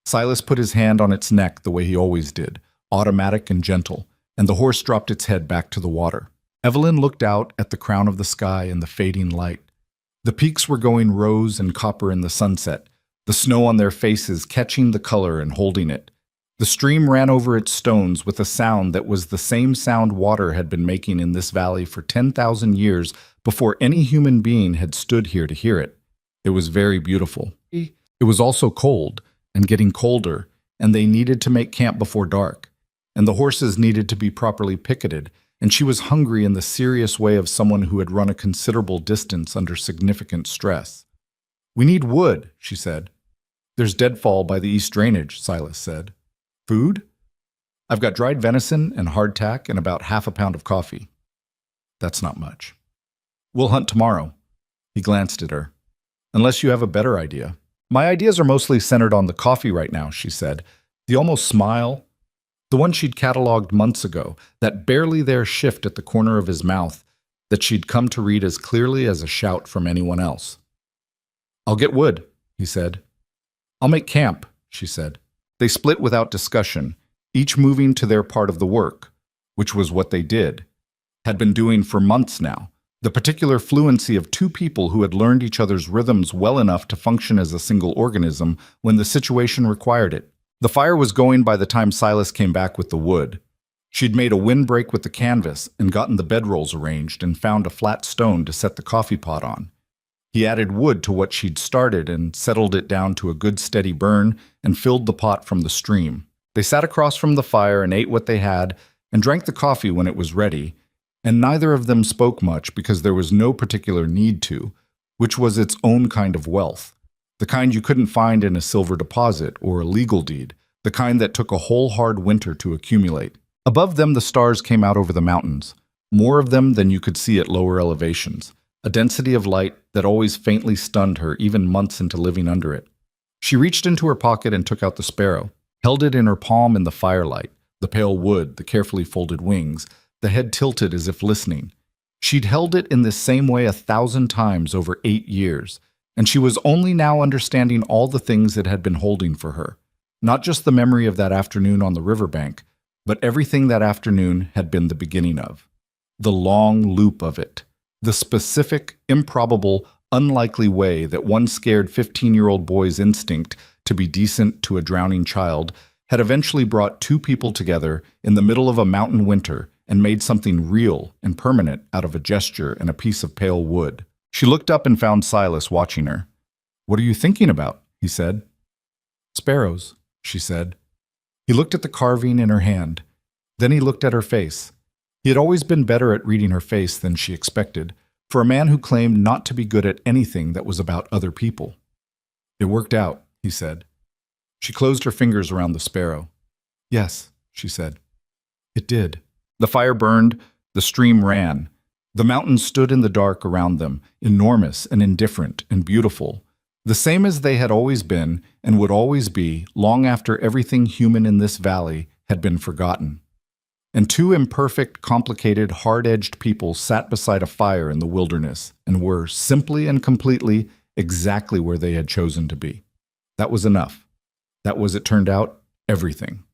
Silas put his hand on its neck the way he always did, automatic and gentle, and the horse dropped its head back to the water. Evelyn looked out at the crown of the sky in the fading light. The peaks were going rose and copper in the sunset, the snow on their faces catching the color and holding it. The stream ran over its stones with a sound that was the same sound water had been making in this valley for 10,000 years before any human being had stood here to hear it. It was very beautiful. It was also cold, and getting colder, and they needed to make camp before dark, and the horses needed to be properly picketed, and she was hungry in the serious way of someone who had run a considerable distance under significant stress. "We need wood," she said. "There's deadfall by the east drainage," Silas said. "Food? I've got dried venison and hardtack and about half a pound of coffee." "That's not much." "We'll hunt tomorrow." He glanced at her. "Unless you have a better idea." "My ideas are mostly centered on the coffee right now," she said. The almost smile, the one she'd catalogued months ago, that barely there shift at the corner of his mouth that she'd come to read as clearly as a shout from anyone else. "I'll get wood," he said. "I'll make camp," she said. They split without discussion, each moving to their part of the work, which was what they did, had been doing for months now, the particular fluency of two people who had learned each other's rhythms well enough to function as a single organism when the situation required it. The fire was going by the time Silas came back with the wood. She'd made a windbreak with the canvas and gotten the bedrolls arranged and found a flat stone to set the coffee pot on. He added wood to what she'd started and settled it down to a good steady burn and filled the pot from the stream. They sat across from the fire and ate what they had and drank the coffee when it was ready, and neither of them spoke much because there was no particular need to, which was its own kind of wealth, the kind you couldn't find in a silver deposit or a legal deed, the kind that took a whole hard winter to accumulate. Above them the stars came out over the mountains, more of them than you could see at lower elevations, a density of light that always faintly stunned her even months into living under it. She reached into her pocket and took out the sparrow, held it in her palm in the firelight, the pale wood, the carefully folded wings, the head tilted as if listening. She'd held it in this same way 1,000 times over 8 years, and she was only now understanding all the things it had been holding for her. Not just the memory of that afternoon on the riverbank, but everything that afternoon had been the beginning of. The long loop of it. The specific, improbable, unlikely way that one scared 15-year-old boy's instinct to be decent to a drowning child had eventually brought two people together in the middle of a mountain winter and made something real and permanent out of a gesture and a piece of pale wood. She looked up and found Silas watching her. "What are you thinking about?" he said. "Sparrows," she said. He looked at the carving in her hand. Then he looked at her face. He had always been better at reading her face than she expected, for a man who claimed not to be good at anything that was about other people. "It worked out," he said. She closed her fingers around the sparrow. "Yes," she said. "It did." The fire burned, the stream ran. The mountains stood in the dark around them, enormous and indifferent and beautiful, The same as they had always been and would always be long after everything human in this valley had been forgotten. And two imperfect, complicated, hard-edged people sat beside a fire in the wilderness and were, simply and completely, exactly where they had chosen to be. That was enough. That was, it turned out, everything.